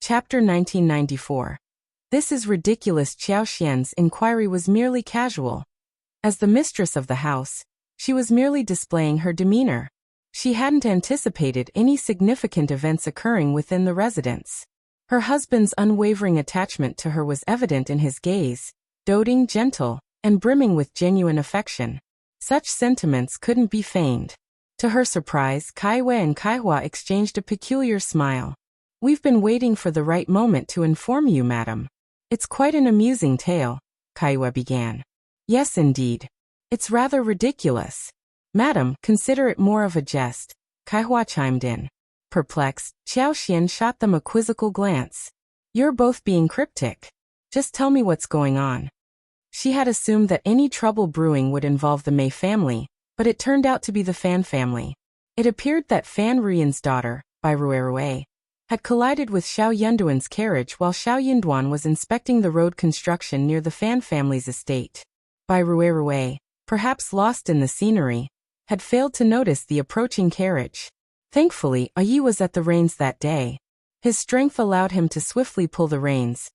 Chapter 1994. This is ridiculous. Qiao Xian's inquiry was merely casual. As the mistress of the house, she was merely displaying her demeanor. She hadn't anticipated any significant events occurring within the residence. Her husband's unwavering attachment to her was evident in his gaze, doting, gentle, and brimming with genuine affection. Such sentiments couldn't be feigned. To her surprise, Kaiwei and Kaihua exchanged a peculiar smile. "We've been waiting for the right moment to inform you, madam. It's quite an amusing tale," Kaiwei began. "Yes, indeed. It's rather ridiculous. Madam, consider it more of a jest," Kaihua chimed in. Perplexed, Qiao Xian shot them a quizzical glance. "You're both being cryptic. Just tell me what's going on." She had assumed that any trouble brewing would involve the Mei family, but it turned out to be the Fan family. It appeared that Fan Ruiyan's daughter, Bai Ruerue, had collided with Shao Yunduan's carriage while Shao Yunduan was inspecting the road construction near the Fan family's estate. Bai Ruerue, perhaps lost in the scenery, had failed to notice the approaching carriage. Thankfully, Yi was at the reins that day. His strength allowed him to swiftly pull the reins,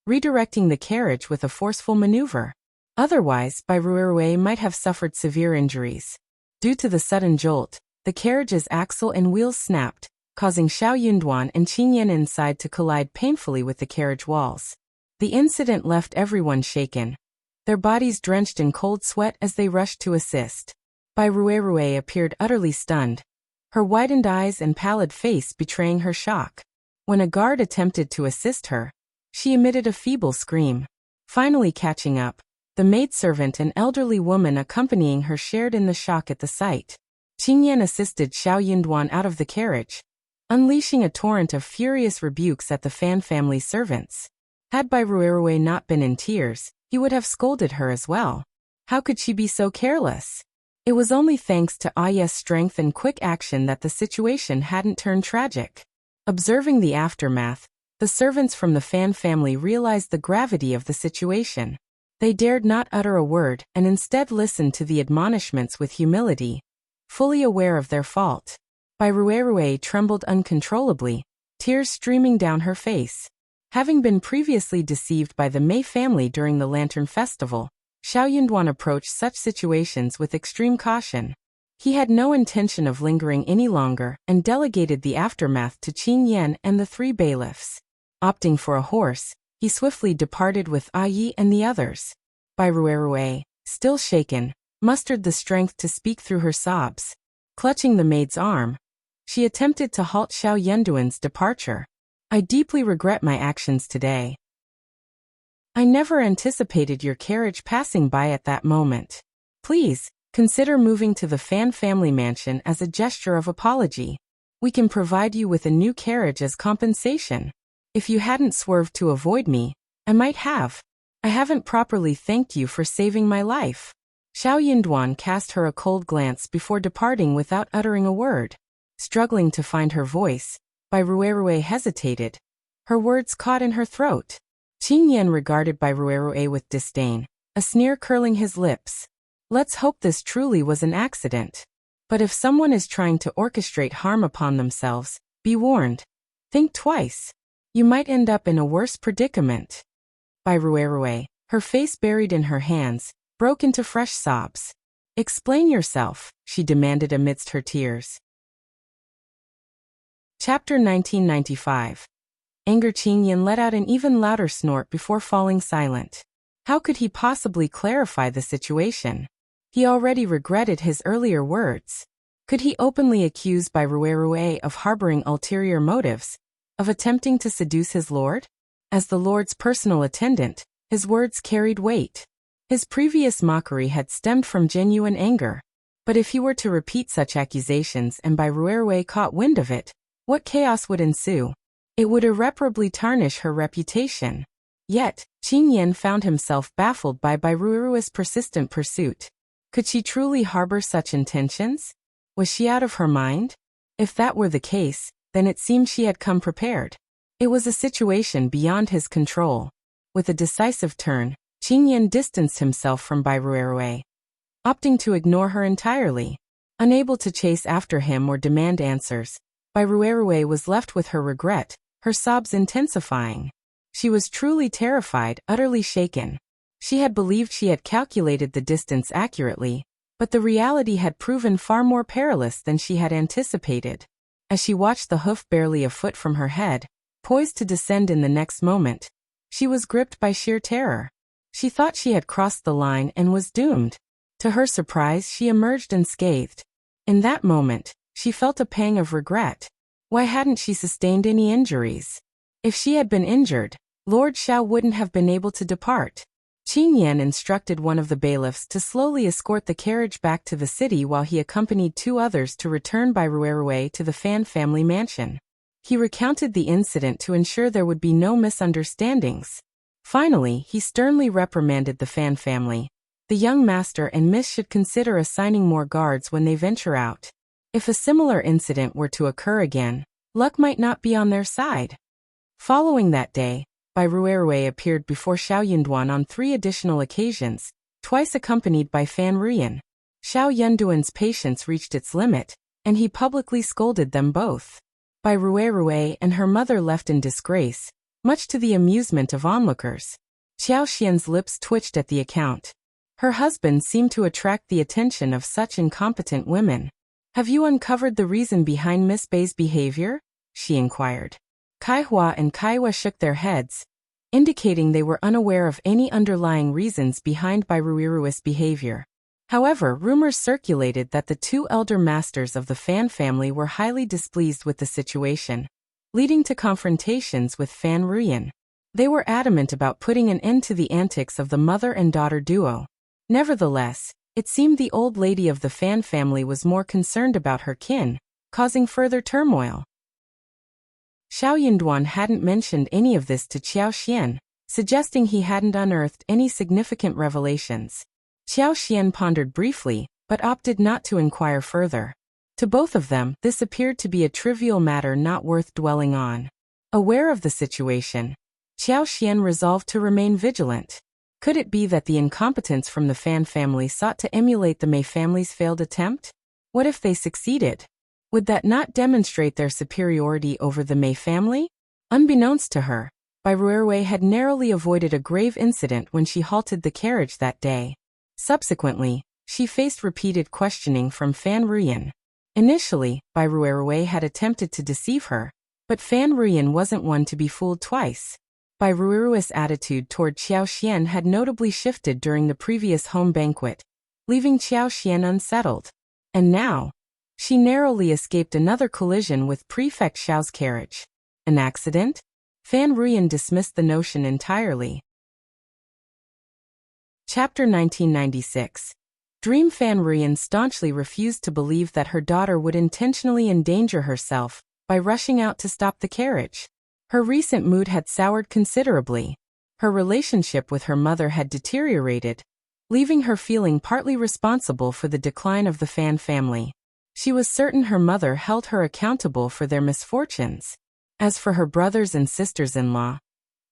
redirecting the carriage with a forceful maneuver. Otherwise, Bai Ruerue might have suffered severe injuries. Due to the sudden jolt, the carriage's axle and wheels snapped, causing Shao Yunduan and Qingyan inside to collide painfully with the carriage walls. The incident left everyone shaken, their bodies drenched in cold sweat as they rushed to assist. Bai Ruerue appeared utterly stunned, her widened eyes and pallid face betraying her shock. When a guard attempted to assist her, she emitted a feeble scream. Finally catching up, the maidservant and elderly woman accompanying her shared in the shock at the sight. Qingyan assisted Shao Yunduan out of the carriage, unleashing a torrent of furious rebukes at the Fan family servants. Had Bai Ruerue not been in tears, he would have scolded her as well. How could she be so careless? It was only thanks to Aya's strength and quick action that the situation hadn't turned tragic. Observing the aftermath, the servants from the Fan family realized the gravity of the situation. They dared not utter a word and instead listened to the admonishments with humility, fully aware of their fault. Bai Ruerue trembled uncontrollably, tears streaming down her face. Having been previously deceived by the Mei family during the Lantern Festival, Shao Yunduan approached such situations with extreme caution. He had no intention of lingering any longer and delegated the aftermath to Qingyan and the three bailiffs. Opting for a horse, he swiftly departed with Yi and the others. Bai Ruerue, still shaken, mustered the strength to speak through her sobs. Clutching the maid's arm, she attempted to halt Shao Yunduan's departure. "I deeply regret my actions today. I never anticipated your carriage passing by at that moment. Please, consider moving to the Fan family mansion as a gesture of apology. We can provide you with a new carriage as compensation. If you hadn't swerved to avoid me, I might have. I haven't properly thanked you for saving my life." Shao Yunduan cast her a cold glance before departing without uttering a word. Struggling to find her voice, Bai Ruerue hesitated. Her words caught in her throat. Qingyan regarded Bai Ruerue with disdain, a sneer curling his lips. "Let's hope this truly was an accident. But if someone is trying to orchestrate harm upon themselves, be warned. Think twice. You might end up in a worse predicament." Bai Ruerue, her face buried in her hands, broke into fresh sobs. "Explain yourself," she demanded amidst her tears. Chapter 1995. Anger. Qingyan let out an even louder snort before falling silent. How could he possibly clarify the situation? He already regretted his earlier words. Could he openly accuse Bai Ruerue of harboring ulterior motives, of attempting to seduce his lord? As the lord's personal attendant, his words carried weight. His previous mockery had stemmed from genuine anger. But if he were to repeat such accusations and Bai Ruerue caught wind of it, what chaos would ensue? It would irreparably tarnish her reputation. Yet, Qingyan found himself baffled by Bai Ruerue's persistent pursuit. Could she truly harbor such intentions? Was she out of her mind? If that were the case, then it seemed she had come prepared. It was a situation beyond his control. With a decisive turn, Qingyan distanced himself from Bai Ruerue, opting to ignore her entirely. Unable to chase after him or demand answers, Bai Ruerue was left with her regret, her sobs intensifying. She was truly terrified, utterly shaken. She had believed she had calculated the distance accurately, but the reality had proven far more perilous than she had anticipated. As she watched the hoof barely a foot from her head, poised to descend in the next moment, she was gripped by sheer terror. She thought she had crossed the line and was doomed. To her surprise, she emerged unscathed. In that moment, she felt a pang of regret. Why hadn't she sustained any injuries? If she had been injured, Lord Shao wouldn't have been able to depart. Qing Yan instructed one of the bailiffs to slowly escort the carriage back to the city while he accompanied two others to return by Ruerue to the Fan family mansion. He recounted the incident to ensure there would be no misunderstandings. Finally, he sternly reprimanded the Fan family. The young master and miss should consider assigning more guards when they venture out. If a similar incident were to occur again, luck might not be on their side. Following that day, Bai Ruerue appeared before Shao Yunduan on 3 additional occasions, twice accompanied by Fan Ruyan. Shao Yunduan's patience reached its limit, and he publicly scolded them both. Bai Ruerue and her mother left in disgrace, much to the amusement of onlookers. Qiao Xian's lips twitched at the account. Her husband seemed to attract the attention of such incompetent women. "Have you uncovered the reason behind Miss Bai's behavior?" she inquired. Kaihua and Kaiwa shook their heads, indicating they were unaware of any underlying reasons behind Bai Ruerue's behavior. However, rumors circulated that the 2 elder masters of the Fan family were highly displeased with the situation, leading to confrontations with Fan Ruyan. They were adamant about putting an end to the antics of the mother and daughter duo. Nevertheless, it seemed the old lady of the Fan family was more concerned about her kin, causing further turmoil. Shao Yunduan hadn't mentioned any of this to Qiao Xian, suggesting he hadn't unearthed any significant revelations. Qiao Xian pondered briefly, but opted not to inquire further. To both of them, this appeared to be a trivial matter not worth dwelling on. Aware of the situation, Qiao Xian resolved to remain vigilant. Could it be that the incompetents from the Fan family sought to emulate the Mei family's failed attempt? What if they succeeded? Would that not demonstrate their superiority over the Mei family? Unbeknownst to her, Bai Ruerue had narrowly avoided a grave incident when she halted the carriage that day. Subsequently, she faced repeated questioning from Fan Ruyan. Initially, Bai Ruerue had attempted to deceive her, but Fan Ruyan wasn't one to be fooled twice. Bai Ruerue's attitude toward Qiao Xian had notably shifted during the previous home banquet, leaving Qiao Xian unsettled. And now, she narrowly escaped another collision with Prefect Shao's carriage. An accident? Fan Ruyan dismissed the notion entirely. Chapter 1996. Dream Fan Ruyan staunchly refused to believe that her daughter would intentionally endanger herself by rushing out to stop the carriage. Her recent mood had soured considerably. Her relationship with her mother had deteriorated, leaving her feeling partly responsible for the decline of the Fan family. She was certain her mother held her accountable for their misfortunes. As for her brothers and sisters-in-law,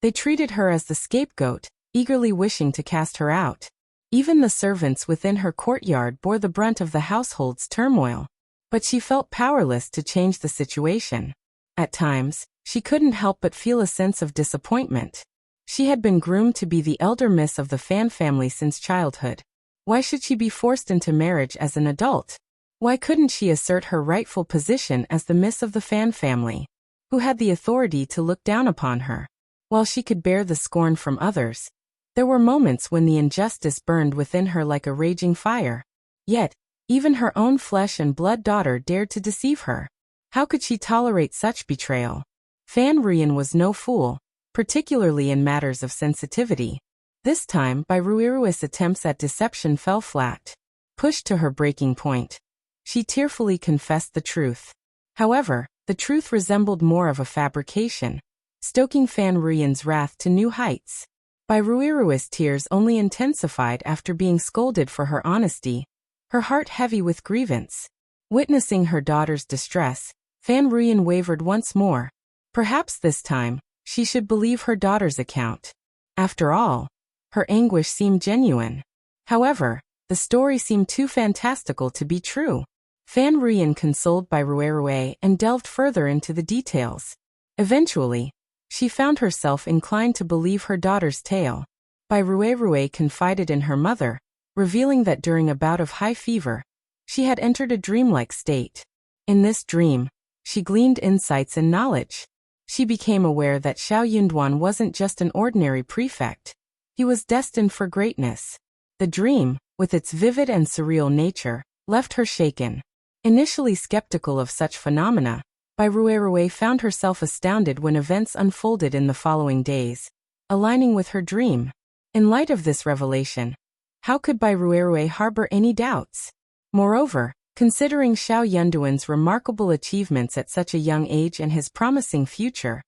they treated her as the scapegoat, eagerly wishing to cast her out. Even the servants within her courtyard bore the brunt of the household's turmoil. But she felt powerless to change the situation. At times, she couldn't help but feel a sense of disappointment. She had been groomed to be the elder miss of the Fan family since childhood. Why should she be forced into marriage as an adult? Why couldn't she assert her rightful position as the miss of the Fan family, who had the authority to look down upon her? While she could bear the scorn from others, there were moments when the injustice burned within her like a raging fire. Yet, even her own flesh and blood daughter dared to deceive her. How could she tolerate such betrayal? Fan Ruyan was no fool, particularly in matters of sensitivity. This time, Bai Ruerue's attempts at deception fell flat. Pushed to her breaking point, she tearfully confessed the truth. However, the truth resembled more of a fabrication, stoking Fan Ruyan's wrath to new heights. Bai Ruerue's tears only intensified after being scolded for her honesty, her heart heavy with grievance. Witnessing her daughter's distress, Fan Ruyan wavered once more. Perhaps this time, she should believe her daughter's account. After all, her anguish seemed genuine. However, the story seemed too fantastical to be true. Fan Ruyan consoled Bai Ruerue and delved further into the details. Eventually, she found herself inclined to believe her daughter's tale. Bai Rui confided in her mother, revealing that during a bout of high fever, she had entered a dreamlike state. In this dream, she gleaned insights and knowledge. She became aware that Shao Yunduan wasn't just an ordinary prefect. He was destined for greatness. The dream, with its vivid and surreal nature, left her shaken. Initially skeptical of such phenomena, Bai Rui found herself astounded when events unfolded in the following days, aligning with her dream. In light of this revelation, how could Bai Rui harbor any doubts? Moreover, considering Shao Yunduan's remarkable achievements at such a young age and his promising future,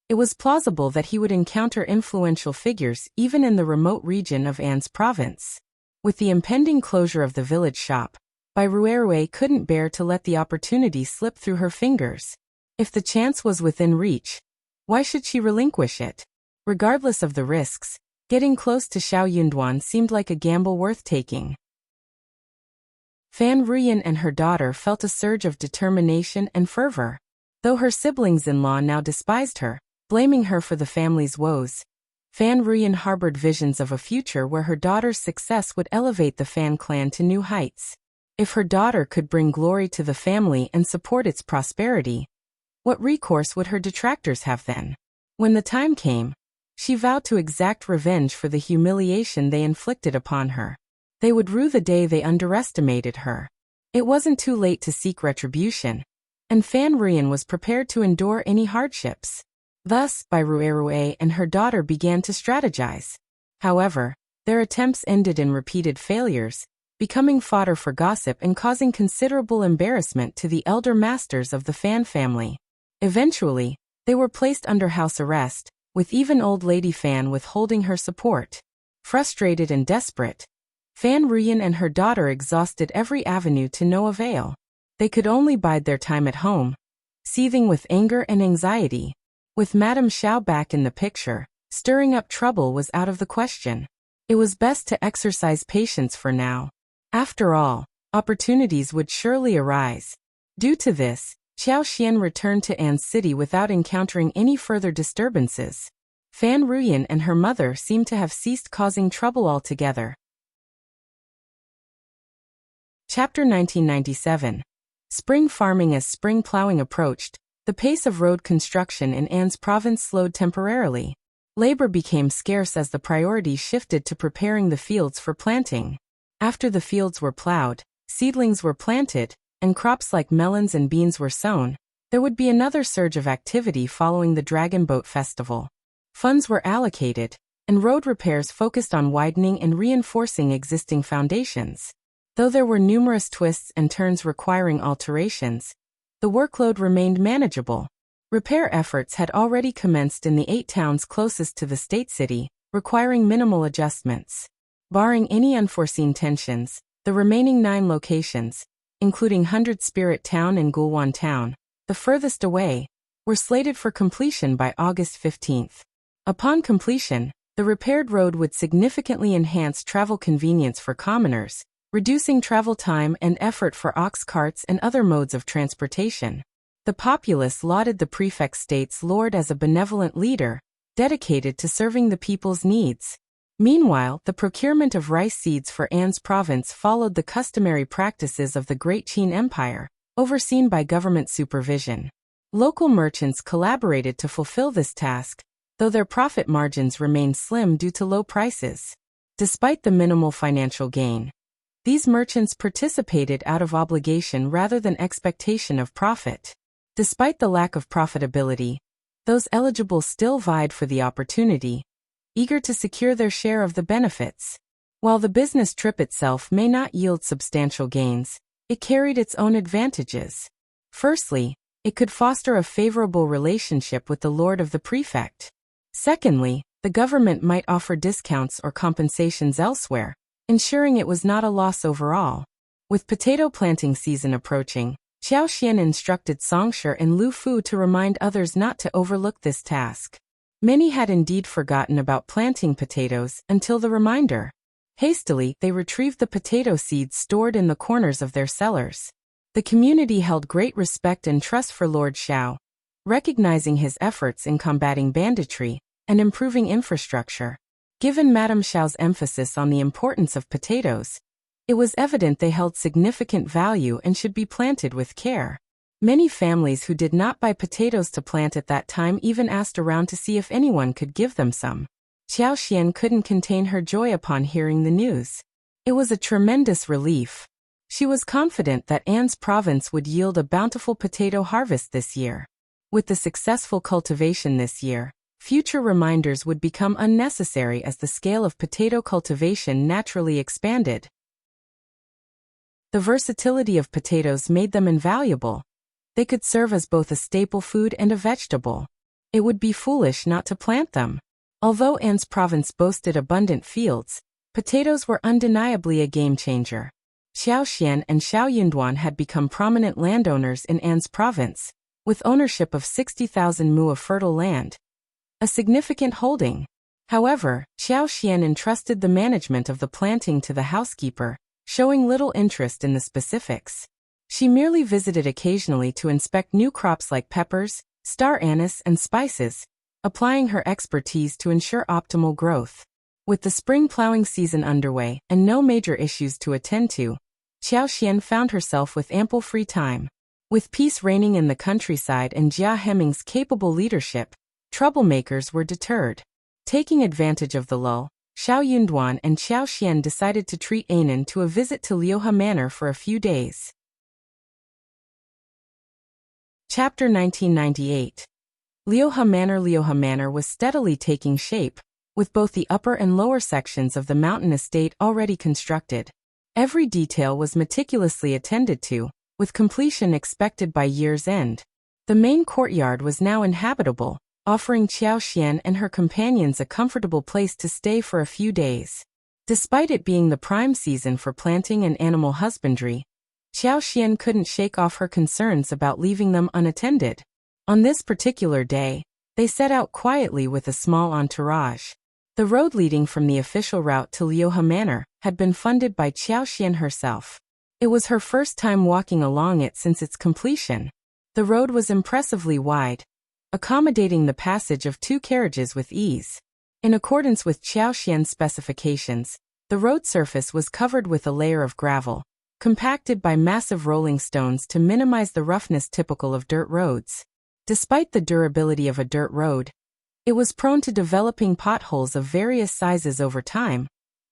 it was plausible that he would encounter influential figures even in the remote region of An's province. With the impending closure of the village shop, Bai Rui couldn't bear to let the opportunity slip through her fingers. If the chance was within reach, why should she relinquish it? Regardless of the risks, getting close to Shao Yunduan seemed like a gamble worth taking. Fan Ruyan and her daughter felt a surge of determination and fervor. Though her siblings-in-law now despised her, blaming her for the family's woes, Fan Ruyan harbored visions of a future where her daughter's success would elevate the Fan clan to new heights. If her daughter could bring glory to the family and support its prosperity, what recourse would her detractors have then? When the time came, she vowed to exact revenge for the humiliation they inflicted upon her. They would rue the day they underestimated her. It wasn't too late to seek retribution, and Fan Ruyan was prepared to endure any hardships. Thus, Bai Rui and her daughter began to strategize. However, their attempts ended in repeated failures, becoming fodder for gossip and causing considerable embarrassment to the elder masters of the Fan family. Eventually, they were placed under house arrest, with even old Lady Fan withholding her support. Frustrated and desperate, Fan Ruyan and her daughter exhausted every avenue to no avail. They could only bide their time at home, seething with anger and anxiety. With Madame Shao back in the picture, stirring up trouble was out of the question. It was best to exercise patience for now. After all, opportunities would surely arise. Due to this, Qiao Xian returned to An's city without encountering any further disturbances. Fan Ruyan and her mother seemed to have ceased causing trouble altogether. Chapter 1997. Spring farming. As spring plowing approached, the pace of road construction in An's province slowed temporarily. Labor became scarce as the priority shifted to preparing the fields for planting. After the fields were plowed, seedlings were planted, and crops like melons and beans were sown, there would be another surge of activity following the Dragon Boat Festival. Funds were allocated, and road repairs focused on widening and reinforcing existing foundations. Though there were numerous twists and turns requiring alterations, the workload remained manageable. Repair efforts had already commenced in the 8 towns closest to the state city, requiring minimal adjustments. Barring any unforeseen tensions, the remaining 9 locations, including 100 Spirit Town and Gulwan Town, the furthest away, were slated for completion by August 15th. Upon completion, the repaired road would significantly enhance travel convenience for commoners, reducing travel time and effort for ox carts and other modes of transportation. The populace lauded the prefect state's lord as a benevolent leader, dedicated to serving the people's needs. Meanwhile, the procurement of rice seeds for An's province followed the customary practices of the Great Qin Empire, overseen by government supervision. Local merchants collaborated to fulfill this task, though their profit margins remained slim due to low prices. Despite the minimal financial gain, these merchants participated out of obligation rather than expectation of profit. Despite the lack of profitability, those eligible still vied for the opportunity, eager to secure their share of the benefits. While the business trip itself may not yield substantial gains, it carried its own advantages. Firstly, it could foster a favorable relationship with the lord of the prefect. Secondly, the government might offer discounts or compensations elsewhere, ensuring it was not a loss overall. With potato planting season approaching, Qiao Xian instructed Songsher and Lu Fu to remind others not to overlook this task. Many had indeed forgotten about planting potatoes until the reminder. Hastily, they retrieved the potato seeds stored in the corners of their cellars. The community held great respect and trust for Lord Shao, recognizing his efforts in combating banditry and improving infrastructure. Given Madame Shao's emphasis on the importance of potatoes, it was evident they held significant value and should be planted with care. Many families who did not buy potatoes to plant at that time even asked around to see if anyone could give them some. Qiao Xian couldn't contain her joy upon hearing the news. It was a tremendous relief. She was confident that Anne's province would yield a bountiful potato harvest this year. With the successful cultivation this year, future reminders would become unnecessary as the scale of potato cultivation naturally expanded. The versatility of potatoes made them invaluable. They could serve as both a staple food and a vegetable. It would be foolish not to plant them. Although Anne's province boasted abundant fields, potatoes were undeniably a game-changer. Xiao Xian and Shao Yunduan had become prominent landowners in Anne's province, with ownership of 60,000 mu of fertile land, a significant holding. However, Xiao Xian entrusted the management of the planting to the housekeeper, showing little interest in the specifics. She merely visited occasionally to inspect new crops like peppers, star anise, and spices, applying her expertise to ensure optimal growth. With the spring plowing season underway and no major issues to attend to, Xiao Xian found herself with ample free time. With peace reigning in the countryside and Jia Hemming's capable leadership, troublemakers were deterred. Taking advantage of the lull, Shao Yunduan and Xiao Xian decided to treat Anan to a visit to Liuhe Manor for a few days. Chapter 1998. Liuhe Manor was steadily taking shape, with both the upper and lower sections of the mountain estate already constructed. Every detail was meticulously attended to, with completion expected by year's end. The main courtyard was now inhabitable, offering Qiao Xian and her companions a comfortable place to stay for a few days. Despite it being the prime season for planting and animal husbandry, Qiao Xian couldn't shake off her concerns about leaving them unattended. On this particular day, they set out quietly with a small entourage. The road leading from the official route to Liuhe Manor had been funded by Qiao Xian herself. It was her first time walking along it since its completion. The road was impressively wide, accommodating the passage of 2 carriages with ease. In accordance with Qiao Xian's specifications, the road surface was covered with a layer of gravel, compacted by massive rolling stones to minimize the roughness typical of dirt roads. Despite the durability of a dirt road, it was prone to developing potholes of various sizes over time,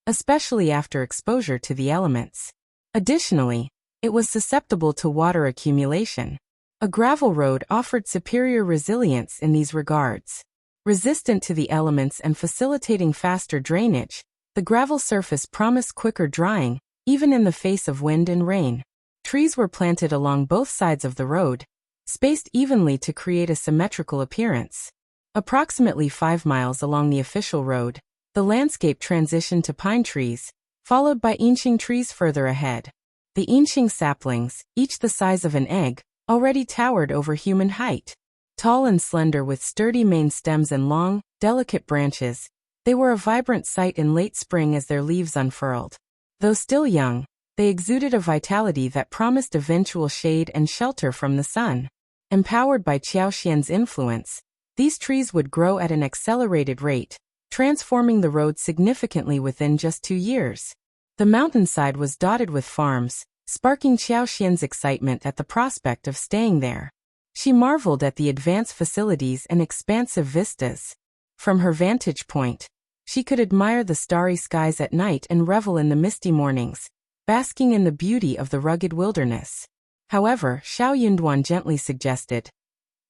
especially after exposure to the elements. Additionally, it was susceptible to water accumulation. A gravel road offered superior resilience in these regards. Resistant to the elements and facilitating faster drainage, the gravel surface promised quicker drying, even in the face of wind and rain. Trees were planted along both sides of the road, spaced evenly to create a symmetrical appearance. Approximately 5 miles along the official road, the landscape transitioned to pine trees, followed by inching trees further ahead. The inching saplings, each the size of an egg, already towered over human height. Tall and slender with sturdy main stems and long, delicate branches, they were a vibrant sight in late spring as their leaves unfurled. Though still young, they exuded a vitality that promised eventual shade and shelter from the sun. Empowered by Qiao Xian's influence, these trees would grow at an accelerated rate, transforming the road significantly within just 2 years. The mountainside was dotted with farms, sparking Qiao Xian's excitement at the prospect of staying there. She marveled at the advanced facilities and expansive vistas. From her vantage point, she could admire the starry skies at night and revel in the misty mornings, basking in the beauty of the rugged wilderness. However, Shao Yunduan gently suggested,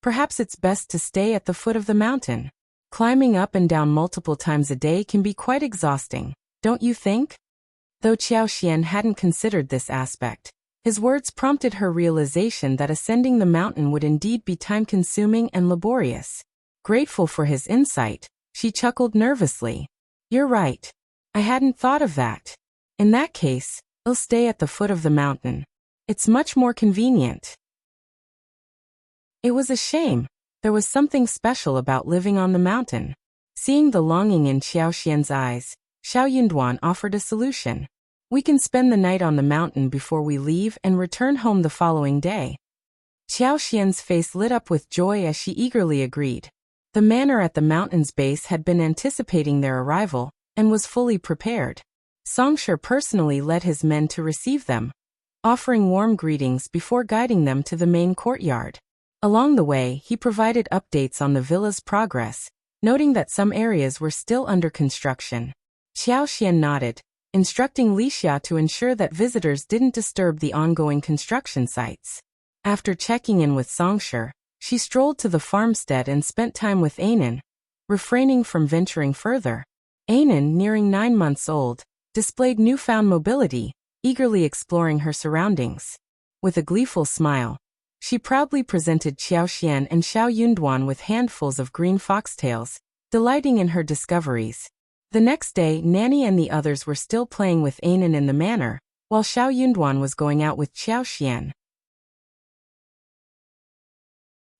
"Perhaps it's best to stay at the foot of the mountain. Climbing up and down multiple times a day can be quite exhausting, don't you think?" Though Qiao Xian hadn't considered this aspect, his words prompted her realization that ascending the mountain would indeed be time-consuming and laborious. Grateful for his insight, she chuckled nervously. "You're right. I hadn't thought of that. In that case, I'll stay at the foot of the mountain. It's much more convenient." It was a shame. There was something special about living on the mountain. Seeing the longing in Qiao Xian's eyes, Shao Yunduan offered a solution. "We can spend the night on the mountain before we leave and return home the following day." Qiao Xian's face lit up with joy as she eagerly agreed. The manor at the mountain's base had been anticipating their arrival, and was fully prepared. Songshe personally led his men to receive them, offering warm greetings before guiding them to the main courtyard. Along the way, he provided updates on the villa's progress, noting that some areas were still under construction. Qiao Xian nodded, instructing Lixia to ensure that visitors didn't disturb the ongoing construction sites. After checking in with Songshe, she strolled to the farmstead and spent time with Anan, refraining from venturing further. Anan, nearing 9 months old, displayed newfound mobility, eagerly exploring her surroundings. With a gleeful smile, she proudly presented Qiao Xian and Shao Yunduan with handfuls of green foxtails, delighting in her discoveries. The next day, Nanny and the others were still playing with Anan in the manor, while Shao Yunduan was going out with Qiao Xian.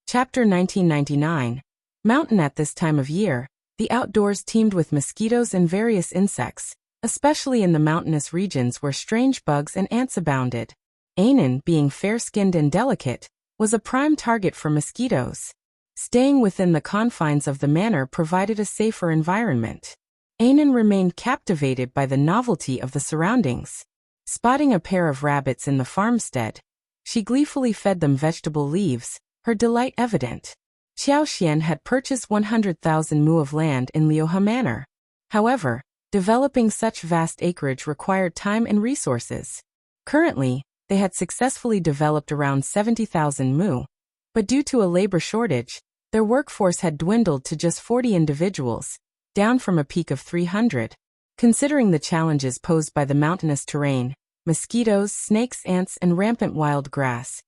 Chapter 1999. Mountain. At this time of year, the outdoors teemed with mosquitoes and various insects, especially in the mountainous regions where strange bugs and ants abounded. Anan, being fair-skinned and delicate, was a prime target for mosquitoes. Staying within the confines of the manor provided a safer environment. Anan remained captivated by the novelty of the surroundings. Spotting a pair of rabbits in the farmstead, she gleefully fed them vegetable leaves, her delight evident. Qiao Xian had purchased 100,000 mu of land in Liuhe Manor. However, developing such vast acreage required time and resources. Currently, they had successfully developed around 70,000 mu, but due to a labor shortage, their workforce had dwindled to just 40 individuals, down from a peak of 300. Considering the challenges posed by the mountainous terrain, mosquitoes, snakes, ants, and rampant wild grass,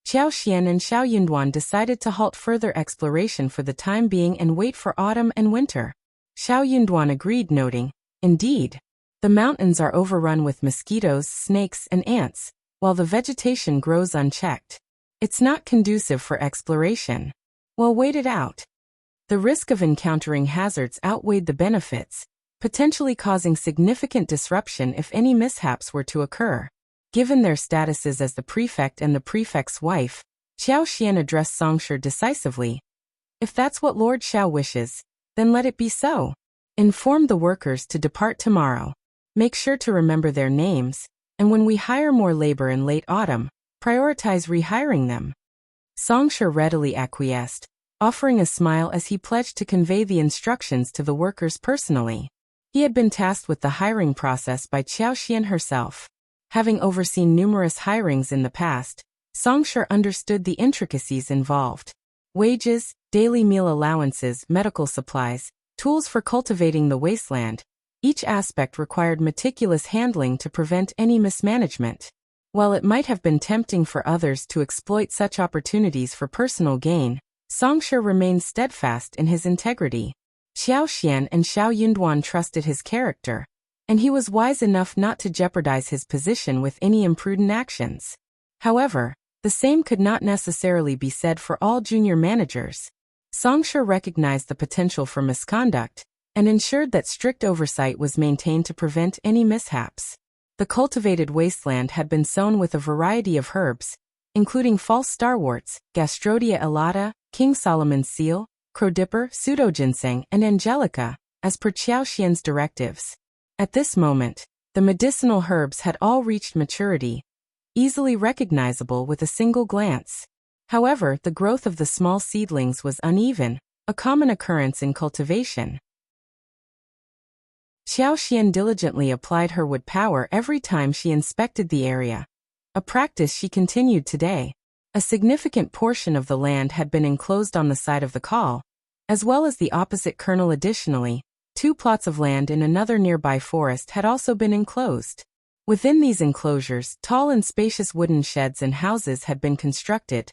Qiao Xian and Shao Yunduan decided to halt further exploration for the time being and wait for autumn and winter. Shao Yunduan agreed, noting, "Indeed, the mountains are overrun with mosquitoes, snakes, and ants, while the vegetation grows unchecked. It's not conducive for exploration. Well, wait it out." The risk of encountering hazards outweighed the benefits, potentially causing significant disruption if any mishaps were to occur. Given their statuses as the prefect and the prefect's wife, Qiao Xian addressed Songshe decisively. "If that's what Lord Shao wishes, then let it be so. Inform the workers to depart tomorrow. Make sure to remember their names, and when we hire more labor in late autumn, prioritize rehiring them." Songshe readily acquiesced, offering a smile as he pledged to convey the instructions to the workers personally. He had been tasked with the hiring process by Qiao Xian herself. Having overseen numerous hirings in the past, Songshe understood the intricacies involved. Wages, daily meal allowances, medical supplies, tools for cultivating the wasteland. Each aspect required meticulous handling to prevent any mismanagement. While it might have been tempting for others to exploit such opportunities for personal gain, Songshe remained steadfast in his integrity. Qiao Xian and Shao Yunduan trusted his character, and he was wise enough not to jeopardize his position with any imprudent actions. However, the same could not necessarily be said for all junior managers. Songshe recognized the potential for misconduct, and ensured that strict oversight was maintained to prevent any mishaps. The cultivated wasteland had been sown with a variety of herbs, including false starworts, Gastrodia elata, King Solomon's seal, crowdipper, pseudoginseng, and angelica, as per Qiao Xian's directives. At this moment, the medicinal herbs had all reached maturity, easily recognizable with a single glance. However, the growth of the small seedlings was uneven, a common occurrence in cultivation. Qiao Xian diligently applied her wood power every time she inspected the area, a practice she continued today. A significant portion of the land had been enclosed on the side of the call, as well as the opposite kernel. Additionally, 2 plots of land in another nearby forest had also been enclosed. Within these enclosures, tall and spacious wooden sheds and houses had been constructed,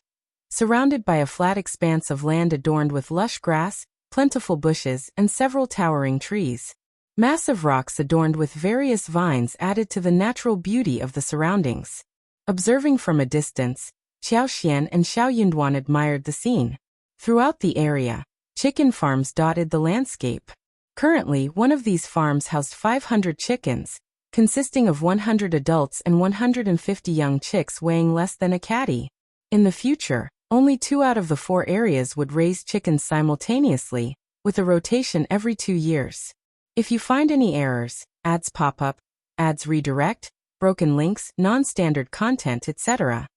surrounded by a flat expanse of land adorned with lush grass, plentiful bushes, and several towering trees. Massive rocks adorned with various vines added to the natural beauty of the surroundings. Observing from a distance, Qiao Xian and Shao Yunduan admired the scene. Throughout the area, chicken farms dotted the landscape. Currently, one of these farms housed 500 chickens, consisting of 100 adults and 150 young chicks weighing less than a catty. In the future, Only 2 out of the 4 areas would raise chickens simultaneously, with a rotation every 2 years. If you find any errors, ads pop up, ads redirect, broken links, non-standard content, etc.,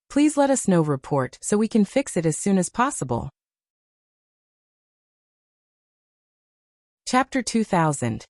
please let us know. Report so we can fix it as soon as possible. Chapter 2000.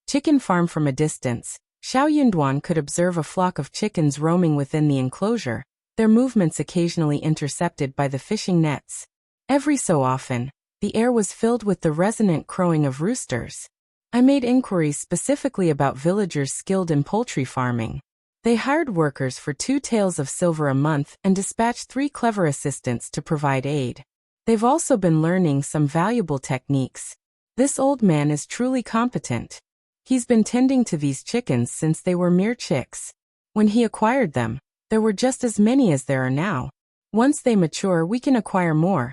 Chicken Farm. From a distance, Shao Yunduan could observe a flock of chickens roaming within the enclosure, their movements occasionally intercepted by the fishing nets. Every so often, the air was filled with the resonant crowing of roosters. I made inquiries specifically about villagers skilled in poultry farming. They hired workers for 2 taels of silver a month and dispatched 3 clever assistants to provide aid. They've also been learning some valuable techniques. This old man is truly competent. He's been tending to these chickens since they were mere chicks. When he acquired them, there were just as many as there are now. Once they mature, we can acquire more.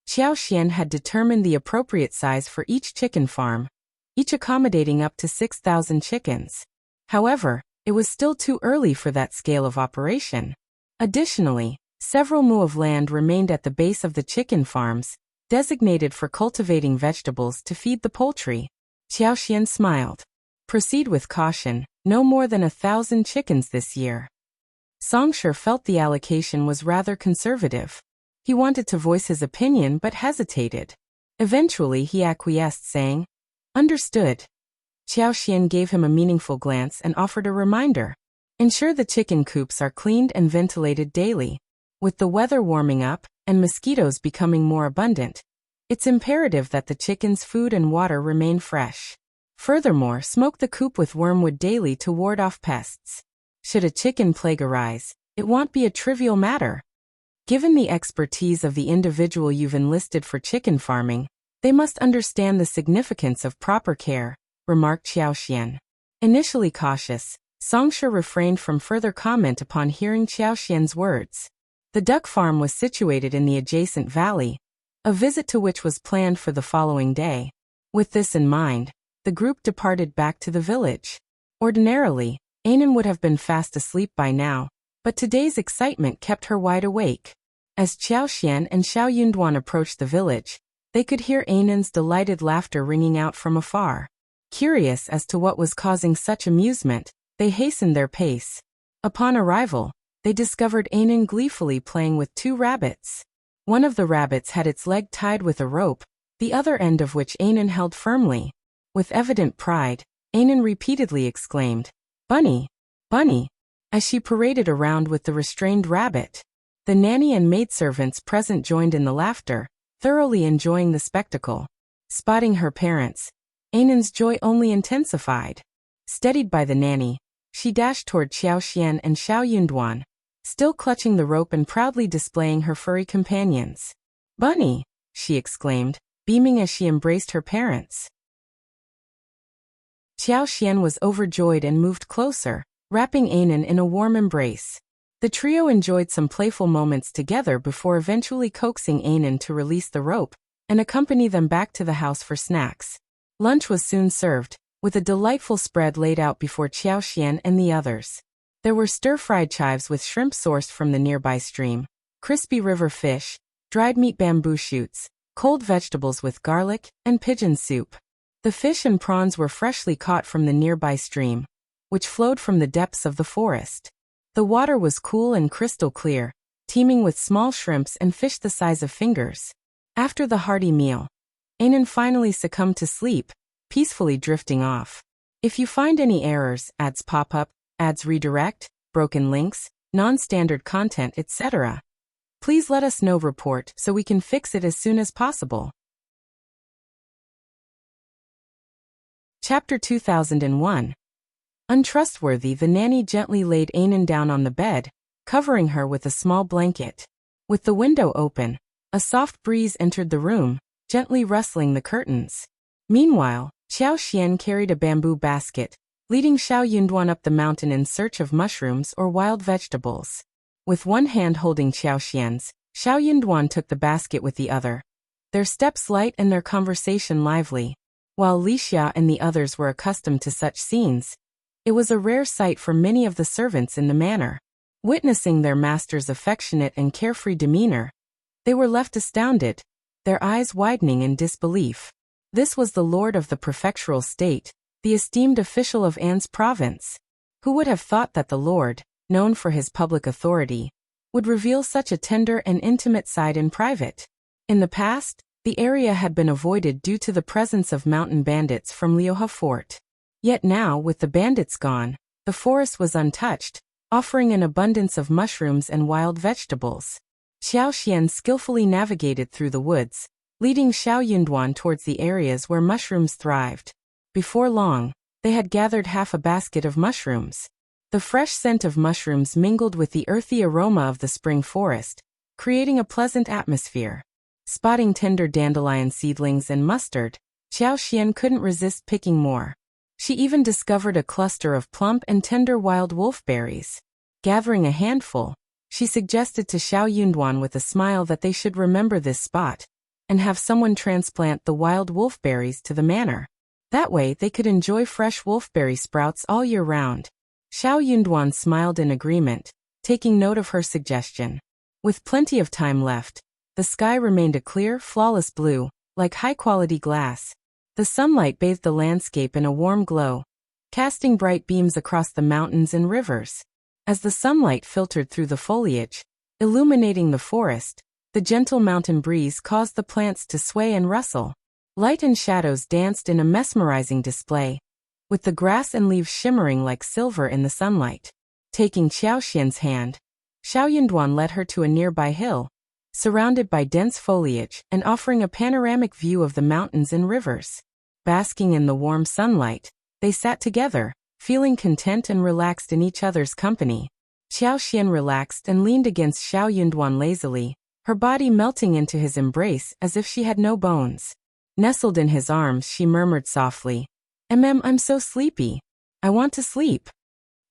Qiao had determined the appropriate size for each chicken farm, each accommodating up to 6,000 chickens. However, it was still too early for that scale of operation. Additionally, several mu of land remained at the base of the chicken farms, designated for cultivating vegetables to feed the poultry. Qiao smiled. Proceed with caution, no more than 1,000 chickens this year. Songsher felt the allocation was rather conservative. He wanted to voice his opinion but hesitated. Eventually he acquiesced, saying, "Understood." Qiao gave him a meaningful glance and offered a reminder. Ensure the chicken coops are cleaned and ventilated daily. With the weather warming up and mosquitoes becoming more abundant, it's imperative that the chickens' food and water remain fresh. Furthermore, smoke the coop with wormwood daily to ward off pests. Should a chicken plague arise, it won't be a trivial matter. Given the expertise of the individual you've enlisted for chicken farming, they must understand the significance of proper care, remarked Qiao. Initially cautious, Songsher refrained from further comment upon hearing Qiao words. The duck farm was situated in the adjacent valley, a visit to which was planned for the following day. With this in mind, the group departed back to the village. Ordinarily, Anan would have been fast asleep by now, but today's excitement kept her wide awake. As Qiao and Shao Yunduan approached the village, they could hear Anan's delighted laughter ringing out from afar. Curious as to what was causing such amusement, they hastened their pace. Upon arrival, they discovered Anan gleefully playing with 2 rabbits. One of the rabbits had its leg tied with a rope, the other end of which Anan held firmly. With evident pride, Anan repeatedly exclaimed, "Bunny! Bunny!" as she paraded around with the restrained rabbit. The nanny and maidservants present joined in the laughter, thoroughly enjoying the spectacle. Spotting her parents, Anan's joy only intensified. Steadied by the nanny, she dashed toward Qiao and Shao Yunduan, still clutching the rope and proudly displaying her furry companions. "Bunny!" she exclaimed, beaming as she embraced her parents. Qiao was overjoyed and moved closer, wrapping Anan in a warm embrace. The trio enjoyed some playful moments together before eventually coaxing Anan to release the rope and accompany them back to the house for snacks. Lunch was soon served, with a delightful spread laid out before Qiao and the others. There were stir-fried chives with shrimp sourced from the nearby stream, crispy river fish, dried meat bamboo shoots, cold vegetables with garlic, and pigeon soup. The fish and prawns were freshly caught from the nearby stream, which flowed from the depths of the forest. The water was cool and crystal clear, teeming with small shrimps and fish the size of fingers. After the hearty meal, Anan finally succumbed to sleep, peacefully drifting off. If you find any errors, ads pop up, ads redirect, broken links, non-standard content, etc., please let us know. Report so we can fix it as soon as possible. Chapter 2001. Untrustworthy. The nanny gently laid Anan down on the bed, covering her with a small blanket. With the window open, a soft breeze entered the room, gently rustling the curtains. Meanwhile, Qiao carried a bamboo basket, leading Shao Yunduan up the mountain in search of mushrooms or wild vegetables. With one hand holding Qiao Yunduan took the basket with the other, their steps light and their conversation lively. While Lixia and the others were accustomed to such scenes, it was a rare sight for many of the servants in the manor. Witnessing their master's affectionate and carefree demeanor, They were left astounded, their eyes widening in disbelief. This was the lord of the prefectural state, the esteemed official of An's province. Who would have thought that the lord, known for his public authority, would reveal such a tender and intimate side in private? In the past, the area had been avoided due to the presence of mountain bandits from Liuhe Fort. Yet now, with the bandits gone, the forest was untouched, offering an abundance of mushrooms and wild vegetables. Xiao Xian skillfully navigated through the woods, leading Xiao Yunduan towards the areas where mushrooms thrived. Before long, they had gathered half a basket of mushrooms. The fresh scent of mushrooms mingled with the earthy aroma of the spring forest, creating a pleasant atmosphere. Spotting tender dandelion seedlings and mustard, Xiao Xian couldn't resist picking more. She even discovered a cluster of plump and tender wild wolfberries. Gathering a handful, she suggested to Xiao Yunduan with a smile that they should remember this spot and have someone transplant the wild wolfberries to the manor. That way they could enjoy fresh wolfberry sprouts all year round. Xiao Yunduan smiled in agreement, taking note of her suggestion. With plenty of time left, the sky remained a clear, flawless blue, like high-quality glass. The sunlight bathed the landscape in a warm glow, casting bright beams across the mountains and rivers. As the sunlight filtered through the foliage, illuminating the forest, the gentle mountain breeze caused the plants to sway and rustle. Light and shadows danced in a mesmerizing display, with the grass and leaves shimmering like silver in the sunlight. Taking Xiao Xian's hand, Xiao Yunduan led her to a nearby hill, surrounded by dense foliage and offering a panoramic view of the mountains and rivers. Basking in the warm sunlight, they sat together, feeling content and relaxed in each other's company. Xiao Xian relaxed and leaned against Xiao Yunduan lazily, her body melting into his embrace as if she had no bones. Nestled in his arms, she murmured softly, I'm so sleepy. I want to sleep."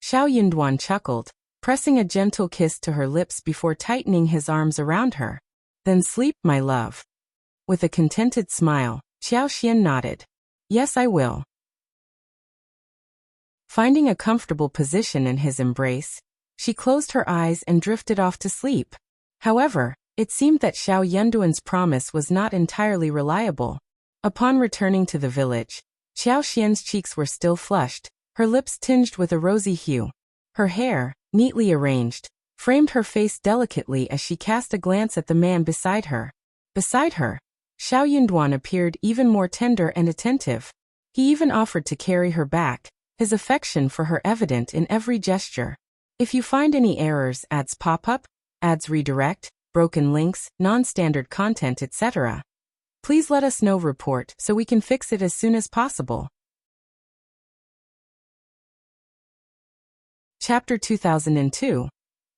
Xiao Yunduan chuckled, pressing a gentle kiss to her lips before tightening his arms around her. "Then sleep, my love." With a contented smile, Xiao Xian nodded. "Yes, I will." Finding a comfortable position in his embrace, she closed her eyes and drifted off to sleep. However, it seemed that Xiao Yunduan's promise was not entirely reliable. Upon returning to the village, Xiao Xian's cheeks were still flushed, her lips tinged with a rosy hue. Her hair, neatly arranged, framed her face delicately as she cast a glance at the man beside her. Beside her, Xiao Yunduan appeared even more tender and attentive. He even offered to carry her back, his affection for her evident in every gesture. If you find any errors, ads pop up, ads redirect, broken links, non-standard content, etc., please let us know. Report so we can fix it as soon as possible. Chapter 2002.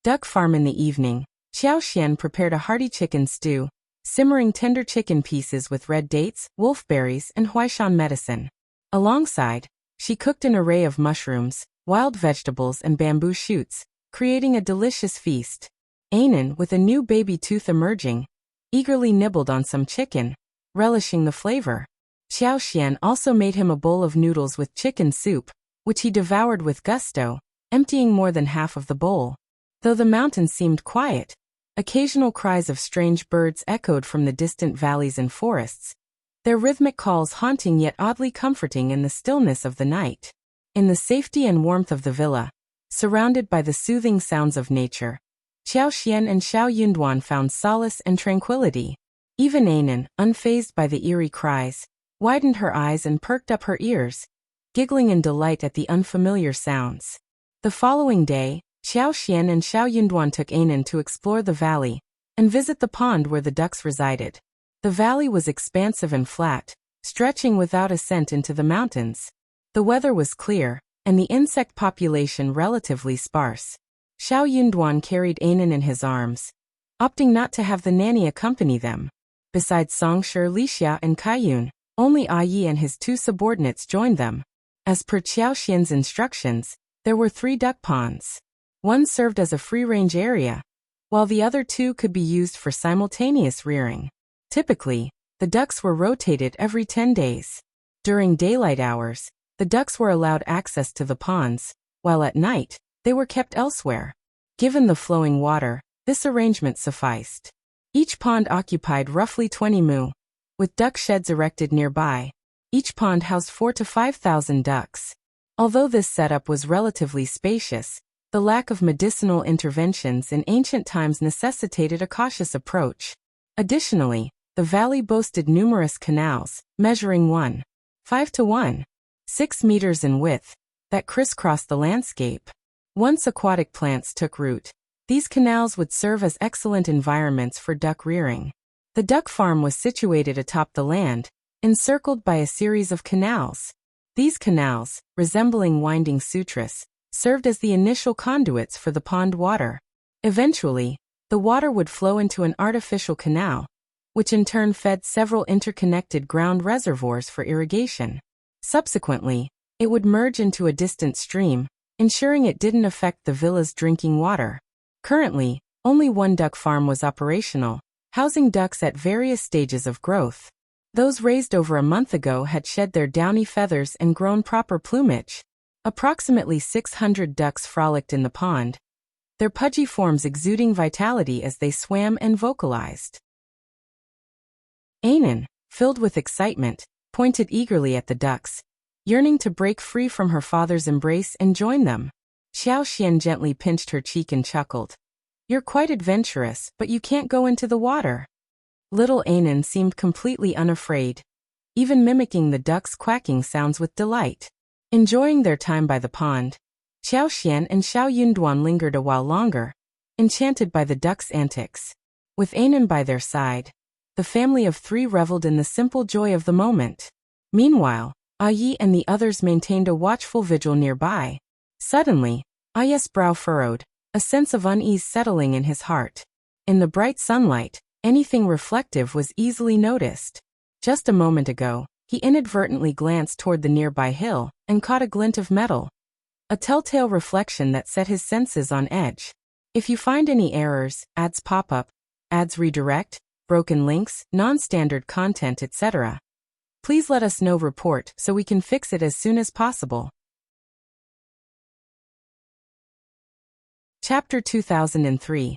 Duck Farm. In the evening, Xiao Xian prepared a hearty chicken stew, simmering tender chicken pieces with red dates, wolfberries, and huaishan medicine. Alongside, she cooked an array of mushrooms, wild vegetables, and bamboo shoots, creating a delicious feast. Anan, with a new baby tooth emerging, eagerly nibbled on some chicken, relishing the flavor. Xiao Xian also made him a bowl of noodles with chicken soup, which he devoured with gusto, emptying more than half of the bowl. Though the mountains seemed quiet, occasional cries of strange birds echoed from the distant valleys and forests, their rhythmic calls haunting yet oddly comforting in the stillness of the night. In the safety and warmth of the villa, surrounded by the soothing sounds of nature, Xiao Xian and Xiao Yunduan found solace and tranquility. Even Anan, unfazed by the eerie cries, widened her eyes and perked up her ears, giggling in delight at the unfamiliar sounds. The following day, Xiao Xian and Xiao Yunduan took Anan to explore the valley and visit the pond where the ducks resided. The valley was expansive and flat, stretching without ascent into the mountains. The weather was clear, and the insect population relatively sparse. Xiao Yunduan carried Anan in his arms, opting not to have the nanny accompany them. Besides Songshi, Lixia, and Kaiyun, only Yi and his two subordinates joined them. As per Xiao Xian's instructions, there were 3 duck ponds. One served as a free-range area, while the other 2 could be used for simultaneous rearing. Typically, the ducks were rotated every 10 days. During daylight hours, the ducks were allowed access to the ponds, while at night, they were kept elsewhere. Given the flowing water, this arrangement sufficed. Each pond occupied roughly 20 mu, with duck sheds erected nearby. Each pond housed 4,000 to 5,000 ducks. Although this setup was relatively spacious, the lack of medicinal interventions in ancient times necessitated a cautious approach. Additionally, the valley boasted numerous canals, measuring 1.5 to 1.6 meters in width, that crisscrossed the landscape. Once aquatic plants took root, these canals would serve as excellent environments for duck rearing. The duck farm was situated atop the land, encircled by a series of canals. These canals, resembling winding sutras, served as the initial conduits for the pond water. Eventually, the water would flow into an artificial canal, which in turn fed several interconnected ground reservoirs for irrigation. Subsequently, it would merge into a distant stream, ensuring it didn't affect the villa's drinking water. Currently, only one duck farm was operational, housing ducks at various stages of growth. Those raised over a month ago had shed their downy feathers and grown proper plumage. Approximately 600 ducks frolicked in the pond, their pudgy forms exuding vitality as they swam and vocalized. Anan, filled with excitement, pointed eagerly at the ducks, yearning to break free from her father's embrace and join them. Xiao gently pinched her cheek and chuckled. "You're quite adventurous, but you can't go into the water." Little Anan seemed completely unafraid, even mimicking the ducks' quacking sounds with delight. Enjoying their time by the pond, Qiao and Shao lingered a while longer, enchanted by the ducks' antics. With Anan by their side, the family of three reveled in the simple joy of the moment. Meanwhile, Yi and the others maintained a watchful vigil nearby. Suddenly, Yi's brow furrowed, a sense of unease settling in his heart. In the bright sunlight, anything reflective was easily noticed. Just a moment ago, he inadvertently glanced toward the nearby hill and caught a glint of metal, a telltale reflection that set his senses on edge. If you find any errors, ads pop up, ads redirect, broken links, non-standard content, etc., please let us know. Report so we can fix it as soon as possible. Chapter 2003.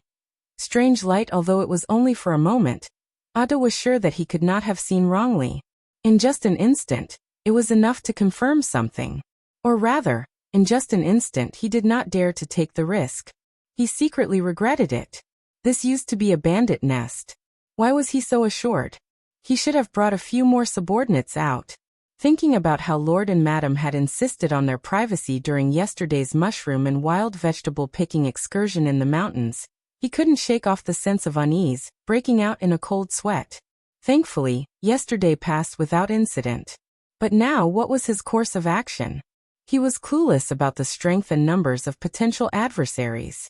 Strange light. Although it was only for a moment, Ada was sure that he could not have seen wrongly. In just an instant, it was enough to confirm something. Or rather, in just an instant he did not dare to take the risk. He secretly regretted it. This used to be a bandit nest. Why was he so assured? He should have brought a few more subordinates out. Thinking about how Lord and Madam had insisted on their privacy during yesterday's mushroom and wild vegetable picking excursion in the mountains, he couldn't shake off the sense of unease, breaking out in a cold sweat. Thankfully, yesterday passed without incident. But now what was his course of action? He was clueless about the strength and numbers of potential adversaries.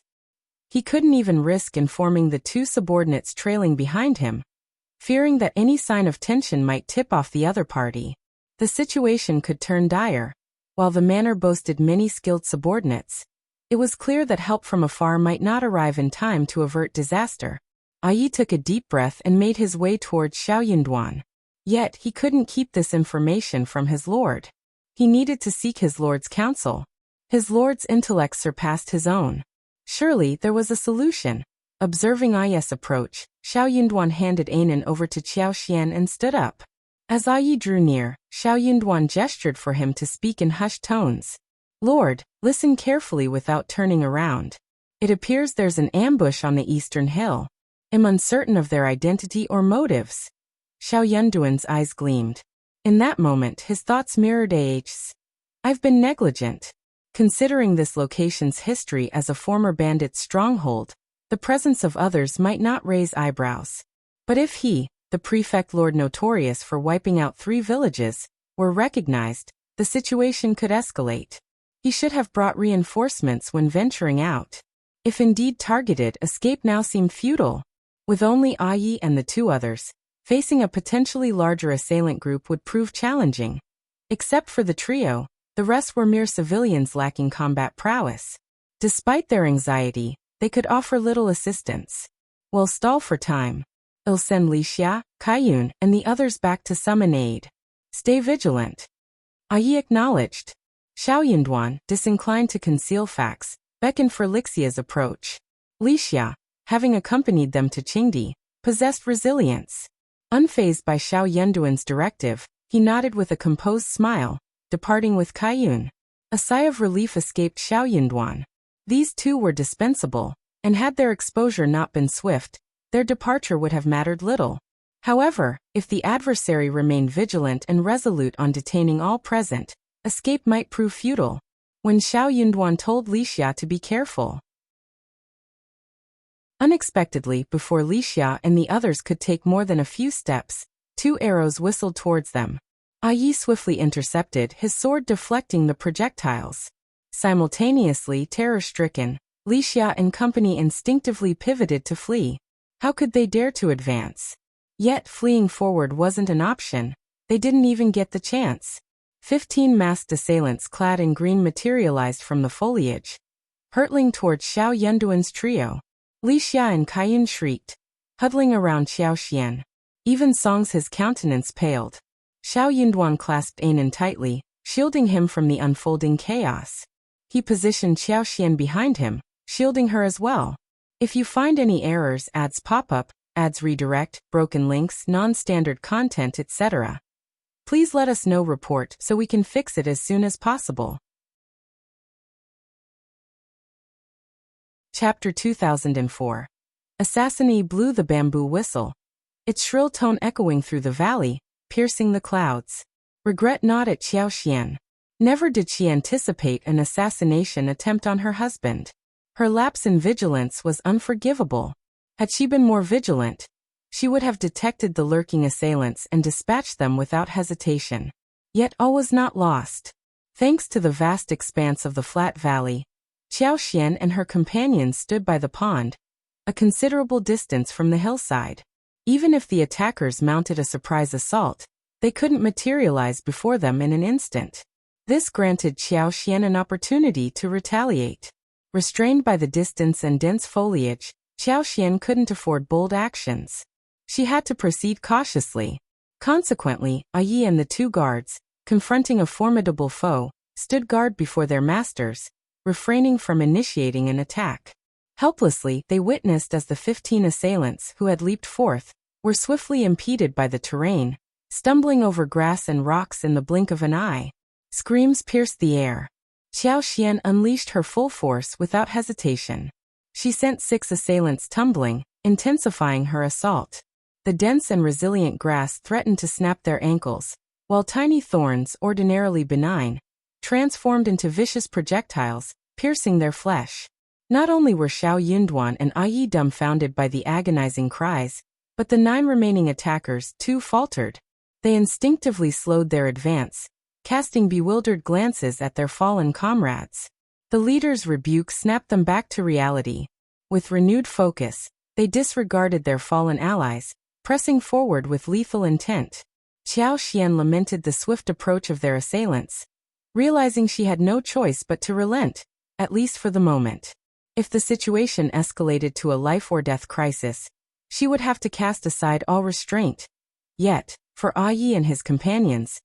He couldn't even risk informing the two subordinates trailing behind him, fearing that any sign of tension might tip off the other party. The situation could turn dire. While the manor boasted many skilled subordinates, it was clear that help from afar might not arrive in time to avert disaster. Yi took a deep breath and made his way towards Xiao. Yet he couldn't keep this information from his lord. He needed to seek his lord's counsel. His lord's intellect surpassed his own. Surely there was a solution. Observing Yi's approach, Xiao handed Anan over to Qiao and stood up. As Yi drew near, Xiao gestured for him to speak in hushed tones. "Lord, listen carefully without turning around. It appears there's an ambush on the eastern hill. I'm uncertain of their identity or motives." Xiao eyes gleamed. In that moment his thoughts mirrored Ah's. "I've been negligent." Considering this location's history as a former bandit's stronghold, the presence of others might not raise eyebrows. But if he, the prefect lord notorious for wiping out 3 villages, were recognized, the situation could escalate. He should have brought reinforcements when venturing out. If indeed targeted, escape now seemed futile. With only Yi and the 2 others, facing a potentially larger assailant group would prove challenging. Except for the trio, the rest were mere civilians lacking combat prowess. Despite their anxiety, they could offer little assistance. We'll stall for time. I'll send Lixia, Qiao, and the others back to summon aid. Stay vigilant. Yi acknowledged. Xiao, disinclined to conceal facts, beckoned for Lixia's approach. Lixia, having accompanied them to Qingdi, possessed resilience. Unfazed by Shao Yunduan's directive, he nodded with a composed smile, departing with Kaiyun. A sigh of relief escaped Shao Yunduan. These two were dispensable, and had their exposure not been swift, their departure would have mattered little. However, if the adversary remained vigilant and resolute on detaining all present, escape might prove futile. When Shao Yunduan told Lixia to be careful. Unexpectedly, before Lixia and the others could take more than a few steps, 2 arrows whistled towards them. Yi swiftly intercepted, his sword deflecting the projectiles. Simultaneously terror-stricken, Lixia and company instinctively pivoted to flee. How could they dare to advance? Yet fleeing forward wasn't an option. They didn't even get the chance. 15 masked assailants clad in green materialized from the foliage, hurtling towards Shao Yunduan's trio. Lixia and Kaiyun shrieked, huddling around Xiaoxian. Even Song's his countenance paled. Shao Yunduan clasped Anan tightly, shielding him from the unfolding chaos. He positioned Xiaoxian behind him, shielding her as well. If you find any errors, ads pop up, ads redirect, broken links, non-standard content, etc. Please let us know. Report so we can fix it as soon as possible. Chapter 2004. Assassini blew the bamboo whistle, its shrill tone echoing through the valley, piercing the clouds. Regret not at Xiaoxian. Never did she anticipate an assassination attempt on her husband. Her lapse in vigilance was unforgivable. Had she been more vigilant, she would have detected the lurking assailants and dispatched them without hesitation. Yet all was not lost. Thanks to the vast expanse of the flat valley, Xiaoxian and her companions stood by the pond, a considerable distance from the hillside. Even if the attackers mounted a surprise assault, they couldn't materialize before them in an instant. This granted Xiaoxian an opportunity to retaliate. Restrained by the distance and dense foliage, Xiaoxian couldn't afford bold actions. She had to proceed cautiously. Consequently, Yi and the 2 guards, confronting a formidable foe, stood guard before their masters, refraining from initiating an attack. Helplessly, they witnessed as the 15 assailants who had leaped forth were swiftly impeded by the terrain, stumbling over grass and rocks in the blink of an eye. Screams pierced the air. Xiaoxian unleashed her full force without hesitation. She sent 6 assailants tumbling, intensifying her assault. The dense and resilient grass threatened to snap their ankles, while tiny thorns, ordinarily benign, transformed into vicious projectiles, piercing their flesh. Not only were Shao Yunduan and Yi dumbfounded by the agonizing cries, but the 9 remaining attackers too faltered. They instinctively slowed their advance, casting bewildered glances at their fallen comrades. The leader's rebuke snapped them back to reality. With renewed focus, they disregarded their fallen allies, pressing forward with lethal intent. Xiaoxian lamented the swift approach of their assailants, realizing she had no choice but to relent, at least for the moment. If the situation escalated to a life-or-death crisis, she would have to cast aside all restraint. Yet, for Yi and his companions,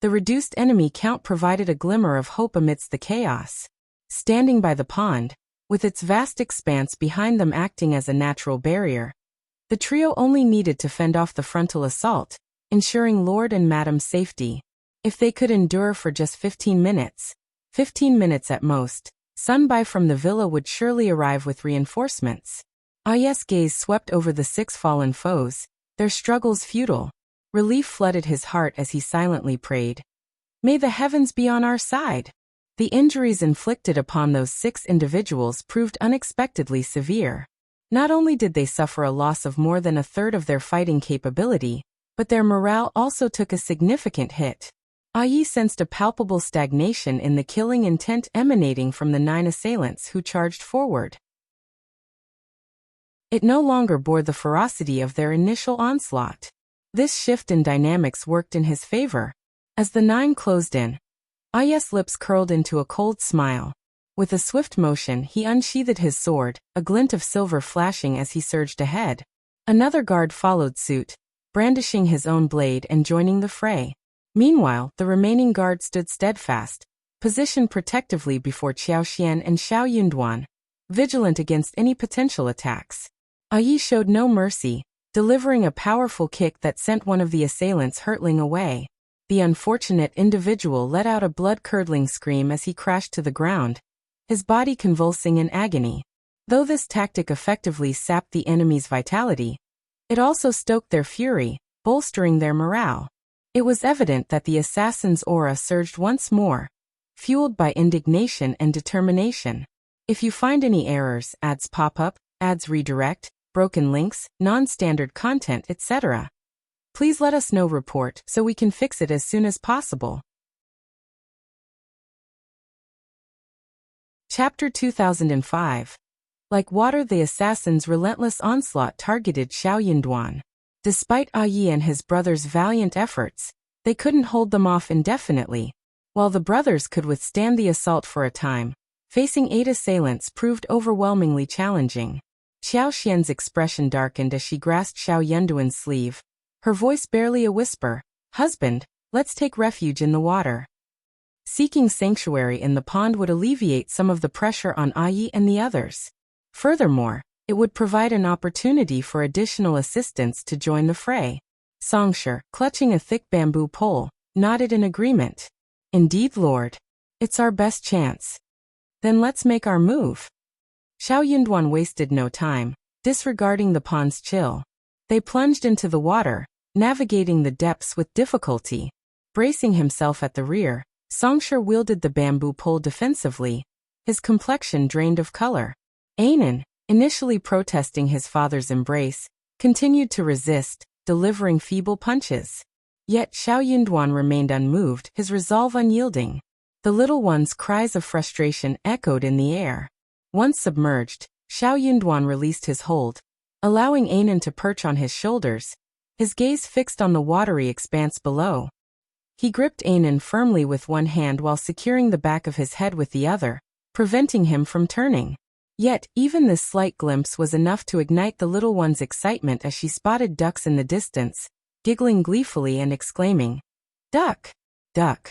the reduced enemy count provided a glimmer of hope amidst the chaos. Standing by the pond, with its vast expanse behind them acting as a natural barrier, the trio only needed to fend off the frontal assault, ensuring Lord and Madam's safety. If they could endure for just 15 minutes at most, Sunbai from the villa would surely arrive with reinforcements. Yi's gaze swept over the 6 fallen foes, their struggles futile. Relief flooded his heart as he silently prayed. May the heavens be on our side. The injuries inflicted upon those 6 individuals proved unexpectedly severe. Not only did they suffer a loss of more than a third of their fighting capability, but their morale also took a significant hit. Yi sensed a palpable stagnation in the killing intent emanating from the 9 assailants who charged forward. It no longer bore the ferocity of their initial onslaught. This shift in dynamics worked in his favor. As the 9 closed in, Yi's lips curled into a cold smile. With a swift motion, he unsheathed his sword, a glint of silver flashing as he surged ahead. Another guard followed suit, brandishing his own blade and joining the fray. Meanwhile, the remaining guard stood steadfast, positioned protectively before Xiaoxian and Shao Yunduan, vigilant against any potential attacks. Yi showed no mercy, delivering a powerful kick that sent one of the assailants hurtling away. The unfortunate individual let out a blood-curdling scream as he crashed to the ground, his body convulsing in agony. Though this tactic effectively sapped the enemy's vitality, it also stoked their fury, bolstering their morale. It was evident that the assassin's aura surged once more, fueled by indignation and determination. If you find any errors, ads pop up, ads redirect, broken links, non-standard content, etc., please let us know. Report so we can fix it as soon as possible. Chapter 2005. Like water, the assassin's relentless onslaught targeted Xiao Yinduan. Despite Yi and his brother's valiant efforts, they couldn't hold them off indefinitely. While the brothers could withstand the assault for a time, facing 8 assailants proved overwhelmingly challenging. Xiao Xian's expression darkened as she grasped Xiao Yinduan's sleeve, her voice barely a whisper. "Husband, let's take refuge in the water." Seeking sanctuary in the pond would alleviate some of the pressure on Yi and the others. Furthermore, it would provide an opportunity for additional assistants to join the fray. Songshi, clutching a thick bamboo pole, nodded in agreement. "Indeed, Lord. It's our best chance." "Then let's make our move." Xiao Yinduan wasted no time, disregarding the pond's chill. They plunged into the water, navigating the depths with difficulty. Bracing himself at the rear, Songshi wielded the bamboo pole defensively, his complexion drained of color. Anan, initially protesting his father's embrace, continued to resist, delivering feeble punches. Yet Xiao Yinduan remained unmoved, his resolve unyielding. The little one's cries of frustration echoed in the air. Once submerged, Xiao Yinduan released his hold, allowing Anan to perch on his shoulders, his gaze fixed on the watery expanse below. He gripped Anan firmly with one hand while securing the back of his head with the other, preventing him from turning. Yet, even this slight glimpse was enough to ignite the little one's excitement as she spotted ducks in the distance, giggling gleefully and exclaiming, "Duck! Duck!"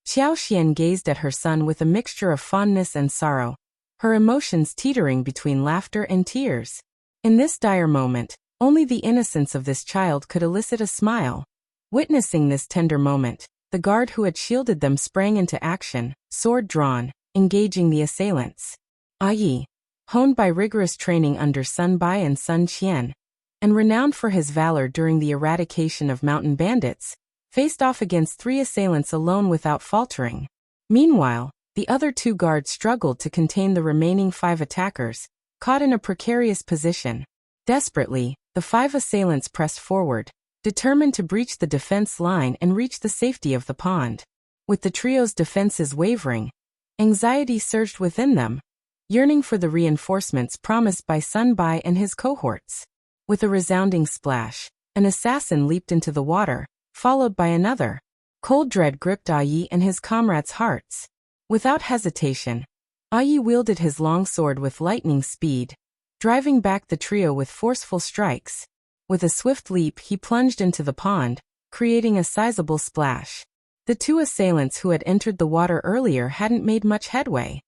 Xiao Xian gazed at her son with a mixture of fondness and sorrow, her emotions teetering between laughter and tears. In this dire moment, only the innocence of this child could elicit a smile. Witnessing this tender moment, the guard who had shielded them sprang into action, sword drawn, engaging the assailants. Yi, honed by rigorous training under Sun Bai and Sun Qian, and renowned for his valor during the eradication of mountain bandits, faced off against 3 assailants alone without faltering. Meanwhile, the other 2 guards struggled to contain the remaining 5 attackers, caught in a precarious position. Desperately, the 5 assailants pressed forward, determined to breach the defense line and reach the safety of the pond. With the trio's defenses wavering, anxiety surged within them, yearning for the reinforcements promised by Sun Bai and his cohorts. With a resounding splash, an assassin leaped into the water, followed by another. Cold dread gripped Yi and his comrades' hearts. Without hesitation, Yi wielded his long sword with lightning speed, driving back the trio with forceful strikes. With a swift leap, he plunged into the pond, creating a sizable splash. The 2 assailants who had entered the water earlier hadn't made much headway.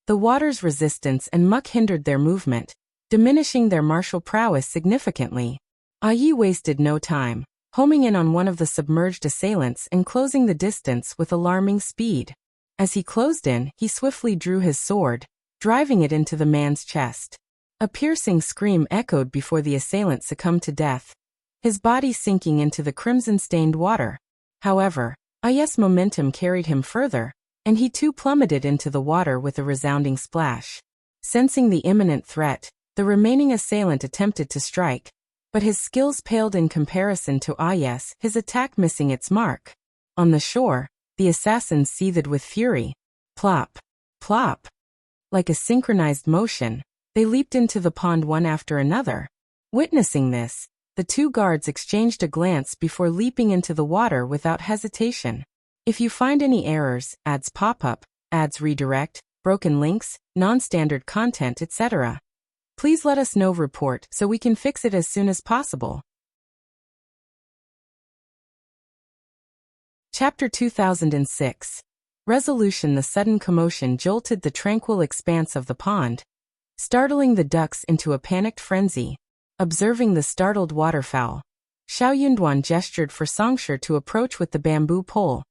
The water's resistance and muck hindered their movement, diminishing their martial prowess significantly. Yi wasted no time, homing in on one of the submerged assailants and closing the distance with alarming speed. As he closed in, he swiftly drew his sword, driving it into the man's chest. A piercing scream echoed before the assailant succumbed to death, his body sinking into the crimson-stained water. However, Yi's momentum carried him further, and he too plummeted into the water with a resounding splash. Sensing the imminent threat, the remaining assailant attempted to strike, but his skills paled in comparison to Yi's, his attack missing its mark. On the shore, the assassins seethed with fury. Plop! Plop! Like a synchronized motion, they leaped into the pond one after another. Witnessing this, the 2 guards exchanged a glance before leaping into the water without hesitation. If you find any errors, ads pop up, ads redirect, broken links, non-standard content, etc., please let us know. Report so we can fix it as soon as possible. Chapter 2006. Resolution. The sudden commotion jolted the tranquil expanse of the pond, startling the ducks into a panicked frenzy. Observing the startled waterfowl, Xiao Yunduan gestured for Songshi to approach with the bamboo pole,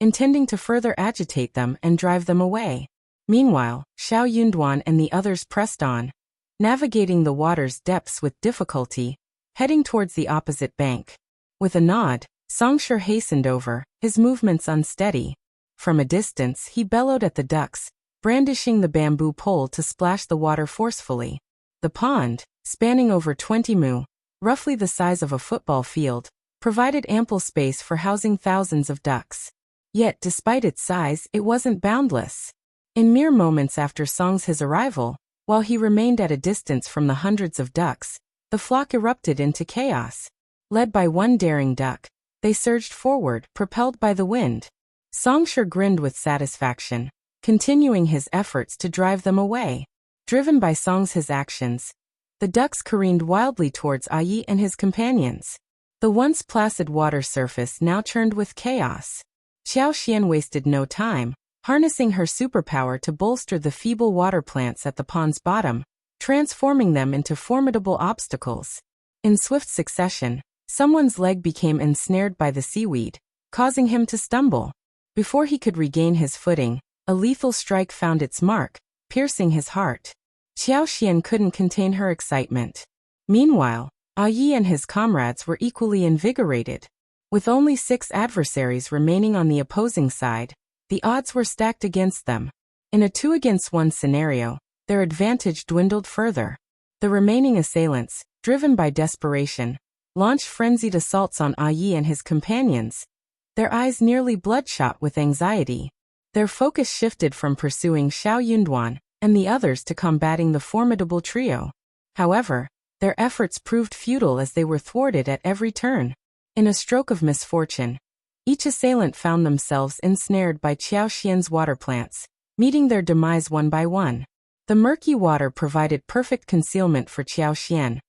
intending to further agitate them and drive them away. Meanwhile, Xiao Yunduan and the others pressed on, navigating the water's depths with difficulty, heading towards the opposite bank. With a nod, Songshi hastened over, his movements unsteady. From a distance he bellowed at the ducks, brandishing the bamboo pole to splash the water forcefully. The pond, spanning over 20 mu, roughly the size of a football field, provided ample space for housing thousands of ducks. Yet despite its size, it wasn't boundless. In mere moments after his arrival, while he remained at a distance from the hundreds of ducks, the flock erupted into chaos. Led by one daring duck, they surged forward, propelled by the wind. Songshi grinned with satisfaction, continuing his efforts to drive them away. Driven by Song's actions, the ducks careened wildly towards Yi and his companions. The once placid water surface now churned with chaos. Qiao Xian wasted no time, harnessing her superpower to bolster the feeble water plants at the pond's bottom, transforming them into formidable obstacles. In swift succession, someone's leg became ensnared by the seaweed, causing him to stumble. Before he could regain his footing, a lethal strike found its mark, piercing his heart. Qiao Xian couldn't contain her excitement. Meanwhile, Yi and his comrades were equally invigorated. With only 6 adversaries remaining on the opposing side, the odds were stacked against them. In a 2-against-1 scenario, their advantage dwindled further. The remaining assailants, driven by desperation, launched frenzied assaults on Yi and his companions, their eyes nearly bloodshot with anxiety. Their focus shifted from pursuing Xiao Yunduan and the others to combating the formidable trio. However, their efforts proved futile as they were thwarted at every turn. In a stroke of misfortune, each assailant found themselves ensnared by Qiao Xian's water plants, meeting their demise one by one. The murky water provided perfect concealment for Qiao Xian,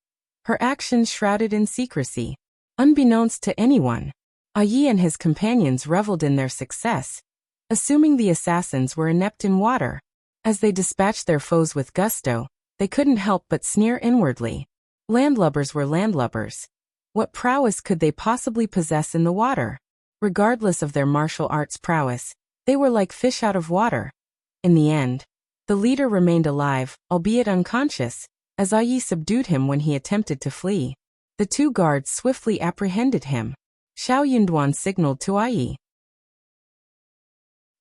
her actions shrouded in secrecy. Unbeknownst to anyone, Yi and his companions reveled in their success, assuming the assassins were inept in water. As they dispatched their foes with gusto, they couldn't help but sneer inwardly. Landlubbers were landlubbers. What prowess could they possibly possess in the water? Regardless of their martial arts prowess, they were like fish out of water. In the end, the leader remained alive, albeit unconscious, as Yi subdued him when he attempted to flee. The 2 guards swiftly apprehended him. Xiao Yunduan signaled to Yi.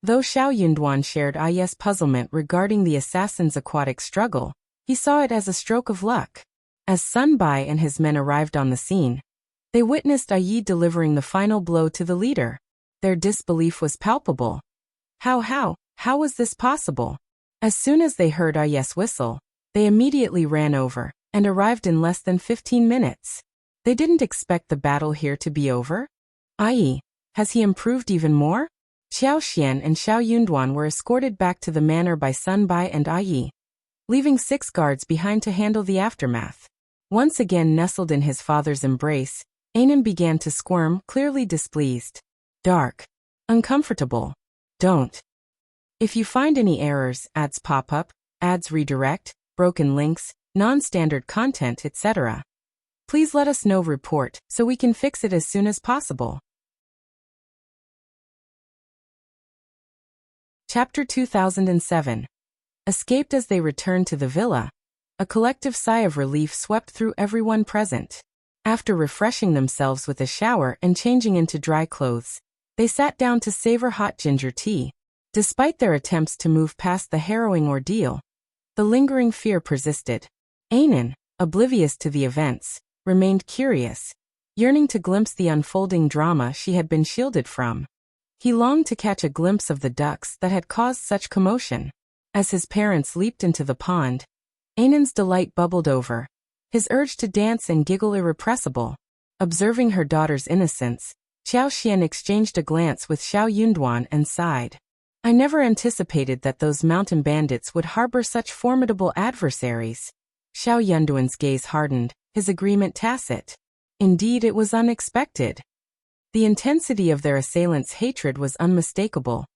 Though Xiao Yunduan shared Yi's puzzlement regarding the assassin's aquatic struggle, he saw it as a stroke of luck. As Sun Bai and his men arrived on the scene, they witnessed Yi delivering the final blow to the leader. Their disbelief was palpable. How was this possible? As soon as they heard Yi's whistle, they immediately ran over, and arrived in less than 15 minutes. They didn't expect the battle here to be over. Yi, has he improved even more? Qiao Xian and Xiao Yunduan were escorted back to the manor by Sun Bai and Yi, leaving 6 guards behind to handle the aftermath. Once again nestled in his father's embrace, Anan began to squirm, clearly displeased. Dark. Uncomfortable. Don't. If you find any errors, ads pop up, ads redirect, broken links, non-standard content, etc., please let us know. Report, so we can fix it as soon as possible. Chapter 2007. Escaped. As they returned to the villa, a collective sigh of relief swept through everyone present. After refreshing themselves with a shower and changing into dry clothes, they sat down to savor hot ginger tea. Despite their attempts to move past the harrowing ordeal, the lingering fear persisted. Anan, oblivious to the events, remained curious, yearning to glimpse the unfolding drama she had been shielded from. He longed to catch a glimpse of the ducks that had caused such commotion. As his parents leaped into the pond, Anan's delight bubbled over, his urge to dance and giggle irrepressible. Observing her daughter's innocence, Qiao Xian exchanged a glance with Xiao Yunduan and sighed. I never anticipated that those mountain bandits would harbor such formidable adversaries. Xiao Yunduan's gaze hardened, his agreement tacit. Indeed, it was unexpected. The intensity of their assailants' hatred was unmistakable,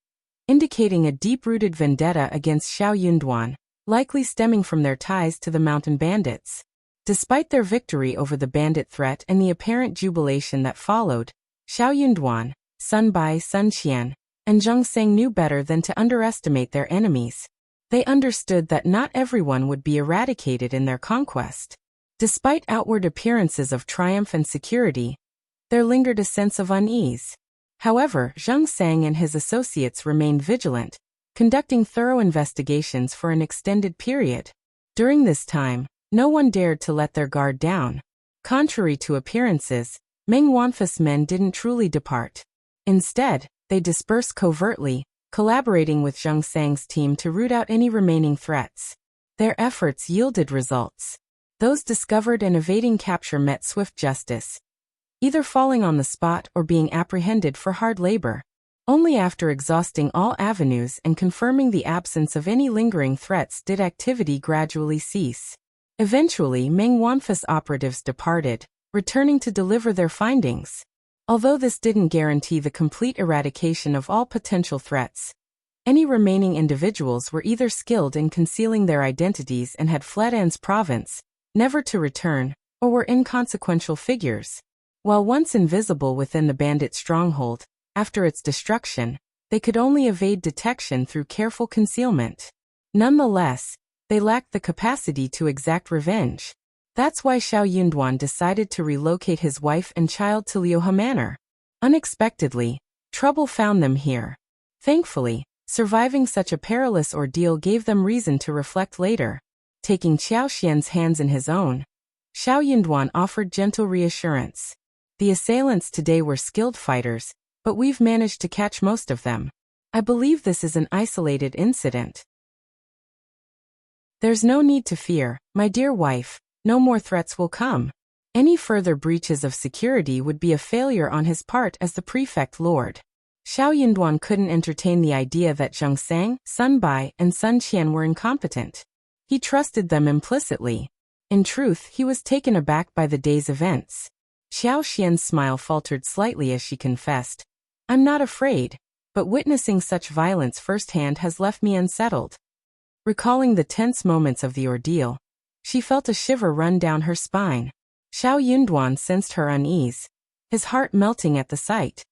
indicating a deep-rooted vendetta against Xiao Yunduan, likely stemming from their ties to the mountain bandits. Despite their victory over the bandit threat and the apparent jubilation that followed, Xiao Yunduan, Sun Bai, Sun Qian, and Zheng Seng knew better than to underestimate their enemies. They understood that not everyone would be eradicated in their conquest. Despite outward appearances of triumph and security, there lingered a sense of unease. However, Zheng Seng and his associates remained vigilant, conducting thorough investigations for an extended period. During this time, no one dared to let their guard down. Contrary to appearances, Meng Wanfu's men didn't truly depart. Instead, they dispersed covertly, collaborating with Zheng Seng's team to root out any remaining threats. Their efforts yielded results. Those discovered and evading capture met swift justice, either falling on the spot or being apprehended for hard labor. Only after exhausting all avenues and confirming the absence of any lingering threats did activity gradually cease. Eventually, Meng Wanfu's operatives departed, returning to deliver their findings. Although this didn't guarantee the complete eradication of all potential threats, any remaining individuals were either skilled in concealing their identities and had fled An's province, never to return, or were inconsequential figures. While once invisible within the bandit stronghold, after its destruction, they could only evade detection through careful concealment. Nonetheless, they lacked the capacity to exact revenge. That's why Xiao Yunduan decided to relocate his wife and child to Liuhe Manor. Unexpectedly, trouble found them here. Thankfully, surviving such a perilous ordeal gave them reason to reflect later. Taking Qiao Xian's hands in his own, Xiao Yunduan offered gentle reassurance. The assailants today were skilled fighters, but we've managed to catch most of them. I believe this is an isolated incident. There's no need to fear, my dear wife, no more threats will come. Any further breaches of security would be a failure on his part as the prefect lord. Xiao Yunduan couldn't entertain the idea that Zheng Seng, Sun Bai, and Sun Qian were incompetent. He trusted them implicitly. In truth, he was taken aback by the day's events. Xiao Xian's smile faltered slightly as she confessed, I'm not afraid, but witnessing such violence firsthand has left me unsettled. Recalling the tense moments of the ordeal, she felt a shiver run down her spine. Xiao Yunduan sensed her unease, his heart melting at the sight.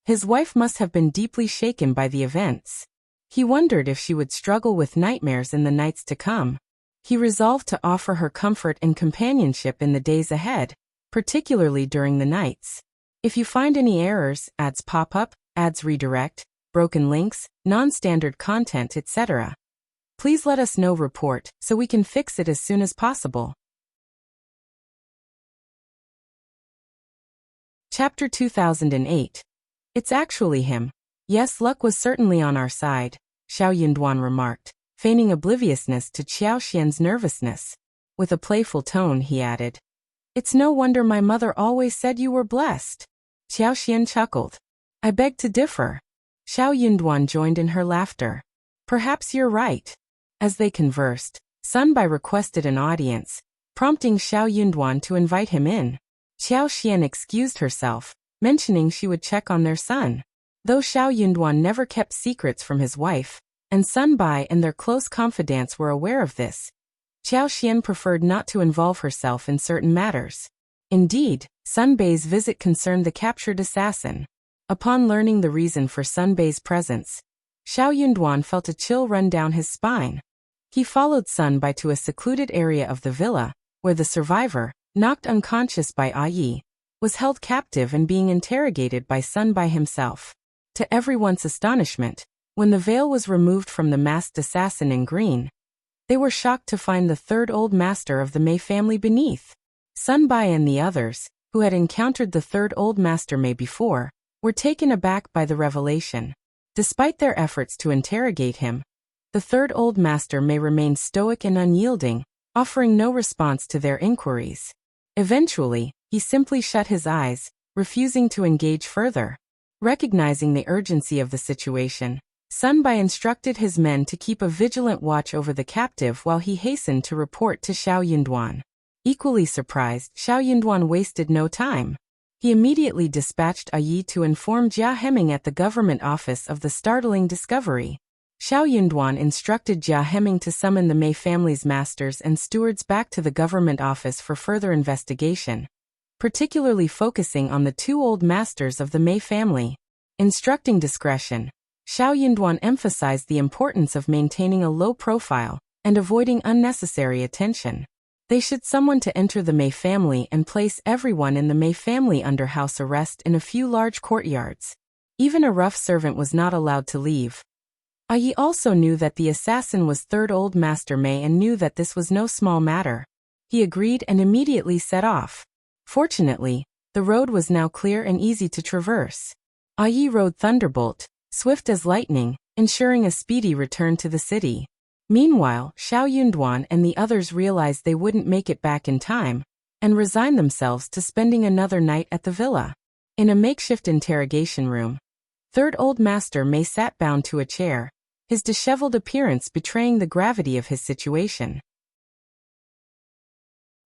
His wife must have been deeply shaken by the events. He wondered if she would struggle with nightmares in the nights to come. He resolved to offer her comfort and companionship in the days ahead, particularly during the nights. If you find any errors, ads pop up, ads redirect, broken links, non-standard content, etc., please let us know. Report, so we can fix it as soon as possible. Chapter 2008. It's actually him. Yes, luck was certainly on our side, Xiao Yunduan remarked, feigning obliviousness to Qiao Xian's nervousness. With a playful tone, he added, It's no wonder my mother always said you were blessed. Qiao Xian chuckled. I beg to differ. Xiao Yunduan joined in her laughter. Perhaps you're right. As they conversed, Sun Bai requested an audience, prompting Xiao Yunduan to invite him in. Qiao Xian excused herself, mentioning she would check on their son. Though Xiao Yunduan never kept secrets from his wife, and Sun Bai and their close confidants were aware of this, Qiao Xian preferred not to involve herself in certain matters. Indeed, Sun Bai's visit concerned the captured assassin. Upon learning the reason for Sun Bai's presence, Xiao Yunduan felt a chill run down his spine. He followed Sun Bai to a secluded area of the villa, where the survivor, knocked unconscious by Yi, was held captive and being interrogated by Sun Bai himself. To everyone's astonishment, when the veil was removed from the masked assassin in green, they were shocked to find the third old master of the Mei family beneath. Sun Bai and the others, who had encountered the third old master Mei before, were taken aback by the revelation. Despite their efforts to interrogate him, the third old master Mei remained stoic and unyielding, offering no response to their inquiries. Eventually, he simply shut his eyes, refusing to engage further. Recognizing the urgency of the situation, Sun Bai instructed his men to keep a vigilant watch over the captive while he hastened to report to Xiao Yunduan. Equally surprised, Xiao Yunduan wasted no time. He immediately dispatched Yi to inform Jia Heming at the government office of the startling discovery. Xiao Yunduan instructed Jia Heming to summon the Mei family's masters and stewards back to the government office for further investigation, particularly focusing on the two old masters of the Mei family. Instructing discretion, Xiao Yunduan emphasized the importance of maintaining a low profile and avoiding unnecessary attention. They should summon to enter the Mei family and place everyone in the Mei family under house arrest in a few large courtyards. Even a rough servant was not allowed to leave. Yi also knew that the assassin was third old master Mei and knew that this was no small matter. He agreed and immediately set off. Fortunately, the road was now clear and easy to traverse. Yi rode Thunderbolt, swift as lightning, ensuring a speedy return to the city. Meanwhile, Xiao Yunduan and the others realized they wouldn't make it back in time, and resigned themselves to spending another night at the villa. In a makeshift interrogation room, third old master Mei sat bound to a chair, his disheveled appearance betraying the gravity of his situation.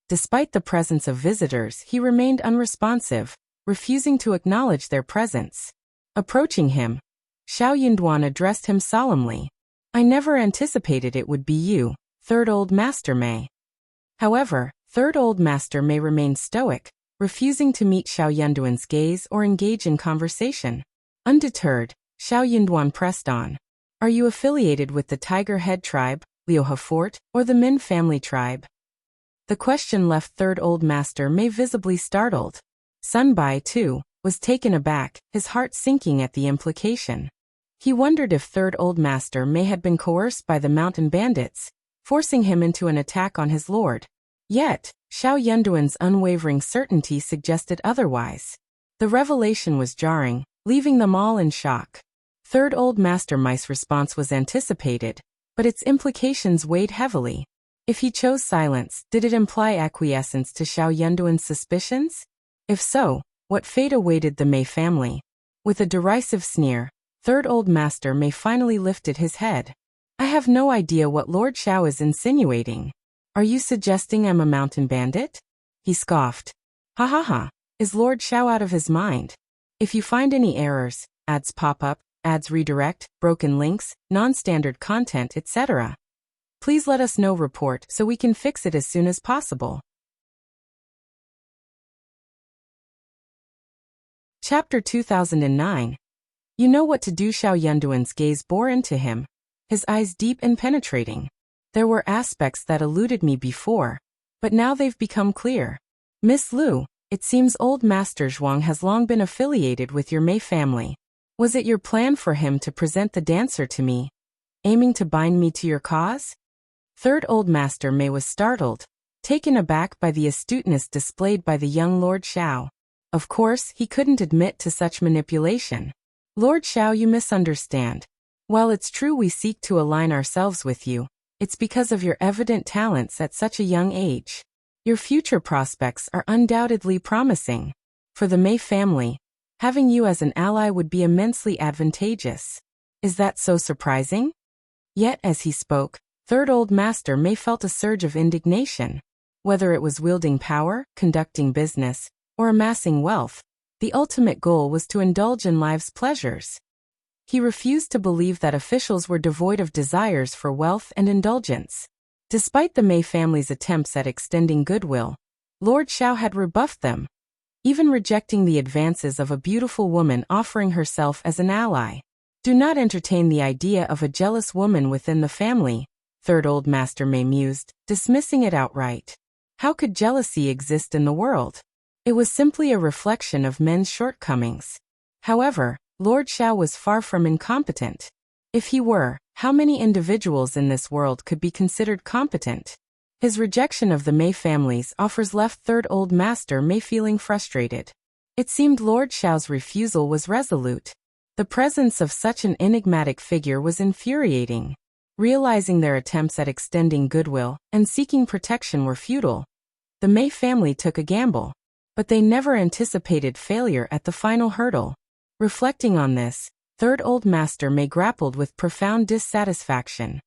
Despite the presence of visitors, he remained unresponsive, refusing to acknowledge their presence. Approaching him, Xiao Yunduan addressed him solemnly. "I never anticipated it would be you, third old master Mei." However, third old master Mei remained stoic, refusing to meet Xiao Yunduan's gaze or engage in conversation. Undeterred, Xiao Yunduan pressed on. "Are you affiliated with the Tiger Head tribe, Liuhe Fort, or the Min family tribe?" The question left third old master Mei visibly startled. Sun Bai, too, was taken aback, his heart sinking at the implication. He wondered if third old master Mei had been coerced by the mountain bandits, forcing him into an attack on his lord. Yet, Xiao Yunduan's unwavering certainty suggested otherwise. The revelation was jarring, leaving them all in shock. Third old master Mei's response was anticipated, but its implications weighed heavily. If he chose silence, did it imply acquiescence to Xiao Yunduan's suspicions? If so, what fate awaited the Mei family? With a derisive sneer, third old master Mei finally lifted his head. "I have no idea what Lord Shao is insinuating. Are you suggesting I'm a mountain bandit?" He scoffed. "Ha ha ha, is Lord Shao out of his mind? If you find any errors, ads pop up, ads redirect, broken links, non-standard content, etc., please let us know. Report so we can fix it as soon as possible." Chapter 2009. You know what to do. Xiao Yunduan's gaze bore into him, his eyes deep and penetrating. "There were aspects that eluded me before, but now they've become clear. Miss Lu, it seems old Master Zhuang has long been affiliated with your Mei family. Was it your plan for him to present the dancer to me, aiming to bind me to your cause?" Third old master Mei was startled, taken aback by the astuteness displayed by the young Lord Shao. Of course, he couldn't admit to such manipulation. "Lord Shao, you misunderstand. While it's true we seek to align ourselves with you, it's because of your evident talents at such a young age. Your future prospects are undoubtedly promising. For the Mei family, having you as an ally would be immensely advantageous. Is that so surprising?" Yet as he spoke, third old master Mei felt a surge of indignation. Whether it was wielding power, conducting business, or amassing wealth, the ultimate goal was to indulge in life's pleasures. He refused to believe that officials were devoid of desires for wealth and indulgence. Despite the Mei family's attempts at extending goodwill, Lord Shao had rebuffed them, even rejecting the advances of a beautiful woman offering herself as an ally. "Do not entertain the idea of a jealous woman within the family," third old master Mei mused, dismissing it outright. How could jealousy exist in the world? It was simply a reflection of men's shortcomings. However, Lord Shao was far from incompetent. If he were, how many individuals in this world could be considered competent? His rejection of the Mei family's offers left third old master Mei feeling frustrated. It seemed Lord Shao's refusal was resolute. The presence of such an enigmatic figure was infuriating. Realizing their attempts at extending goodwill and seeking protection were futile, the Mei family took a gamble. But they never anticipated failure at the final hurdle. Reflecting on this, third old master Mei grappled with profound dissatisfaction.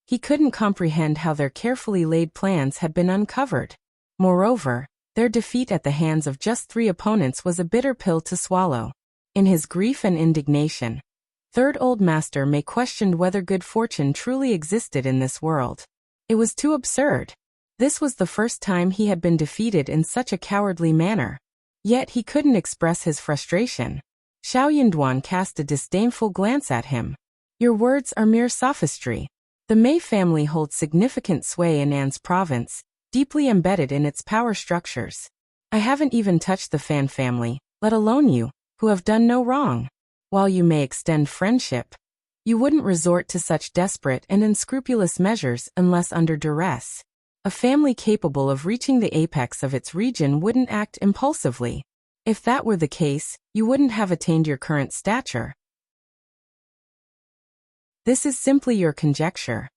He couldn't comprehend how their carefully laid plans had been uncovered. Moreover, their defeat at the hands of just 3 opponents was a bitter pill to swallow. In his grief and indignation, Third Old Master May questioned whether good fortune truly existed in this world. It was too absurd. This was the first time he had been defeated in such a cowardly manner. Yet he couldn't express his frustration. Shao Yunduan cast a disdainful glance at him. Your words are mere sophistry. The Mei family holds significant sway in An's province, deeply embedded in its power structures. I haven't even touched the Fan family, let alone you, who have done no wrong. While you may extend friendship, you wouldn't resort to such desperate and unscrupulous measures unless under duress. A family capable of reaching the apex of its region wouldn't act impulsively. If that were the case, you wouldn't have attained your current stature. This is simply your conjecture.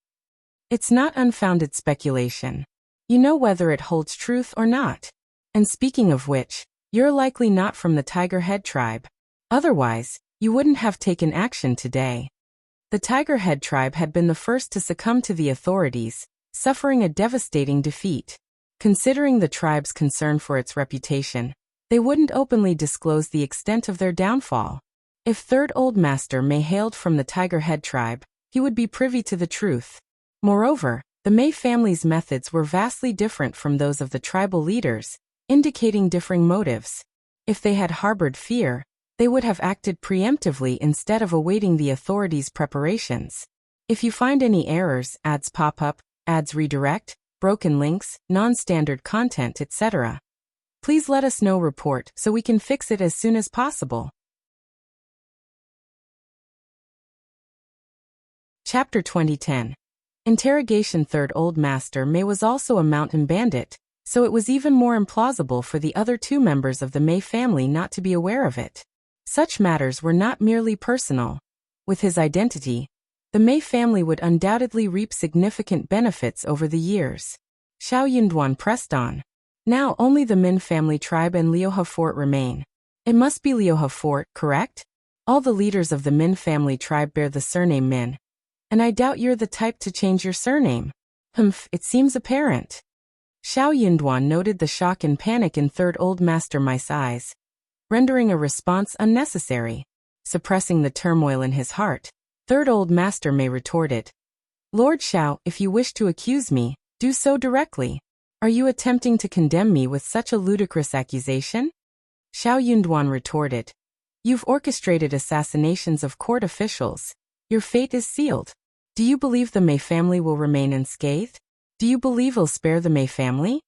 It's not unfounded speculation. You know whether it holds truth or not. And speaking of which, you're likely not from the Tiger Head tribe. Otherwise, you wouldn't have taken action today. The Tiger Head tribe had been the first to succumb to the authorities, suffering a devastating defeat. Considering the tribe's concern for its reputation, they wouldn't openly disclose the extent of their downfall. If Third Old Master May hailed from the Tiger Head tribe, he would be privy to the truth. Moreover, the Mei family's methods were vastly different from those of the tribal leaders, indicating differing motives. If they had harbored fear, they would have acted preemptively instead of awaiting the authorities' preparations. If you find any errors, ads pop up, ads redirect, broken links, non-standard content, etc., please let us know. Report so we can fix it as soon as possible. Chapter 2010. Interrogation. Third Old Master May was also a mountain bandit, so it was even more implausible for the other two members of the Mei family not to be aware of it. Such matters were not merely personal. With his identity, the Mei family would undoubtedly reap significant benefits over the years. Shao Yunduan pressed on. Now only the Min family tribe and Liuhe Fort remain. It must be Liuhe Fort, correct? All the leaders of the Min family tribe bear the surname Min. And I doubt you're the type to change your surname. It seems apparent. Shao Yunduan noted the shock and panic in Third Old Master Mai's eyes, rendering a response unnecessary. Suppressing the turmoil in his heart, Third Old Master May retorted. Lord Shao, if you wish to accuse me, do so directly. Are you attempting to condemn me with such a ludicrous accusation? Shao Yunduan retorted. You've orchestrated assassinations of court officials. Your fate is sealed. Do you believe the Mei family will remain unscathed? Do you believe I'll spare the Mei family?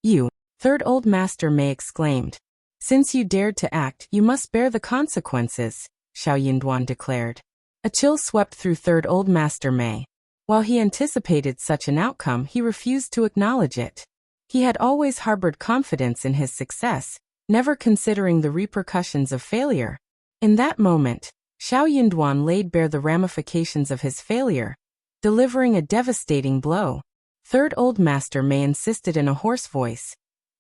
You, Third Old Master May exclaimed. Since you dared to act, you must bear the consequences, Shao Yunduan declared. A chill swept through Third Old Master May. While he anticipated such an outcome, he refused to acknowledge it. He had always harbored confidence in his success, never considering the repercussions of failure. In that moment, Shao Yunduan laid bare the ramifications of his failure, delivering a devastating blow. Third Old Master May insisted in a hoarse voice.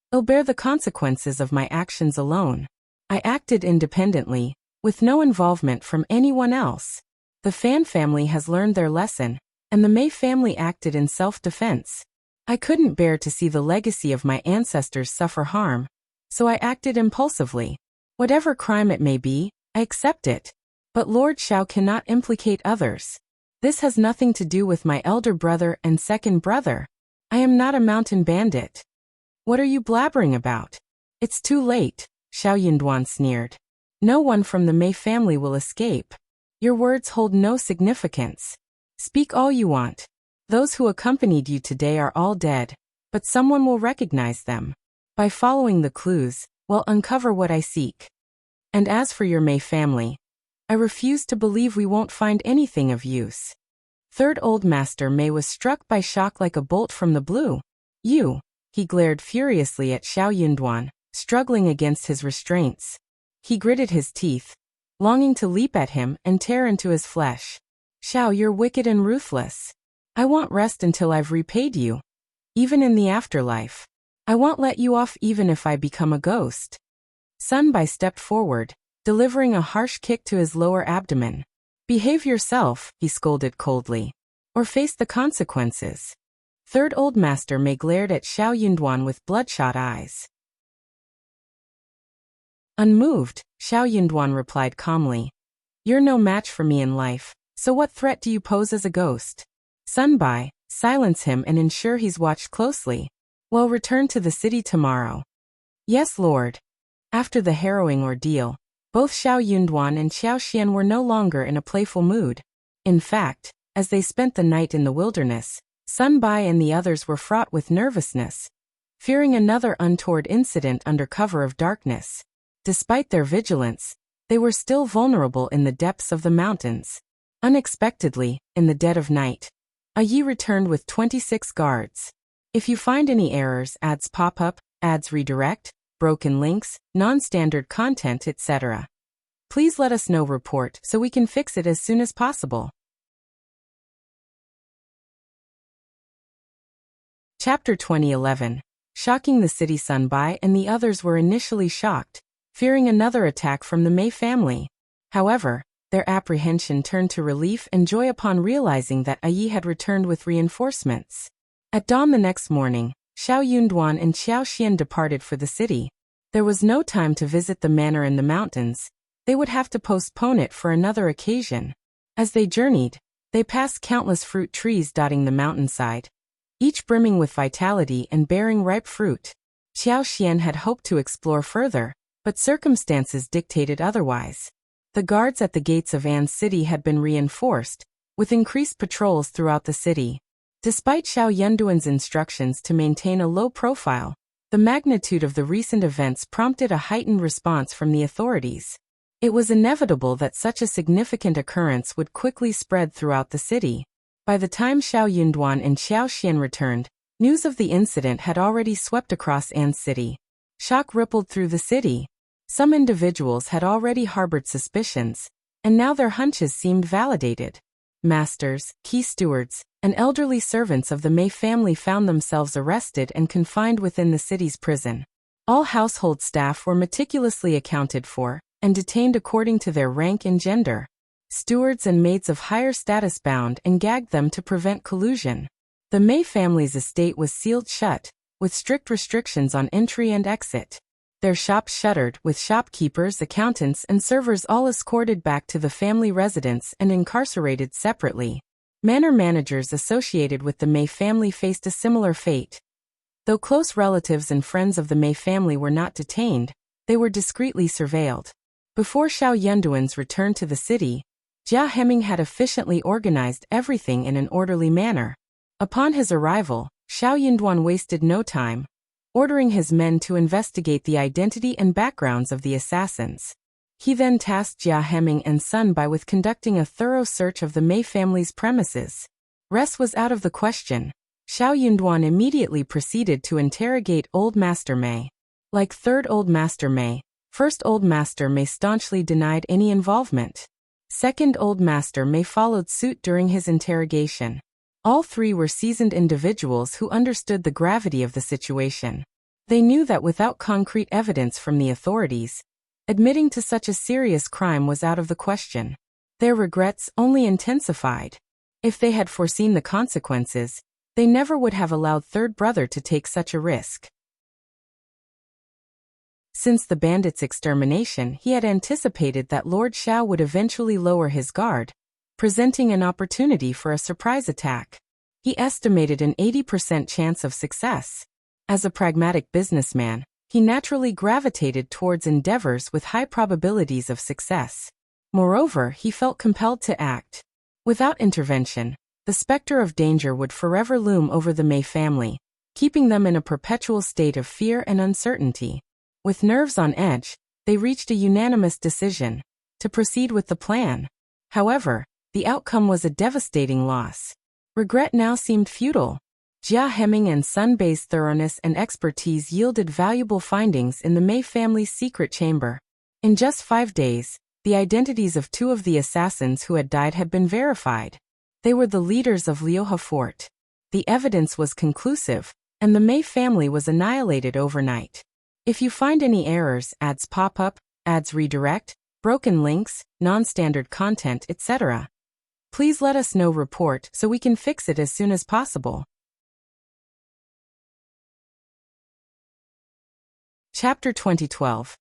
I'll bear the consequences of my actions alone. I acted independently, with no involvement from anyone else. The Fan family has learned their lesson, and the Mei family acted in self-defense. I couldn't bear to see the legacy of my ancestors suffer harm, so I acted impulsively. Whatever crime it may be, I accept it. But Lord Shao cannot implicate others. This has nothing to do with my elder brother and second brother. I am not a mountain bandit. What are you blabbering about? It's too late, Shao Yunduan sneered. No one from the Mei family will escape. Your words hold no significance. Speak all you want. Those who accompanied you today are all dead, but someone will recognize them. By following the clues, we'll uncover what I seek. And as for your Mei family, I refuse to believe we won't find anything of use. Third Old Master May was struck by shock like a bolt from the blue. You, he glared furiously at Shao Yunduan, struggling against his restraints. He gritted his teeth, longing to leap at him and tear into his flesh. Shao, you're wicked and ruthless. I won't rest until I've repaid you. Even in the afterlife. I won't let you off even if I become a ghost. Sun Bai stepped forward, delivering a harsh kick to his lower abdomen. Behave yourself, he scolded coldly, or face the consequences. Third Old Master May glared at Shao Yunduan with bloodshot eyes. Unmoved, Shao Yunduan replied calmly. You're no match for me in life, so what threat do you pose as a ghost? Sunbai, silence him and ensure he's watched closely. Well, return to the city tomorrow. Yes, Lord. After the harrowing ordeal, both Xiao Yunduan and Xiao Xian were no longer in a playful mood. In fact, as they spent the night in the wilderness, Sunbai and the others were fraught with nervousness, fearing another untoward incident under cover of darkness. Despite their vigilance, they were still vulnerable in the depths of the mountains. Unexpectedly, in the dead of night, Yi returned with 26 guards. If you find any errors, ads pop up, ads redirect, broken links, non-standard content, etc., please let us know. Report so we can fix it as soon as possible. Chapter 2011. Shocking the city. Sunbai and the others were initially shocked, fearing another attack from the Mei family. However, their apprehension turned to relief and joy upon realizing that Yi had returned with reinforcements. At dawn the next morning, Xiao Yunduan and Xiao Xian departed for the city. There was no time to visit the manor in the mountains. They would have to postpone it for another occasion. As they journeyed, they passed countless fruit trees dotting the mountainside, each brimming with vitality and bearing ripe fruit. Xiao Xian had hoped to explore further, but circumstances dictated otherwise. The guards at the gates of An's city had been reinforced, with increased patrols throughout the city. Despite Xiao Yunduan's instructions to maintain a low profile, the magnitude of the recent events prompted a heightened response from the authorities. It was inevitable that such a significant occurrence would quickly spread throughout the city. By the time Xiao Yunduan and Xiao Xian returned, news of the incident had already swept across An's city. Shock rippled through the city. Some individuals had already harbored suspicions, and now their hunches seemed validated. Masters, key stewards, and elderly servants of the Mei family found themselves arrested and confined within the city's prison. All household staff were meticulously accounted for, and detained according to their rank and gender. Stewards and maids of higher status bound and gagged them to prevent collusion. The Mei family's estate was sealed shut, with strict restrictions on entry and exit. Their shops shuttered, with shopkeepers, accountants, and servers all escorted back to the family residence and incarcerated separately. Manor managers associated with the Mei family faced a similar fate. Though close relatives and friends of the Mei family were not detained, they were discreetly surveilled. Before Xiao Yunduan's return to the city, Jia Heming had efficiently organized everything in an orderly manner. Upon his arrival, Xiao Yunduan wasted no time, ordering his men to investigate the identity and backgrounds of the assassins. He then tasked Jia Heming and Sunbai with conducting a thorough search of the Mei family's premises. Rest was out of the question. Xiao Yunduan immediately proceeded to interrogate Old Master Mei. Like Third Old Master Mei, First Old Master Mei staunchly denied any involvement. Second Old Master Mei followed suit during his interrogation. All three were seasoned individuals who understood the gravity of the situation. They knew that without concrete evidence from the authorities, admitting to such a serious crime was out of the question. Their regrets only intensified. If they had foreseen the consequences, they never would have allowed Third Brother to take such a risk. Since the bandits' extermination, he had anticipated that Lord Shao would eventually lower his guard, presenting an opportunity for a surprise attack. He estimated an 80% chance of success. As a pragmatic businessman, he naturally gravitated towards endeavors with high probabilities of success. Moreover, he felt compelled to act. Without intervention, the specter of danger would forever loom over the Mei family, keeping them in a perpetual state of fear and uncertainty. With nerves on edge, they reached a unanimous decision to proceed with the plan. However, the outcome was a devastating loss. Regret now seemed futile. Jia Heming and Sunbei's thoroughness and expertise yielded valuable findings in the Mei family's secret chamber. In just 5 days, the identities of 2 of the assassins who had died had been verified. They were the leaders of Liuhe Fort. The evidence was conclusive, and the Mei family was annihilated overnight. If you find any errors, ads pop up, ads redirect, broken links, non-standard content, etc., please let us know. Report so we can fix it as soon as possible. Chapter 2012.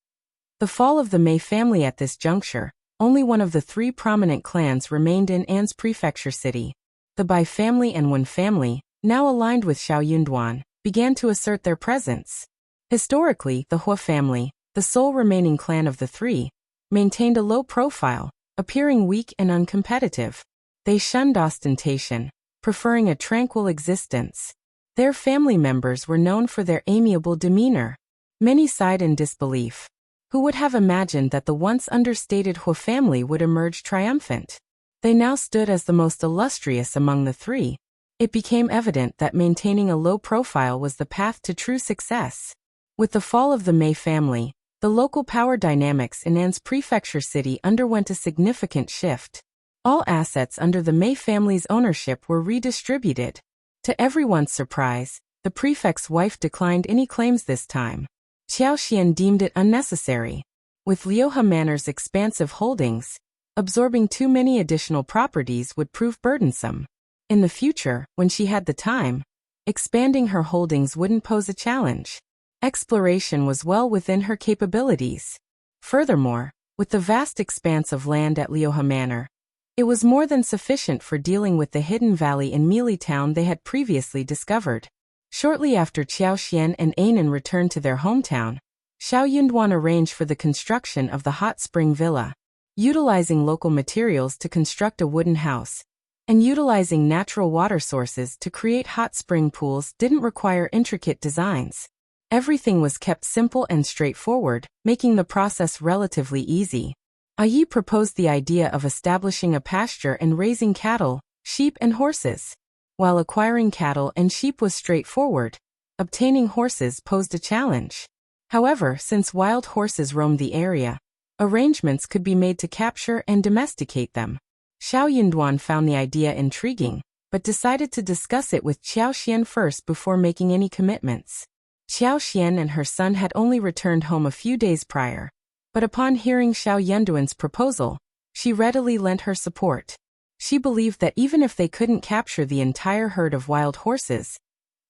The fall of the Mei family. At this juncture, only one of the three prominent clans remained in An's prefecture city. The Bai family and Wen family, now aligned with Shao Yunduan, began to assert their presence. Historically, the Hua family, the sole remaining clan of the three, maintained a low profile, appearing weak and uncompetitive. They shunned ostentation, preferring a tranquil existence. Their family members were known for their amiable demeanor. Many sighed in disbelief. Who would have imagined that the once understated Hua family would emerge triumphant? They now stood as the most illustrious among the three. It became evident that maintaining a low profile was the path to true success. With the fall of the Mei family, the local power dynamics in An's prefecture city underwent a significant shift. All assets under the Mei family's ownership were redistributed. To everyone's surprise, the prefect's wife declined any claims this time. Qiao deemed it unnecessary. With Liuhe Manor's expansive holdings, absorbing too many additional properties would prove burdensome. In the future, when she had the time, expanding her holdings wouldn't pose a challenge. Exploration was well within her capabilities. Furthermore, with the vast expanse of land at Liuhe Manor, it was more than sufficient for dealing with the hidden valley in Mealy Town they had previously discovered. Shortly after Qiao and Anan returned to their hometown, Shao Yunduan arranged for the construction of the hot spring villa. Utilizing local materials to construct a wooden house, and utilizing natural water sources to create hot spring pools didn't require intricate designs. Everything was kept simple and straightforward, making the process relatively easy. Yi proposed the idea of establishing a pasture and raising cattle, sheep and horses. While acquiring cattle and sheep was straightforward, obtaining horses posed a challenge. However, since wild horses roamed the area, arrangements could be made to capture and domesticate them. Shao Yunduan found the idea intriguing, but decided to discuss it with Qiao first before making any commitments. Qiao and her son had only returned home a few days prior, but upon hearing Shao Yunduan's proposal, she readily lent her support. She believed that even if they couldn't capture the entire herd of wild horses,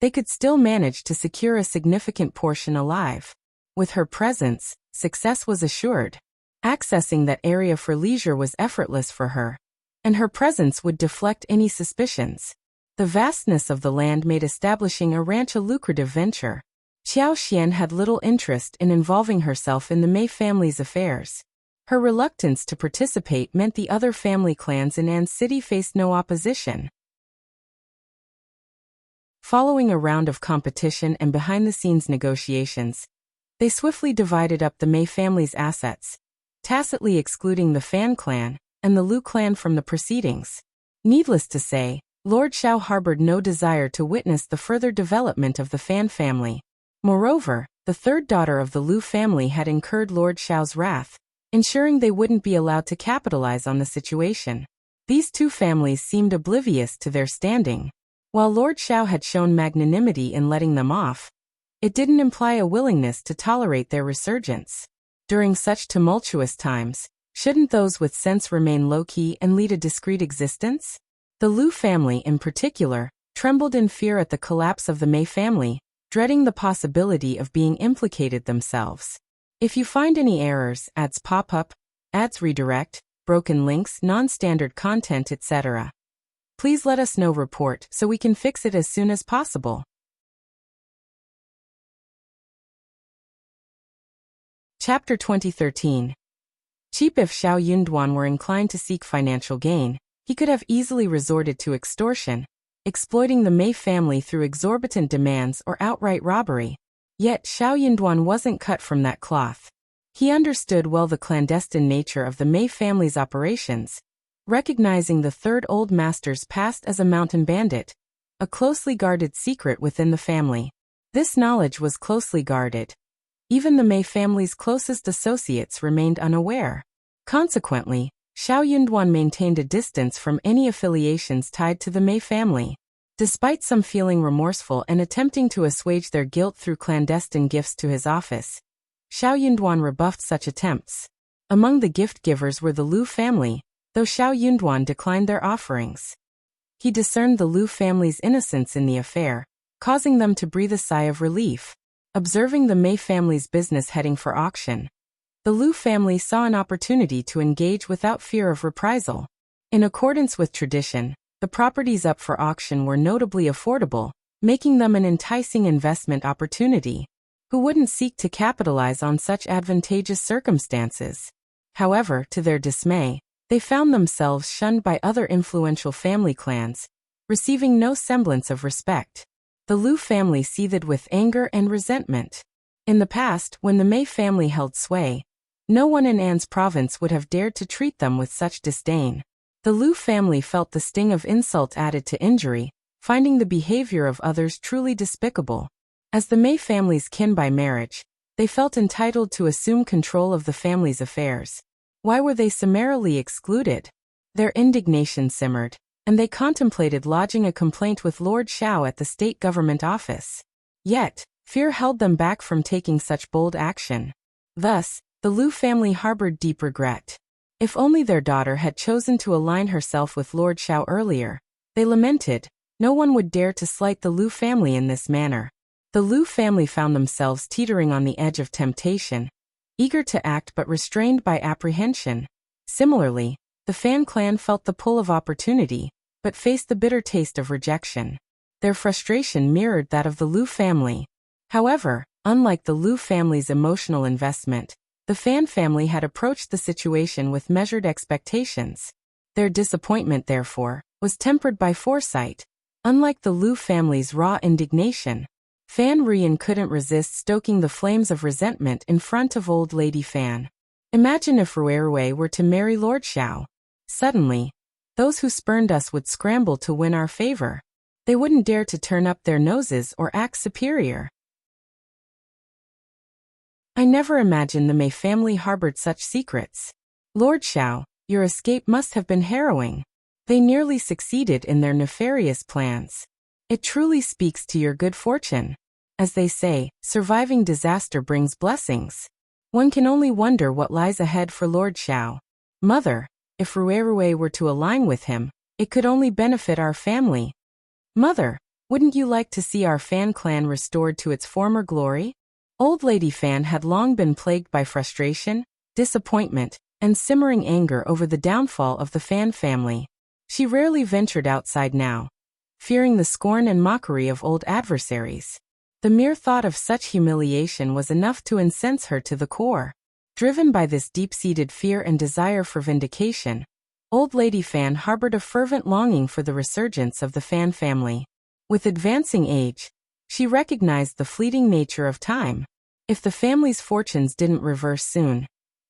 they could still manage to secure a significant portion alive. With her presence, success was assured. Accessing that area for leisure was effortless for her, and her presence would deflect any suspicions. The vastness of the land made establishing a ranch a lucrative venture. Qiao had little interest in involving herself in the Mei family's affairs. Her reluctance to participate meant the other family clans in An's city faced no opposition. Following a round of competition and behind-the-scenes negotiations, they swiftly divided up the Mei family's assets, tacitly excluding the Fan clan and the Lu clan from the proceedings. Needless to say, Lord Shao harbored no desire to witness the further development of the Fan family. Moreover, the third daughter of the Lu family had incurred Lord Shao's wrath, ensuring they wouldn't be allowed to capitalize on the situation. These two families seemed oblivious to their standing. While Lord Shao had shown magnanimity in letting them off, it didn't imply a willingness to tolerate their resurgence. During such tumultuous times, shouldn't those with sense remain low-key and lead a discreet existence? The Lu family, in particular, trembled in fear at the collapse of the Mei family, dreading the possibility of being implicated themselves. If you find any errors, ads pop up, ads redirect, broken links, non-standard content, etc., please let us know. Report so we can fix it as soon as possible. Chapter 2013. Cheap. If Shao Yunduan were inclined to seek financial gain, he could have easily resorted to extortion, exploiting the Mei family through exorbitant demands or outright robbery. Yet Shao Yunduan wasn't cut from that cloth. He understood well the clandestine nature of the Mei family's operations, recognizing the third old master's past as a mountain bandit, a closely guarded secret within the family. This knowledge was closely guarded. Even the Mei family's closest associates remained unaware. Consequently, Shao Yunduan maintained a distance from any affiliations tied to the Mei family. Despite some feeling remorseful and attempting to assuage their guilt through clandestine gifts to his office, Shao Yunduan rebuffed such attempts. Among the gift givers were the Lu family, though Shao Yunduan declined their offerings. He discerned the Lu family's innocence in the affair, causing them to breathe a sigh of relief. Observing the Mei family's business heading for auction, The Liu family saw an opportunity to engage without fear of reprisal. In accordance with tradition, the properties up for auction were notably affordable, making them an enticing investment opportunity. Who wouldn't seek to capitalize on such advantageous circumstances? However, to their dismay, they found themselves shunned by other influential family clans, receiving no semblance of respect. The Liu family seethed with anger and resentment. In the past, when the Mei family held sway, no one in An's province would have dared to treat them with such disdain. The Liu family felt the sting of insult added to injury, finding the behavior of others truly despicable. As the Mei family's kin by marriage, they felt entitled to assume control of the family's affairs. Why were they summarily excluded? Their indignation simmered, and they contemplated lodging a complaint with Lord Shao at the state government office. Yet, fear held them back from taking such bold action. Thus, the Liu family harbored deep regret. If only their daughter had chosen to align herself with Lord Shao earlier, they lamented, no one would dare to slight the Liu family in this manner. The Liu family found themselves teetering on the edge of temptation, eager to act but restrained by apprehension. Similarly, the Fan clan felt the pull of opportunity, but faced the bitter taste of rejection. Their frustration mirrored that of the Liu family. However, unlike the Liu family's emotional investment, the Fan family had approached the situation with measured expectations. Their disappointment, therefore, was tempered by foresight. Unlike the Liu family's raw indignation, Fan Rian couldn't resist stoking the flames of resentment in front of old lady Fan. Imagine if Ruerue were to marry Lord Shao. Suddenly, those who spurned us would scramble to win our favor. They wouldn't dare to turn up their noses or act superior. I never imagined the Mei family harbored such secrets. Lord Shao, your escape must have been harrowing. They nearly succeeded in their nefarious plans. It truly speaks to your good fortune. As they say, surviving disaster brings blessings. One can only wonder what lies ahead for Lord Shao. Mother, if Ruerue were to align with him, it could only benefit our family. Mother, wouldn't you like to see our Fan clan restored to its former glory? Old Lady Fan had long been plagued by frustration, disappointment, and simmering anger over the downfall of the Fan family. She rarely ventured outside now, fearing the scorn and mockery of old adversaries. The mere thought of such humiliation was enough to incense her to the core. Driven by this deep-seated fear and desire for vindication, Old Lady Fan harbored a fervent longing for the resurgence of the Fan family. With advancing age, she recognized the fleeting nature of time. If the family's fortunes didn't reverse soon,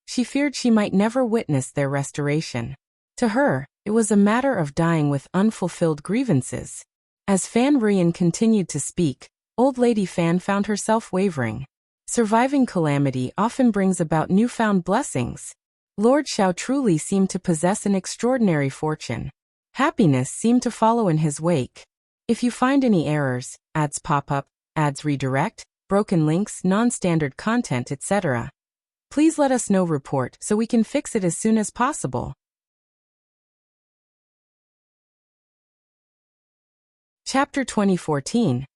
she feared she might never witness their restoration. To her, it was a matter of dying with unfulfilled grievances. As Fan Rian continued to speak, Old Lady Fan found herself wavering. Surviving calamity often brings about newfound blessings. Lord Shao truly seemed to possess an extraordinary fortune. Happiness seemed to follow in his wake. If you find any errors, ads pop up, ads redirect, broken links, non-standard content, etc., please let us know. Report so we can fix it as soon as possible. Chapter 2014.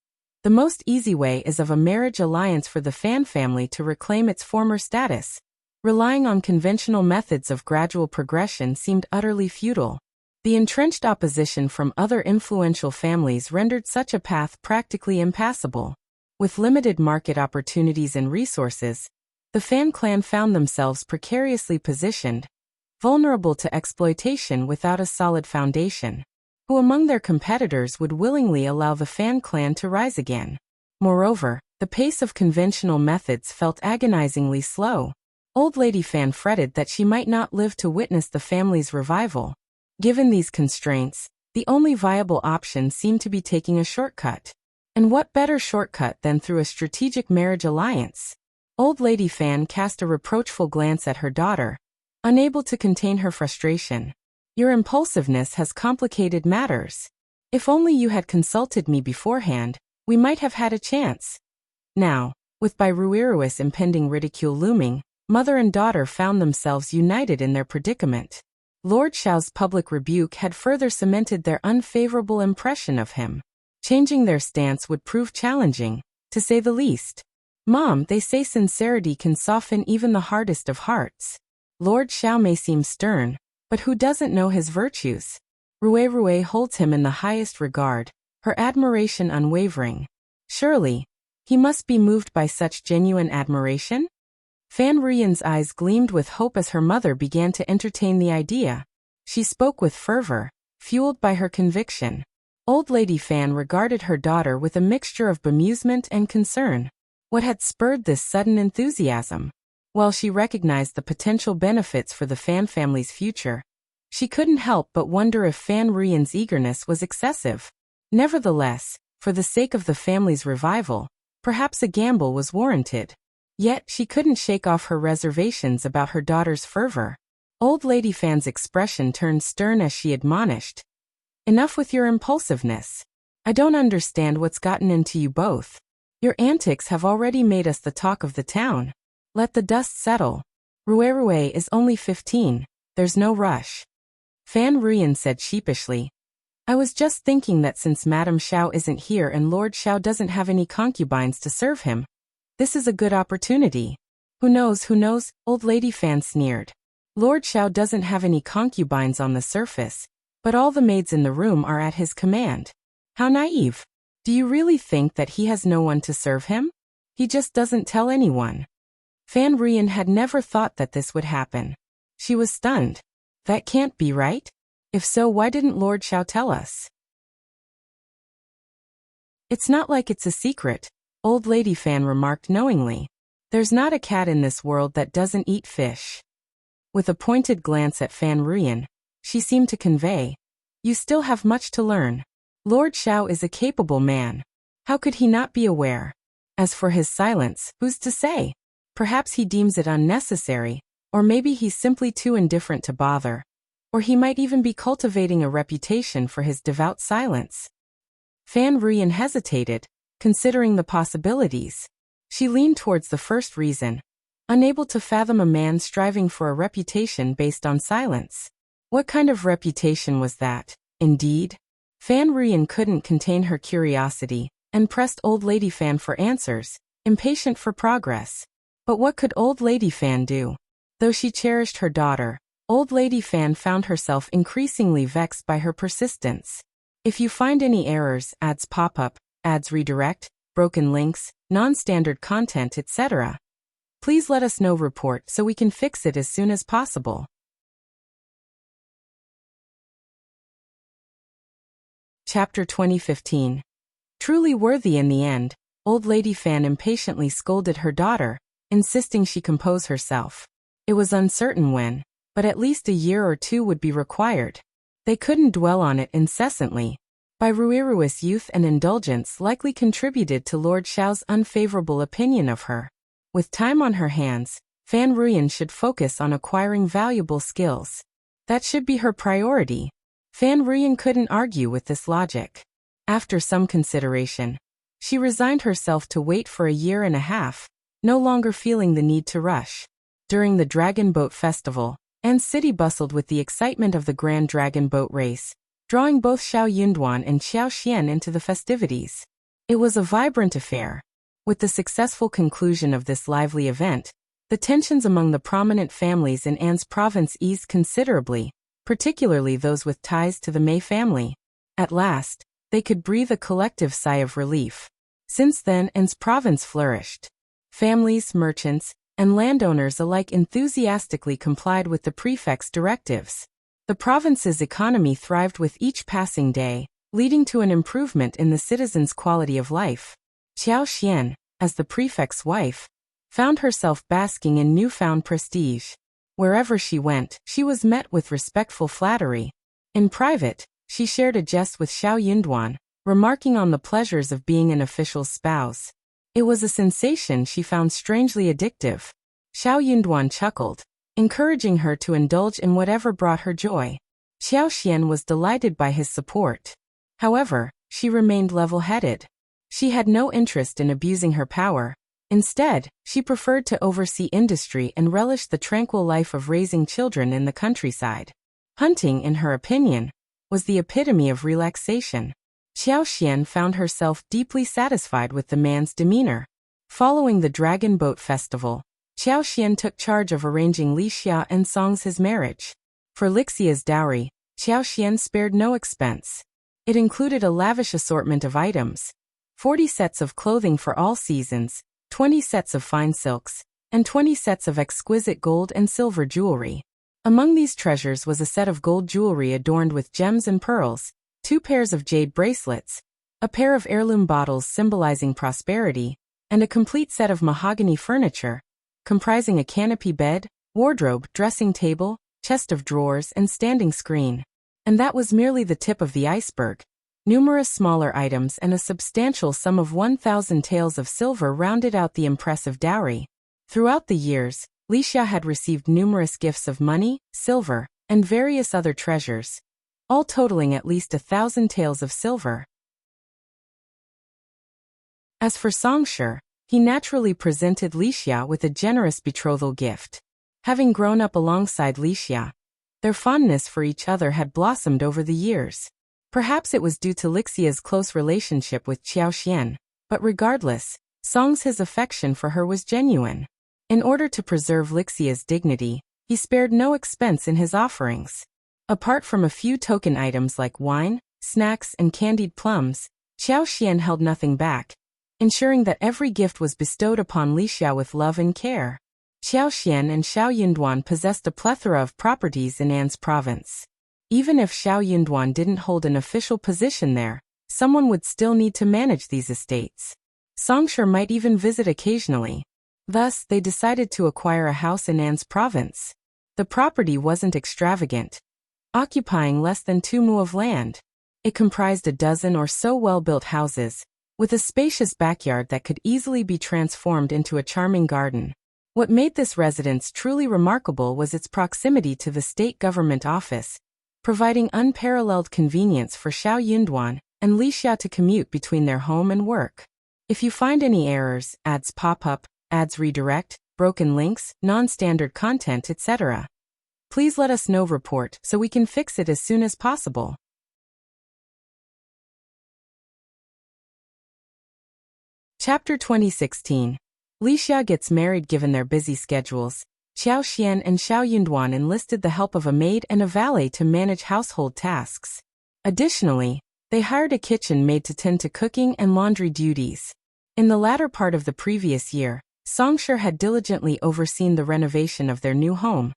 The most easy way is of a marriage alliance for the Fan family to reclaim its former status. Relying on conventional methods of gradual progression seemed utterly futile. The entrenched opposition from other influential families rendered such a path practically impassable. With limited market opportunities and resources, the Fan clan found themselves precariously positioned, vulnerable to exploitation without a solid foundation. Who among their competitors would willingly allow the Fan clan to rise again? Moreover, the pace of conventional methods felt agonizingly slow. Old Lady Fan fretted that she might not live to witness the family's revival. Given these constraints, the only viable option seemed to be taking a shortcut. And what better shortcut than through a strategic marriage alliance? Old Lady Fan cast a reproachful glance at her daughter, unable to contain her frustration. Your impulsiveness has complicated matters. If only you had consulted me beforehand, we might have had a chance. Now, with by Ruiruis impending ridicule looming, mother and daughter found themselves united in their predicament. Lord Shao's public rebuke had further cemented their unfavorable impression of him. Changing their stance would prove challenging, to say the least. Mom, they say sincerity can soften even the hardest of hearts. Lord Shao may seem stern, but who doesn't know his virtues? Rui holds him in the highest regard, her admiration unwavering. Surely, he must be moved by such genuine admiration? Fan Ruyan's eyes gleamed with hope as her mother began to entertain the idea. She spoke with fervor, fueled by her conviction. Old Lady Fan regarded her daughter with a mixture of bemusement and concern. What had spurred this sudden enthusiasm? While she recognized the potential benefits for the Fan family's future, she couldn't help but wonder if Fan Ruyan's eagerness was excessive. Nevertheless, for the sake of the family's revival, perhaps a gamble was warranted. Yet she couldn't shake off her reservations about her daughter's fervor. Old Lady Fan's expression turned stern as she admonished. Enough with your impulsiveness. I don't understand what's gotten into you both. Your antics have already made us the talk of the town. Let the dust settle. Rui is only 15, there's no rush. Fan Ruyan said sheepishly. I was just thinking that since Madame Shao isn't here and Lord Shao doesn't have any concubines to serve him, this is a good opportunity. Who knows, Old Lady Fan sneered. Lord Shao doesn't have any concubines on the surface, but all the maids in the room are at his command. How naive. Do you really think that he has no one to serve him? He just doesn't tell anyone. Fan Ruyan had never thought that this would happen. She was stunned. That can't be right? If so, why didn't Lord Shao tell us? It's not like it's a secret, Old Lady Fan remarked knowingly. There's not a cat in this world that doesn't eat fish. With a pointed glance at Fan Ruyan, she seemed to convey, you still have much to learn. Lord Shao is a capable man. How could he not be aware? As for his silence, who's to say? Perhaps he deems it unnecessary, or maybe he's simply too indifferent to bother. Or he might even be cultivating a reputation for his devout silence. Fan Ruyan hesitated, considering the possibilities. She leaned towards the first reason, unable to fathom a man striving for a reputation based on silence. What kind of reputation was that, indeed? Fan Ruyan couldn't contain her curiosity, and pressed Old Lady Fan for answers, impatient for progress. But what could Old Lady Fan do? Though she cherished her daughter, Old Lady Fan found herself increasingly vexed by her persistence. If you find any errors, ads pop up, ads redirect, broken links, non-standard content, etc., please let us know. Report so we can fix it as soon as possible. Chapter 2015. Truly worthy in the end, Old Lady Fan impatiently scolded her daughter, insisting she compose herself. It was uncertain when, but at least a year or two would be required. They couldn't dwell on it incessantly. By Rui's youth and indulgence likely contributed to Lord Shao's unfavorable opinion of her. With time on her hands, Fan Ruyan should focus on acquiring valuable skills. That should be her priority. Fan Ruyan couldn't argue with this logic. After some consideration, she resigned herself to wait for a year and a half, no longer feeling the need to rush. During the Dragon Boat Festival, An's city bustled with the excitement of the Grand Dragon Boat Race, drawing both Shao Yunduan and Qiao into the festivities. It was a vibrant affair. With the successful conclusion of this lively event, the tensions among the prominent families in An's province eased considerably, particularly those with ties to the Mei family. At last, they could breathe a collective sigh of relief. Since then, An's province flourished. Families, merchants, and landowners alike enthusiastically complied with the prefect's directives. The province's economy thrived with each passing day, leading to an improvement in the citizens' quality of life. Qiao, as the prefect's wife, found herself basking in newfound prestige. Wherever she went, she was met with respectful flattery. In private, she shared a jest with Shao Yunduan, remarking on the pleasures of being an official's spouse. It was a sensation she found strangely addictive. Shao Yunduan chuckled, encouraging her to indulge in whatever brought her joy. Qiao was delighted by his support. However, she remained level-headed. She had no interest in abusing her power. Instead, she preferred to oversee industry and relished the tranquil life of raising children in the countryside. Hunting, in her opinion, was the epitome of relaxation. Qiao found herself deeply satisfied with the man's demeanor. Following the Dragon Boat Festival, Qiao took charge of arranging Lixia and Song's marriage. For Lixia's dowry, Qiao spared no expense. It included a lavish assortment of items: 40 sets of clothing for all seasons, 20 sets of fine silks, and 20 sets of exquisite gold and silver jewelry. Among these treasures was a set of gold jewelry adorned with gems and pearls, 2 pairs of jade bracelets, a pair of heirloom bottles symbolizing prosperity, and a complete set of mahogany furniture, comprising a canopy bed, wardrobe, dressing table, chest of drawers, and standing screen. And that was merely the tip of the iceberg. Numerous smaller items and a substantial sum of 1,000 taels of silver rounded out the impressive dowry. Throughout the years, Lixia had received numerous gifts of money, silver, and various other treasures, all totaling at least 1,000 taels of silver. As for Song, he naturally presented Lixia with a generous betrothal gift. Having grown up alongside Lixia, their fondness for each other had blossomed over the years. Perhaps it was due to Lixia's close relationship with Qiao, but regardless, Song's affection for her was genuine. In order to preserve Lixia's dignity, he spared no expense in his offerings. Apart from a few token items like wine, snacks, and candied plums, Qiao held nothing back, ensuring that every gift was bestowed upon Lixia with love and care. Qiao and Shao Yunduan possessed a plethora of properties in An's province. Even if Shao Yunduan didn't hold an official position there, someone would still need to manage these estates. Song might even visit occasionally. Thus, they decided to acquire a house in An's province. The property wasn't extravagant, occupying less than 2 mu of land. It comprised a dozen or so well-built houses, with a spacious backyard that could easily be transformed into a charming garden. What made this residence truly remarkable was its proximity to the state government office, providing unparalleled convenience for Shao Yunduan and Lixia to commute between their home and work. If you find any errors, ads pop up, ads redirect, broken links, non-standard content, etc., please let us know. Report so we can fix it as soon as possible. Chapter 2016. Lixia gets married. Given their busy schedules, Qiao and Shao Yunduan enlisted the help of a maid and a valet to manage household tasks. Additionally, they hired a kitchen maid to tend to cooking and laundry duties. In the latter part of the previous year, Song had diligently overseen the renovation of their new home,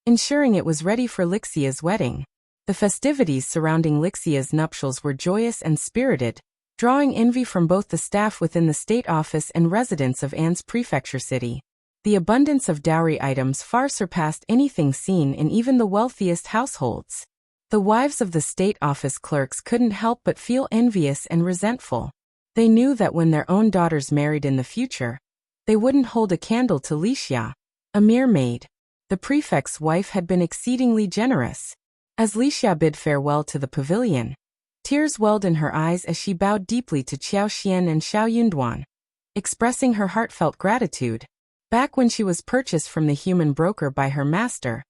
ensuring it was ready for Lixia's wedding. The festivities surrounding Lixia's nuptials were joyous and spirited, drawing envy from both the staff within the state office and residents of An's prefecture city. The abundance of dowry items far surpassed anything seen in even the wealthiest households. The wives of the state office clerks couldn't help but feel envious and resentful. They knew that when their own daughters married in the future, they wouldn't hold a candle to Lixia, a mere maid. The prefect's wife had been exceedingly generous. As Lixia bid farewell to the pavilion, tears welled in her eyes as she bowed deeply to Qiao and Shao Yunduan, expressing her heartfelt gratitude. Back when she was purchased from the human broker by her master,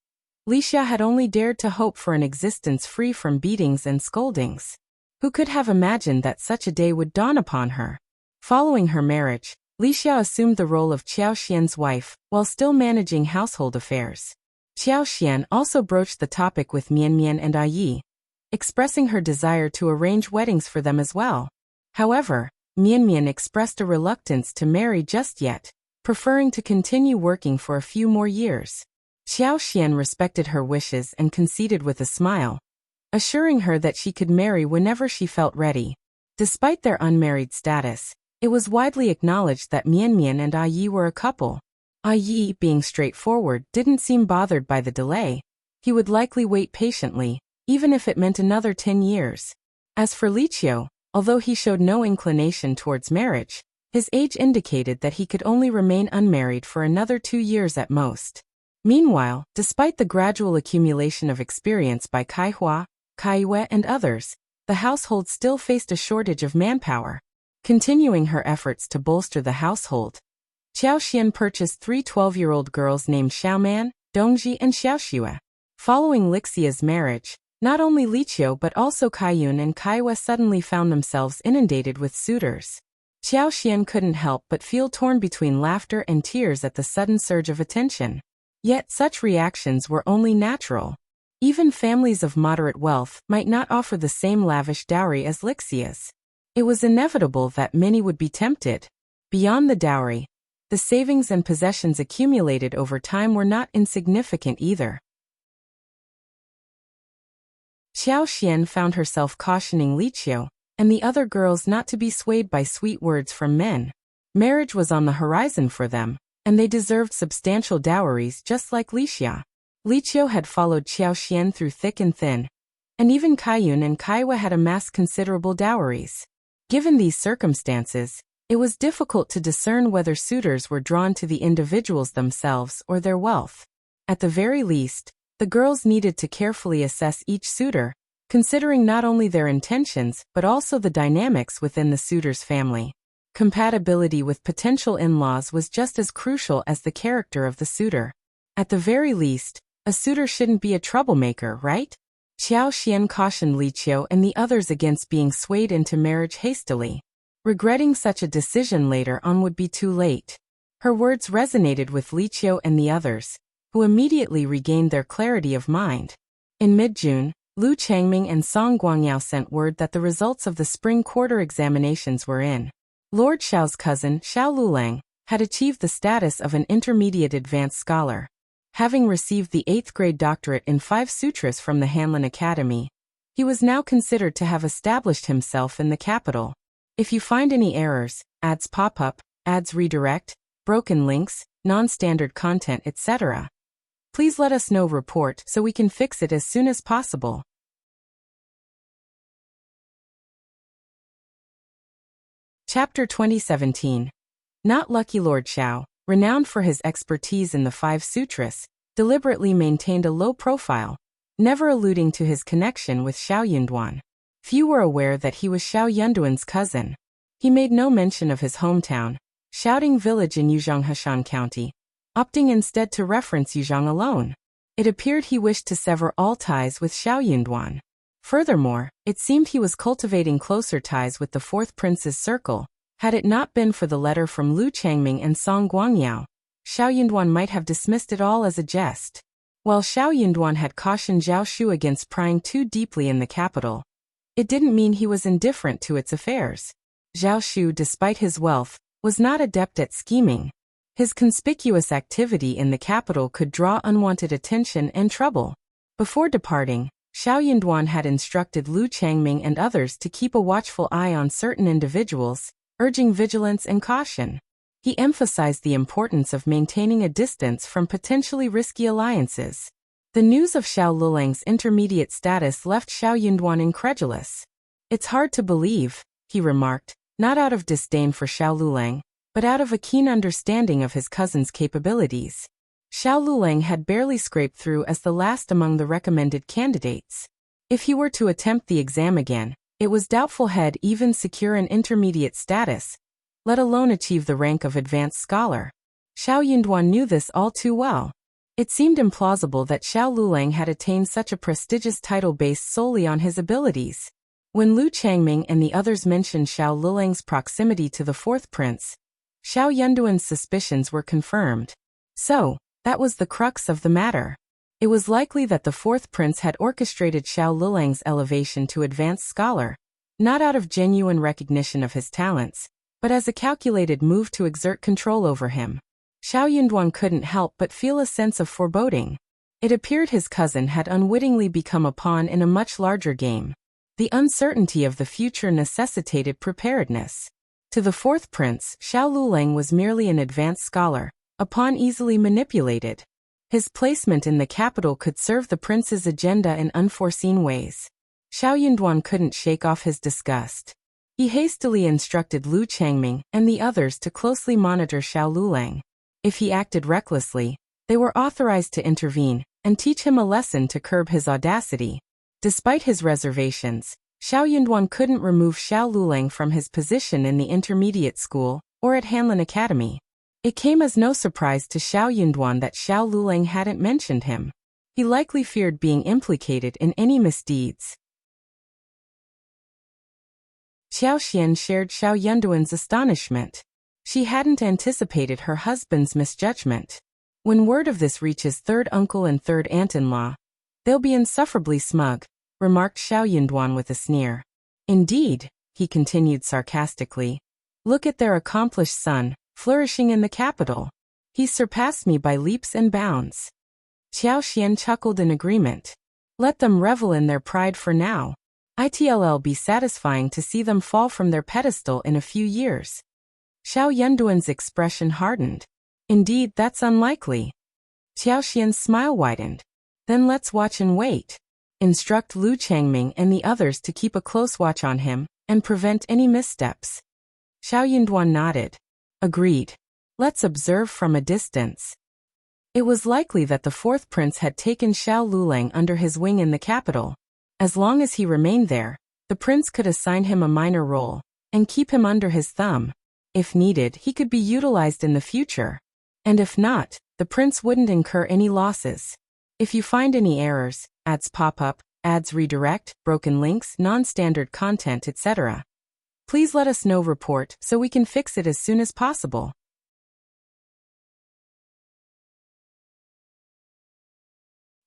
Lixia had only dared to hope for an existence free from beatings and scoldings. Who could have imagined that such a day would dawn upon her? Following her marriage, Lixia assumed the role of Qiao wife, while still managing household affairs. Qiao also broached the topic with Mian and Yi, expressing her desire to arrange weddings for them as well. However, Mian expressed a reluctance to marry just yet, preferring to continue working for a few more years. Qiao respected her wishes and conceded with a smile, assuring her that she could marry whenever she felt ready. Despite their unmarried status, it was widely acknowledged that Mian and Yi were a couple. Yi, being straightforward, didn't seem bothered by the delay. He would likely wait patiently, even if it meant another 10 years. As for Qiao, although he showed no inclination towards marriage, his age indicated that he could only remain unmarried for another 2 years at most. Meanwhile, despite the gradual accumulation of experience by Kaihua, Kaiwe, and others, the household still faced a shortage of manpower. Continuing her efforts to bolster the household, Qiao purchased 3 12-year-old girls named Xiaoman, Dongji, and Xiaoxue. Following Lixia's marriage, not only Qiao but also Kaiyun and Kaiwe suddenly found themselves inundated with suitors. Qiao Xian couldn't help but feel torn between laughter and tears at the sudden surge of attention. Yet such reactions were only natural. Even families of moderate wealth might not offer the same lavish dowry as Lixia's. It was inevitable that many would be tempted. Beyond the dowry, the savings and possessions accumulated over time were not insignificant either. Qiao Xian found herself cautioning Lixia and the other girls not to be swayed by sweet words from men. Marriage was on the horizon for them, and they deserved substantial dowries just like Lixia. Lixia had followed Qiao Xian through thick and thin, and even Kaiyun and Kaiwa had amassed considerable dowries. Given these circumstances, it was difficult to discern whether suitors were drawn to the individuals themselves or their wealth. At the very least, the girls needed to carefully assess each suitor, considering not only their intentions but also the dynamics within the suitor's family. Compatibility with potential in-laws was just as crucial as the character of the suitor. At the very least, a suitor shouldn't be a troublemaker, right? Qiao Xian cautioned Lixia and the others against being swayed into marriage hastily. Regretting such a decision later on would be too late. Her words resonated with Lixia and the others, who immediately regained their clarity of mind. In mid-June, Lu Changming and Song Guangyao sent word that the results of the spring quarter examinations were in. Lord Shao's cousin, Shao Lulang, had achieved the status of an intermediate advanced scholar. Having received the 8th grade doctorate in 5 sutras from the Hanlin Academy, he was now considered to have established himself in the capital. If you find any errors, ads pop up, ads redirect, broken links, non-standard content, etc., please let us know. Report so we can fix it as soon as possible. Chapter 2017. Not lucky. Lord Shao, renowned for his expertise in the 5 sutras, deliberately maintained a low profile, never alluding to his connection with Shao Yunduan. Few were aware that he was Shao Yunduan's cousin. He made no mention of his hometown, Shaoding village in Yuzhong Heshan County, opting instead to reference Yuzhong alone. It appeared he wished to sever all ties with Shao Yunduan. Furthermore, it seemed he was cultivating closer ties with the 4th prince's circle. Had it not been for the letter from Lu Changming and Song Guangyao, Shao Yunduan might have dismissed it all as a jest. While Shao Yunduan had cautioned Zhao Shu against prying too deeply in the capital, it didn't mean he was indifferent to its affairs. Zhao Shu, despite his wealth, was not adept at scheming. His conspicuous activity in the capital could draw unwanted attention and trouble. Before departing, Shao Yunduan had instructed Lu Changming and others to keep a watchful eye on certain individuals, urging vigilance and caution. He emphasized the importance of maintaining a distance from potentially risky alliances. The news of Shao Lulang's intermediate status left Shao Yunduan incredulous. "It's hard to believe," he remarked, not out of disdain for Shao Lulang, but out of a keen understanding of his cousin's capabilities. Shao Lulang had barely scraped through as the last among the recommended candidates. If he were to attempt the exam again, it was doubtful he'd even secure an intermediate status, let alone achieve the rank of advanced scholar. Shao Yunduan knew this all too well. It seemed implausible that Shao Lulang had attained such a prestigious title based solely on his abilities. When Lu Changming and the others mentioned Shao Lulang's proximity to the 4th prince, Shao Yunduan's suspicions were confirmed. So, that was the crux of the matter. It was likely that the 4th prince had orchestrated Shao Lulang's elevation to advanced scholar, not out of genuine recognition of his talents, but as a calculated move to exert control over him. Shao Yunduan couldn't help but feel a sense of foreboding. It appeared his cousin had unwittingly become a pawn in a much larger game. The uncertainty of the future necessitated preparedness. To the 4th prince, Shao Lulang was merely an advanced scholar, a pawn easily manipulated. His placement in the capital could serve the prince's agenda in unforeseen ways. Shao Yunduan couldn't shake off his disgust. He hastily instructed Lu Changming and the others to closely monitor Shao Lulang. If he acted recklessly, they were authorized to intervene and teach him a lesson to curb his audacity. Despite his reservations, Shao Yunduan couldn't remove Shao Lulang from his position in the intermediate school or at Hanlin Academy. It came as no surprise to Shao Yunduan that Shao Lulang hadn't mentioned him. He likely feared being implicated in any misdeeds. Qiao Xian shared Shao Yunduan's astonishment. She hadn't anticipated her husband's misjudgment. When word of this reaches third uncle and third aunt-in-law, they'll be insufferably smug, remarked Shao Yunduan with a sneer. Indeed, he continued sarcastically. Look at their accomplished son, flourishing in the capital. He's surpassed me by leaps and bounds. Qiao Xian chuckled in agreement. Let them revel in their pride for now. It'll be satisfying to see them fall from their pedestal in a few years. Shao Yunduan's expression hardened. Indeed, that's unlikely. Qiao Xian's smile widened. Then let's watch and wait. Instruct Lu Changming and the others to keep a close watch on him, and prevent any missteps. Shao Yunduan nodded. Agreed. Let's observe from a distance. It was likely that the fourth prince had taken Shao Lulang under his wing in the capital. As long as he remained there, the prince could assign him a minor role, and keep him under his thumb. If needed, he could be utilized in the future. And if not, the prince wouldn't incur any losses. If you find any errors, ads pop up, ads redirect, broken links, non-standard content, etc., please let us know. Report so we can fix it as soon as possible.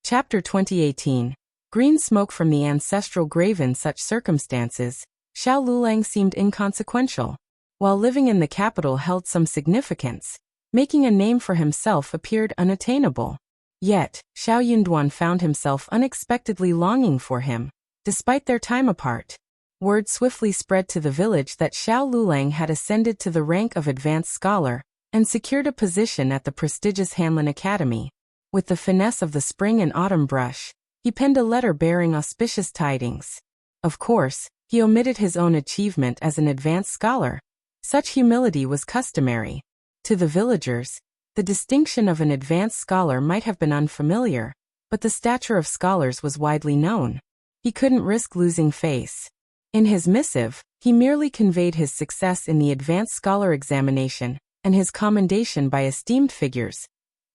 Chapter 2018. Green smoke from the ancestral grave. In such circumstances, Shao Lulang seemed inconsequential, while living in the capital held some significance. Making a name for himself appeared unattainable. Yet, Shao Yunduan found himself unexpectedly longing for him, despite their time apart. Word swiftly spread to the village that Shao Lulang had ascended to the rank of advanced scholar, and secured a position at the prestigious Hanlin Academy. With the finesse of the spring and autumn brush, he penned a letter bearing auspicious tidings. Of course, he omitted his own achievement as an advanced scholar. Such humility was customary. To the villagers, the distinction of an advanced scholar might have been unfamiliar, but the stature of scholars was widely known. He couldn't risk losing face. In his missive, he merely conveyed his success in the advanced scholar examination, and his commendation by esteemed figures,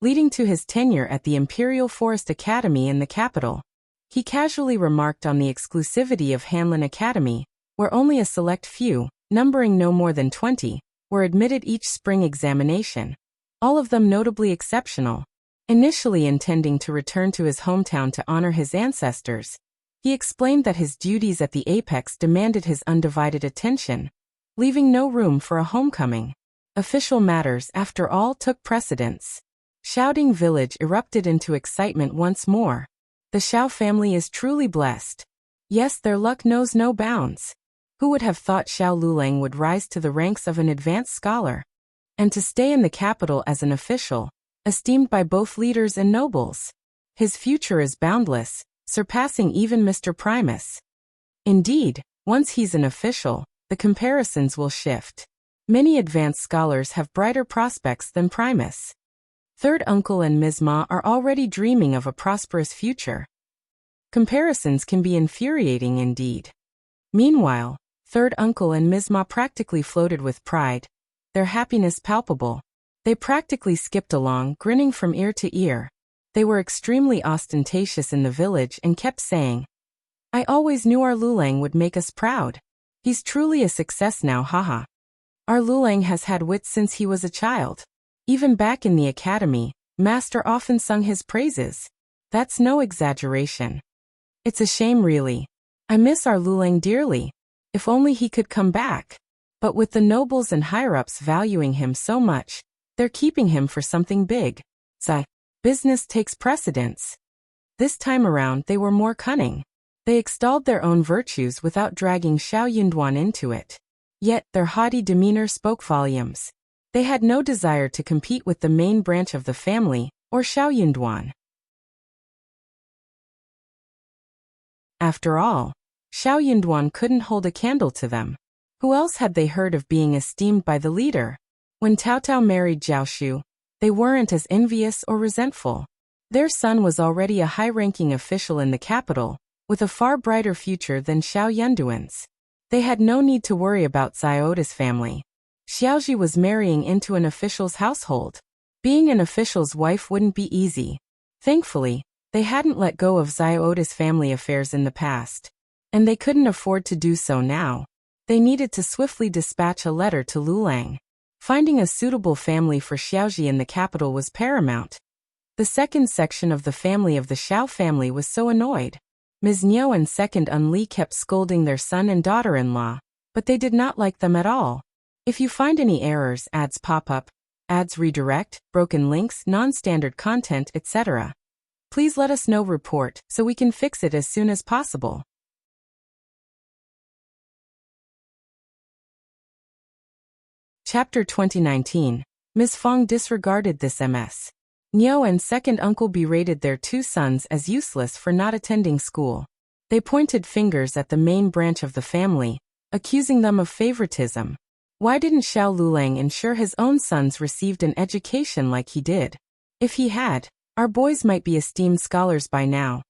leading to his tenure at the Imperial Forest Academy in the capital. He casually remarked on the exclusivity of Hanlin Academy, where only a select few, numbering no more than 20, were admitted each spring examination, all of them notably exceptional. Initially intending to return to his hometown to honor his ancestors, he explained that his duties at the apex demanded his undivided attention, leaving no room for a homecoming. Official matters, after all, took precedence. Shouting village erupted into excitement once more. The Shao family is truly blessed. Yes, their luck knows no bounds. Who would have thought Shao Lulang would rise to the ranks of an advanced scholar? And to stay in the capital as an official, esteemed by both leaders and nobles. His future is boundless, surpassing even Mr. Primus. Indeed, once he's an official, the comparisons will shift. Many advanced scholars have brighter prospects than Primus. Third uncle and Ms. Ma are already dreaming of a prosperous future. Comparisons can be infuriating indeed. Meanwhile, third uncle and Ms. Ma practically floated with pride, their happiness palpable. They practically skipped along, grinning from ear to ear. They were extremely ostentatious in the village and kept saying, I always knew our Lulang would make us proud. He's truly a success now, haha. Our Lulang has had wits since he was a child. Even back in the academy, Master often sung his praises. That's no exaggeration. It's a shame really. I miss our Lulang dearly. If only he could come back. But with the nobles and higher-ups valuing him so much, they're keeping him for something big. So, business takes precedence. This time around they were more cunning. They extolled their own virtues without dragging Shao Yunduan into it. Yet, their haughty demeanor spoke volumes. They had no desire to compete with the main branch of the family, or Shao Yunduan. After all, Shao Yunduan couldn't hold a candle to them. Who else had they heard of being esteemed by the leader? When Tao Tao married Jiao Shu, they weren't as envious or resentful. Their son was already a high-ranking official in the capital, with a far brighter future than Shao Yunduan's. They had no need to worry about Xiaoda's family. Xiaoji was marrying into an official's household. Being an official's wife wouldn't be easy. Thankfully, they hadn't let go of Xiaoda's family affairs in the past. And they couldn't afford to do so now. They needed to swiftly dispatch a letter to Lulang. Finding a suitable family for Xiaoji in the capital was paramount. The second section of the family of the Shao family was so annoyed. Ms. Niu and second Unruly kept scolding their son and daughter-in-law, but they did not like them at all. If you find any errors, ads pop up, ads redirect, broken links, non-standard content, etc., please let us know report so we can fix it as soon as possible. Chapter 2019. Ms. Fang disregarded this MS. Niu and second uncle berated their two sons as useless for not attending school. They pointed fingers at the main branch of the family, accusing them of favoritism. Why didn't Shao Lulang ensure his own sons received an education like he did? If he had, our boys might be esteemed scholars by now.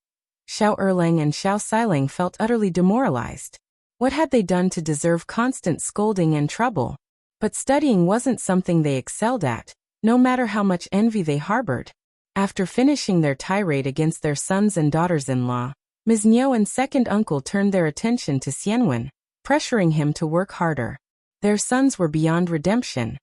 Shao Erlang and Shao Xilang felt utterly demoralized. What had they done to deserve constant scolding and trouble? But studying wasn't something they excelled at, no matter how much envy they harbored. After finishing their tirade against their sons and daughters-in-law, Ms. Niu and second uncle turned their attention to Xianwen, pressuring him to work harder. Their sons were beyond redemption.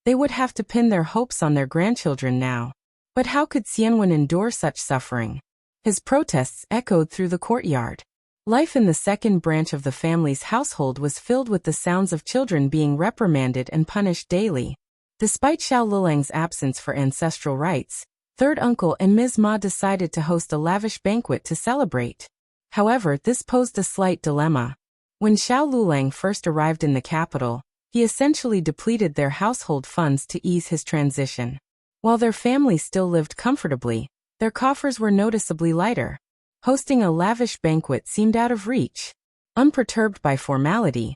They would have to pin their hopes on their grandchildren now. But how could Xianwen endure such suffering? His protests echoed through the courtyard. Life in the second branch of the family's household was filled with the sounds of children being reprimanded and punished daily. Despite Shao Lulang's absence for ancestral rites, third uncle and Ms. Ma decided to host a lavish banquet to celebrate. However, this posed a slight dilemma. When Shao Lulang first arrived in the capital, he essentially depleted their household funds to ease his transition. While their family still lived comfortably, their coffers were noticeably lighter. Hosting a lavish banquet seemed out of reach. Unperturbed by formality,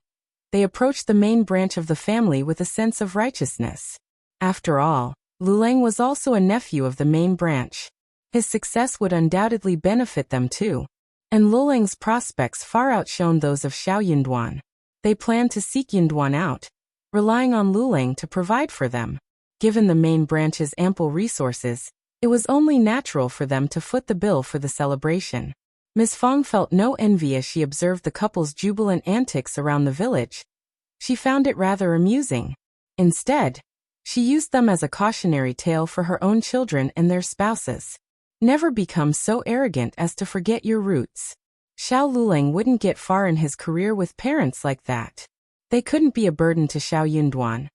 they approached the main branch of the family with a sense of righteousness. After all, Lulang was also a nephew of the main branch. His success would undoubtedly benefit them too. And Lulang's prospects far outshone those of Shao Yunduan. They planned to seek Yunduan out, relying on Lulang to provide for them. Given the main branch's ample resources, it was only natural for them to foot the bill for the celebration. Ms. Fang felt no envy as she observed the couple's jubilant antics around the village. She found it rather amusing. Instead, she used them as a cautionary tale for her own children and their spouses. Never become so arrogant as to forget your roots. Shao Lulang wouldn't get far in his career with parents like that. They couldn't be a burden to Shao Yunduan.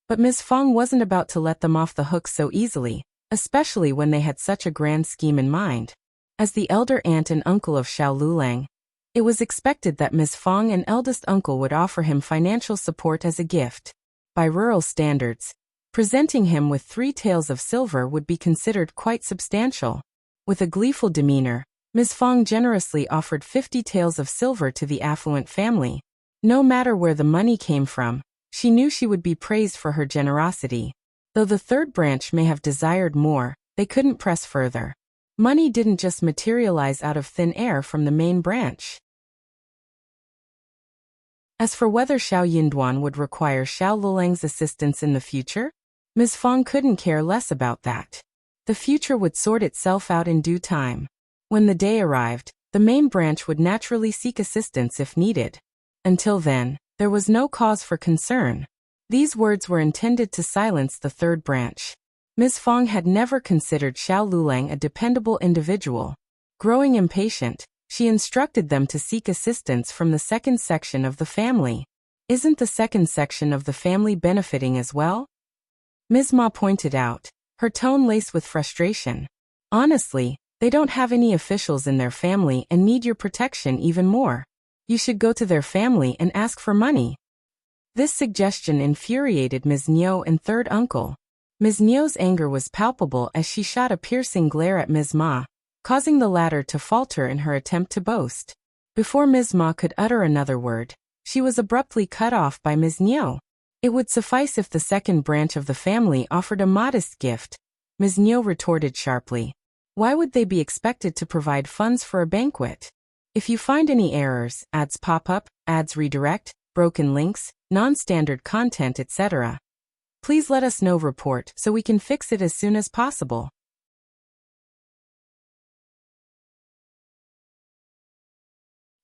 But Ms. Fang wasn't about to let them off the hook so easily, especially when they had such a grand scheme in mind. As the elder aunt and uncle of Shao Lulang, it was expected that Ms. Fang and eldest uncle would offer him financial support as a gift. By rural standards, presenting him with 3 taels of silver would be considered quite substantial. With a gleeful demeanor, Ms. Fang generously offered 50 taels of silver to the affluent family. No matter where the money came from, she knew she would be praised for her generosity. Though the third branch may have desired more, they couldn't press further. Money didn't just materialize out of thin air from the main branch. As for whether Shao Yunduan would require Shao Lulang's assistance in the future, Ms. Fang couldn't care less about that. The future would sort itself out in due time. When the day arrived, the main branch would naturally seek assistance if needed. Until then, there was no cause for concern. These words were intended to silence the third branch. Ms. Fang had never considered Shao Lulang a dependable individual. Growing impatient, she instructed them to seek assistance from the second section of the family. Isn't the second section of the family benefiting as well? Ms. Ma pointed out, her tone laced with frustration. Honestly, they don't have any officials in their family and need your protection even more. You should go to their family and ask for money. This suggestion infuriated Ms. Niu and third uncle. Ms. Niu's anger was palpable as she shot a piercing glare at Ms. Ma, causing the latter to falter in her attempt to boast. Before Ms. Ma could utter another word, she was abruptly cut off by Ms. Niu. It would suffice if the second branch of the family offered a modest gift, Ms. Niu retorted sharply. Why would they be expected to provide funds for a banquet? If you find any errors, ads pop up, ads redirect, broken links, non-standard content, etc., please let us know report so we can fix it as soon as possible.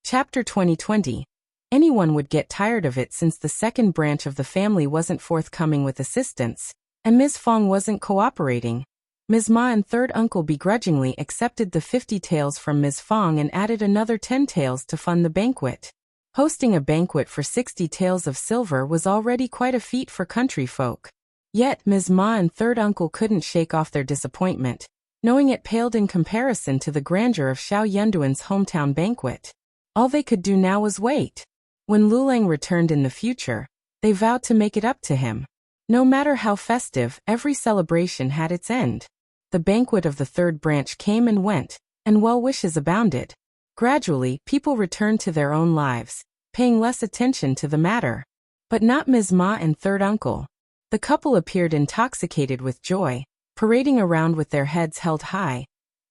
Chapter 2020. Anyone would get tired of it since the second branch of the family wasn't forthcoming with assistance, and Ms. Fang wasn't cooperating. Ms. Ma and third uncle begrudgingly accepted the 50 taels from Ms. Fang and added another 10 taels to fund the banquet. Hosting a banquet for 60 taels of silver was already quite a feat for country folk. Yet Ms. Ma and third uncle couldn't shake off their disappointment, knowing it paled in comparison to the grandeur of Shao Yunduan's hometown banquet. All they could do now was wait. When Lulang returned in the future, they vowed to make it up to him. No matter how festive, every celebration had its end. The banquet of the third branch came and went, and well wishes abounded. Gradually, people returned to their own lives, paying less attention to the matter. But not Ms. Ma and third uncle. The couple appeared intoxicated with joy, parading around with their heads held high,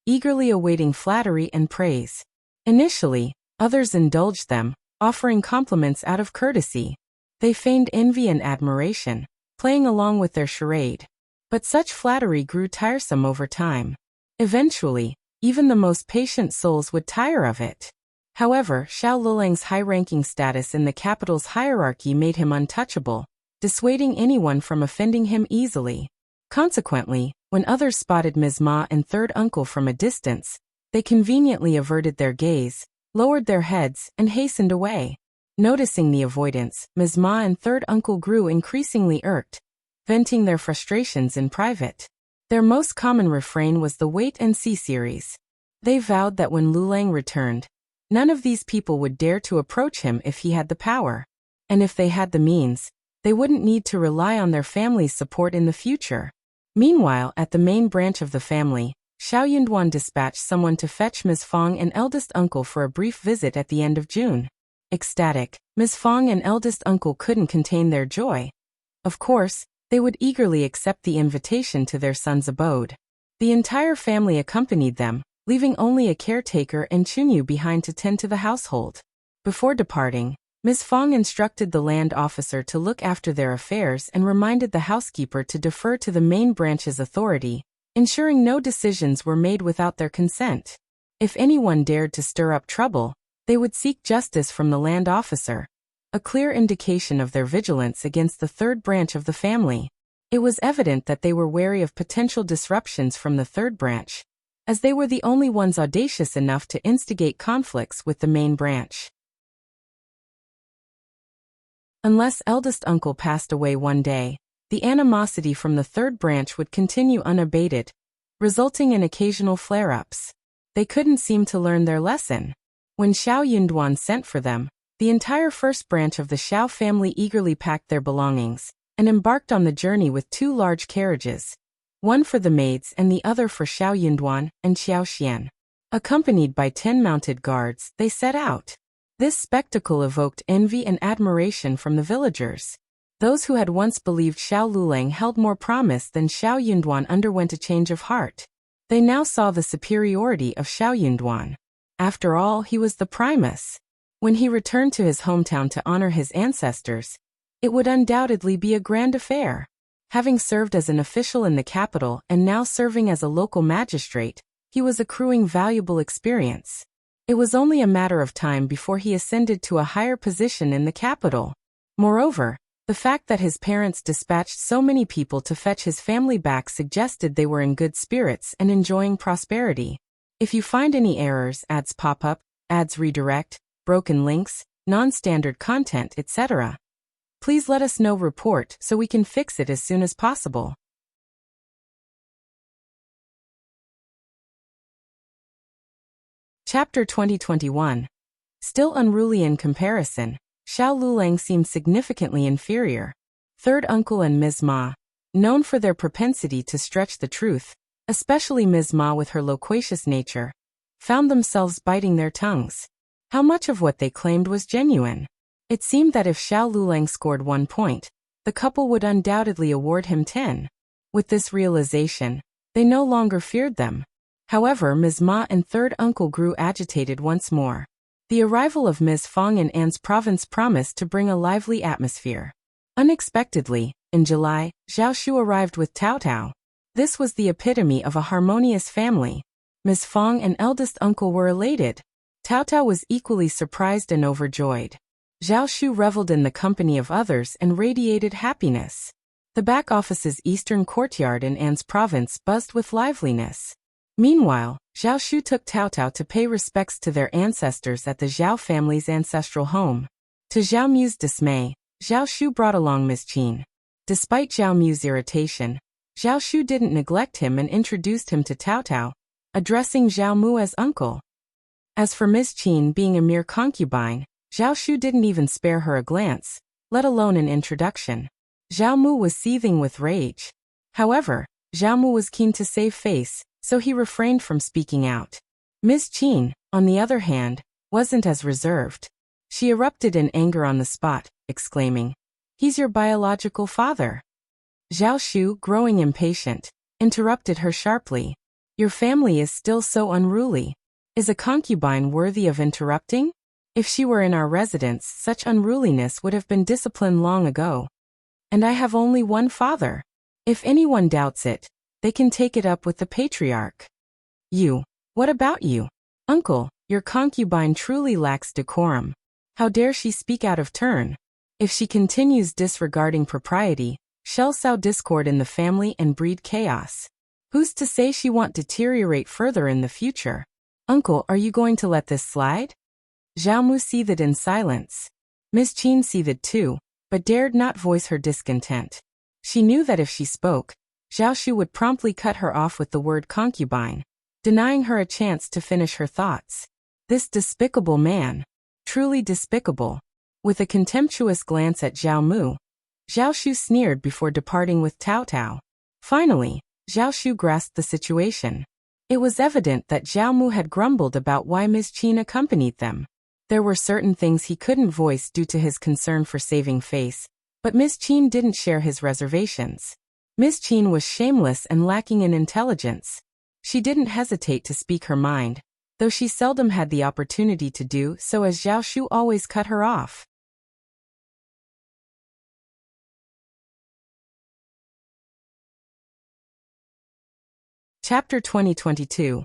eagerly awaiting flattery and praise. Initially, others indulged them, offering compliments out of courtesy. They feigned envy and admiration, playing along with their charade. But such flattery grew tiresome over time. Eventually, even the most patient souls would tire of it. However, Shao Lulang's high-ranking status in the capital's hierarchy made him untouchable, dissuading anyone from offending him easily. Consequently, when others spotted Ms. Ma and third uncle from a distance, they conveniently averted their gaze, lowered their heads, and hastened away. Noticing the avoidance, Ms. Ma and third uncle grew increasingly irked, venting their frustrations in private. Their most common refrain was the wait-and-see series. They vowed that when Lulang returned, none of these people would dare to approach him if he had the power. And if they had the means, they wouldn't need to rely on their family's support in the future. Meanwhile, at the main branch of the family, Shao Yunduan dispatched someone to fetch Ms. Fang and eldest uncle for a brief visit at the end of June. Ecstatic, Ms. Fang and eldest uncle couldn't contain their joy. Of course, they would eagerly accept the invitation to their son's abode. The entire family accompanied them, leaving only a caretaker and Chunyu behind to tend to the household. Before departing, Ms. Fang instructed the land officer to look after their affairs and reminded the housekeeper to defer to the main branch's authority, ensuring no decisions were made without their consent. If anyone dared to stir up trouble, they would seek justice from the land officer, a clear indication of their vigilance against the third branch of the family. It was evident that they were wary of potential disruptions from the third branch, as they were the only ones audacious enough to instigate conflicts with the main branch. Unless eldest uncle passed away one day, the animosity from the third branch would continue unabated, resulting in occasional flare-ups. They couldn't seem to learn their lesson. When Shao Yunduan sent for them, the entire first branch of the Shao family eagerly packed their belongings and embarked on the journey with 2 large carriages, one for the maids and the other for Shao Yunduan and Qiao Xian. Accompanied by 10 mounted guards, they set out. This spectacle evoked envy and admiration from the villagers. Those who had once believed Shao Lulang held more promise than Shao Yunduan underwent a change of heart. They now saw the superiority of Shao Yunduan. After all, he was the primus. When he returned to his hometown to honor his ancestors, it would undoubtedly be a grand affair. Having served as an official in the capital and now serving as a local magistrate, he was accruing valuable experience. It was only a matter of time before he ascended to a higher position in the capital. Moreover, the fact that his parents dispatched so many people to fetch his family back suggested they were in good spirits and enjoying prosperity. If you find any errors, ads pop up, ads redirect, broken links, non-standard content, etc., please let us know. Report so we can fix it as soon as possible. Chapter 2021. Still unruly in comparison, Shao Lulang seemed significantly inferior. Third uncle and Ms. Ma, known for their propensity to stretch the truth, especially Ms. Ma with her loquacious nature, found themselves biting their tongues. How much of what they claimed was genuine? It seemed that if Shao Lulang scored 1 point, the couple would undoubtedly award him 10. With this realization, they no longer feared them. However, Ms. Ma and third uncle grew agitated once more. The arrival of Ms. Fang in An's province promised to bring a lively atmosphere. Unexpectedly, in July, Zhao Shu arrived with Tao Tao. This was the epitome of a harmonious family. Ms. Fang and eldest uncle were elated. Tao Tao was equally surprised and overjoyed. Zhao Shu reveled in the company of others and radiated happiness. The back office's eastern courtyard in An's province buzzed with liveliness. Meanwhile, Zhao Shu took Tao Tao to pay respects to their ancestors at the Zhao family's ancestral home. To Zhao Mu's dismay, Zhao Shu brought along Miss Qin. Despite Zhao Mu's irritation, Zhao Shu didn't neglect him and introduced him to Tao Tao, addressing Zhao Mu as uncle. As for Miss Qin being a mere concubine, Zhao Shu didn't even spare her a glance, let alone an introduction. Zhao Mu was seething with rage. However, Zhao Mu was keen to save face, so he refrained from speaking out. Miss Qin, on the other hand, wasn't as reserved. She erupted in anger on the spot, exclaiming, "He's your biological father." Zhao Shu, growing impatient, interrupted her sharply. "Your family is still so unruly. Is a concubine worthy of interrupting? If she were in our residence, such unruliness would have been disciplined long ago. And I have only one father. If anyone doubts it, they can take it up with the patriarch." "You. What about you? Uncle, your concubine truly lacks decorum. How dare she speak out of turn? If she continues disregarding propriety, she'll sow discord in the family and breed chaos. Who's to say she won't deteriorate further in the future? Uncle, are you going to let this slide?" Zhao Mu seethed in silence. Miss Qin seethed too, but dared not voice her discontent. She knew that if she spoke, Zhao Shu would promptly cut her off with the word concubine, denying her a chance to finish her thoughts. This despicable man. Truly despicable. With a contemptuous glance at Zhao Mu, Zhao Shu sneered before departing with Tao Tao. Finally, Zhao Shu grasped the situation. It was evident that Zhao Mu had grumbled about why Miss Qin accompanied them. There were certain things he couldn't voice due to his concern for saving face, but Miss Qin didn't share his reservations. Miss Qin was shameless and lacking in intelligence. She didn't hesitate to speak her mind, though she seldom had the opportunity to do so, as Zhao Shu always cut her off. Chapter 2022.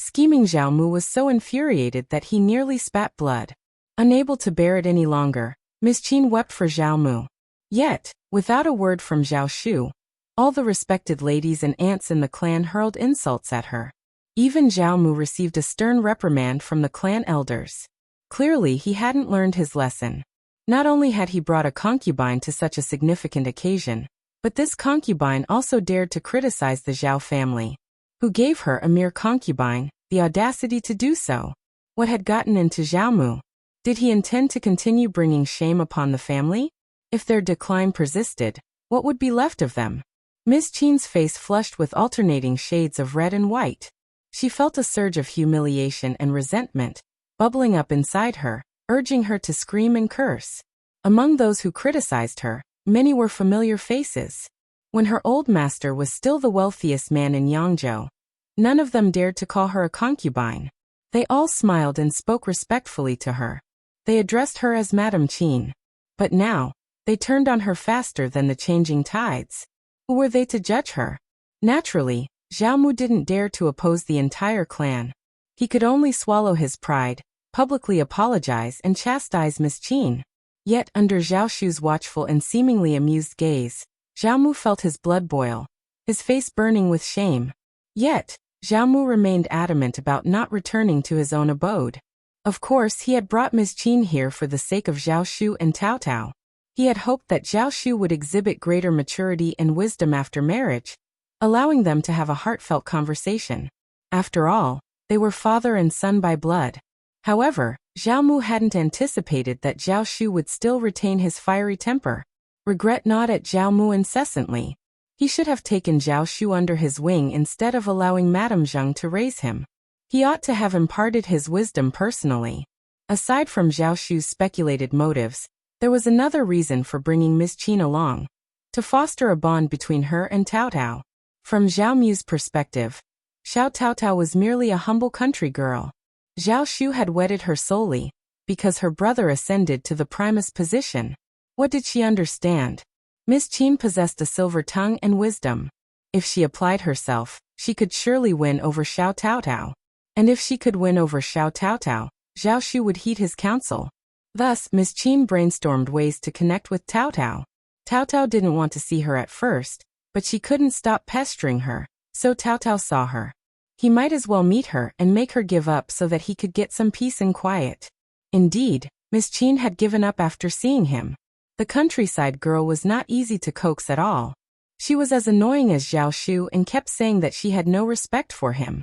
Scheming Zhao Mu was so infuriated that he nearly spat blood. Unable to bear it any longer, Miss Qin wept for Zhao Mu. Yet, without a word from Zhao Shu, all the respected ladies and aunts in the clan hurled insults at her. Even Zhao Mu received a stern reprimand from the clan elders. Clearly he hadn't learned his lesson. Not only had he brought a concubine to such a significant occasion, but this concubine also dared to criticize the Zhao family. Who gave her, a mere concubine, the audacity to do so? What had gotten into Zhao Mu? Did he intend to continue bringing shame upon the family? If their decline persisted, what would be left of them? Miss Qin's face flushed with alternating shades of red and white. She felt a surge of humiliation and resentment bubbling up inside her, urging her to scream and curse. Among those who criticized her, many were familiar faces. When her old master was still the wealthiest man in Yangzhou, none of them dared to call her a concubine. They all smiled and spoke respectfully to her. They addressed her as Madame Qin. But now, they turned on her faster than the changing tides. Who were they to judge her? Naturally, Zhao Mu didn't dare to oppose the entire clan. He could only swallow his pride, publicly apologize and chastise Miss Qin. Yet under Zhao Shu's watchful and seemingly amused gaze, Zhao Mu felt his blood boil, his face burning with shame. Yet, Zhao Mu remained adamant about not returning to his own abode. Of course he had brought Miss Qin here for the sake of Zhao Shu and Tao Tao. He had hoped that Zhao Shu would exhibit greater maturity and wisdom after marriage, allowing them to have a heartfelt conversation. After all, they were father and son by blood. However, Zhao Mu hadn't anticipated that Zhao Shu would still retain his fiery temper. Regret gnawed at Zhao Mu incessantly. He should have taken Zhao Shu under his wing instead of allowing Madame Zheng to raise him. He ought to have imparted his wisdom personally. Aside from Zhao Shu's speculated motives, there was another reason for bringing Miss Qin along: to foster a bond between her and Tao Tao. From Zhao Mu's perspective, Xiao Tao Tao was merely a humble country girl. Zhao Shu had wedded her solely because her brother ascended to the primus position. What did she understand? Miss Qin possessed a silver tongue and wisdom. If she applied herself, she could surely win over Xiao Tao Tao. And if she could win over Xiao Tao Tao, Zhao Shu would heed his counsel. Thus, Miss Qin brainstormed ways to connect with Tao Tao. Tao Tao didn't want to see her at first, but she couldn't stop pestering her, so Tao Tao saw her. He might as well meet her and make her give up so that he could get some peace and quiet. Indeed, Miss Qin had given up after seeing him. The countryside girl was not easy to coax at all. She was as annoying as Zhao Shu and kept saying that she had no respect for him.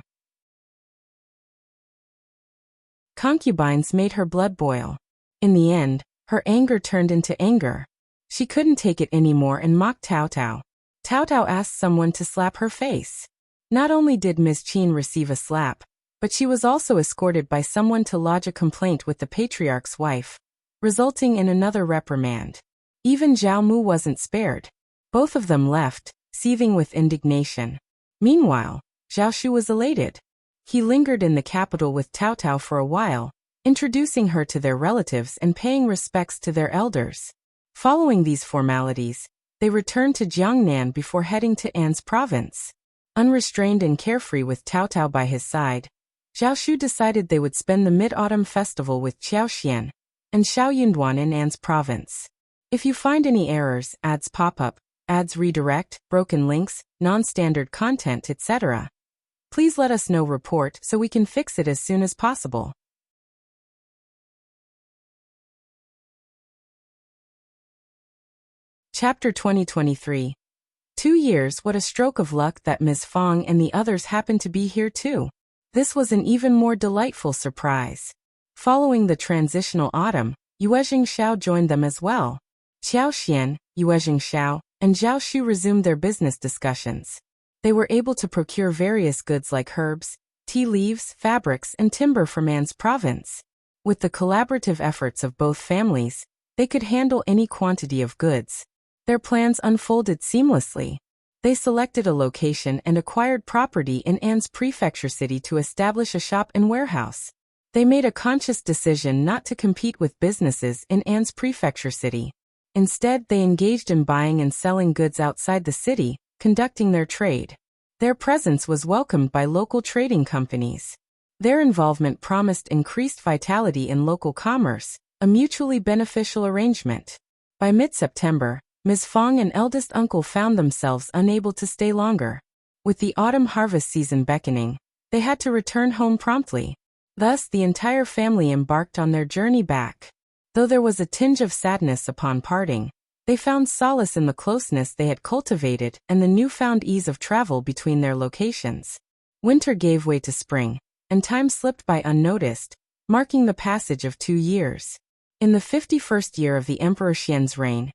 Concubines made her blood boil. In the end, her anger turned into anger. She couldn't take it anymore and mocked Tao Tao. Tao Tao asked someone to slap her face. Not only did Ms. Qin receive a slap, but she was also escorted by someone to lodge a complaint with the patriarch's wife, resulting in another reprimand. Even Zhao Mu wasn't spared. Both of them left, seething with indignation. Meanwhile, Zhao Shu was elated. He lingered in the capital with Tao Tao for a while, introducing her to their relatives and paying respects to their elders. Following these formalities, they returned to Jiangnan before heading to An's province. Unrestrained and carefree with Tao Tao by his side, Zhao Shu decided they would spend the Mid-Autumn Festival with Qiao Xian and Shao Yunduan in An's province. If you find any errors, ads pop up, ads redirect, broken links, non-standard content, etc., please let us know. Report so we can fix it as soon as possible. Chapter 2023. 2 years. What a stroke of luck that Ms. Fang and the others happened to be here too. This was an even more delightful surprise. Following the transitional autumn, Yuezhing Shao joined them as well. Qiao Xian, Yuezhing Shao, and Zhao Shu resumed their business discussions. They were able to procure various goods like herbs, tea leaves, fabrics, and timber from An's province. With the collaborative efforts of both families, they could handle any quantity of goods. Their plans unfolded seamlessly. They selected a location and acquired property in An's prefecture city to establish a shop and warehouse. They made a conscious decision not to compete with businesses in An's prefecture city. Instead, they engaged in buying and selling goods outside the city, conducting their trade. Their presence was welcomed by local trading companies. Their involvement promised increased vitality in local commerce, a mutually beneficial arrangement. By mid-September, Ms. Fang and eldest uncle found themselves unable to stay longer. With the autumn harvest season beckoning, they had to return home promptly. Thus, the entire family embarked on their journey back. Though there was a tinge of sadness upon parting, they found solace in the closeness they had cultivated and the newfound ease of travel between their locations. Winter gave way to spring, and time slipped by unnoticed, marking the passage of 2 years. In the 51st year of the Emperor Xian's reign,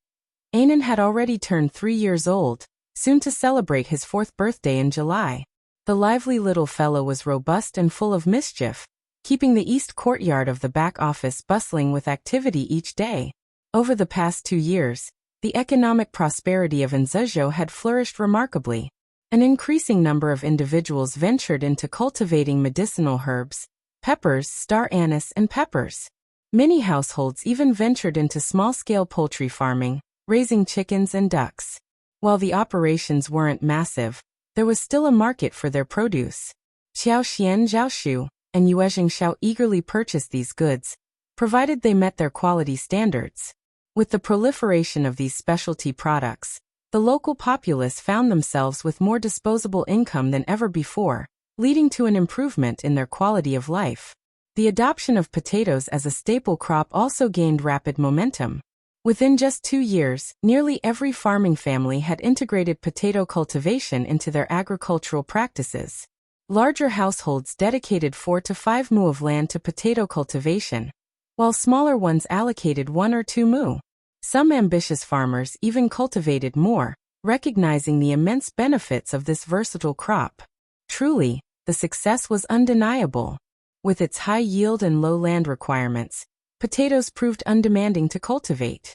Anan had already turned 3 years old, soon to celebrate his 4th birthday in July. The lively little fellow was robust and full of mischief, keeping the east courtyard of the back office bustling with activity each day. Over the past 2 years, the economic prosperity of Anzuzhou had flourished remarkably. An increasing number of individuals ventured into cultivating medicinal herbs, peppers, star anise, and peppers. Many households even ventured into small-scale poultry farming, raising chickens and ducks. While the operations weren't massive, there was still a market for their produce. Qiao Xian, Zhao Shu, and Yuezhing Shao eagerly purchased these goods, provided they met their quality standards. With the proliferation of these specialty products, the local populace found themselves with more disposable income than ever before, leading to an improvement in their quality of life. The adoption of potatoes as a staple crop also gained rapid momentum. Within just 2 years, nearly every farming family had integrated potato cultivation into their agricultural practices. Larger households dedicated 4 to 5 mu of land to potato cultivation, while smaller ones allocated 1 or 2 mu. Some ambitious farmers even cultivated more, recognizing the immense benefits of this versatile crop. Truly, the success was undeniable. With its high yield and low land requirements, potatoes proved undemanding to cultivate.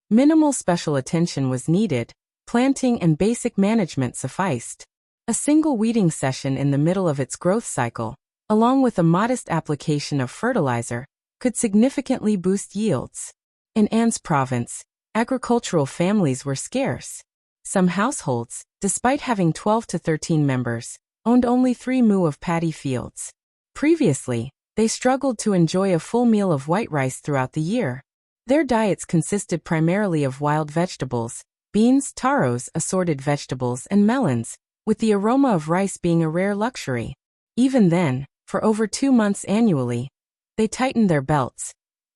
Minimal special attention was needed, planting and basic management sufficed. A single weeding session in the middle of its growth cycle, along with a modest application of fertilizer, could significantly boost yields. In An's province, agricultural families were scarce. Some households, despite having 12 to 13 members, owned only 3 mu of paddy fields. Previously, They struggled to enjoy a full meal of white rice throughout the year. Their diets consisted primarily of wild vegetables, beans, taros, assorted vegetables, and melons, with the aroma of rice being a rare luxury. Even then, for over 2 months annually, they tightened their belts,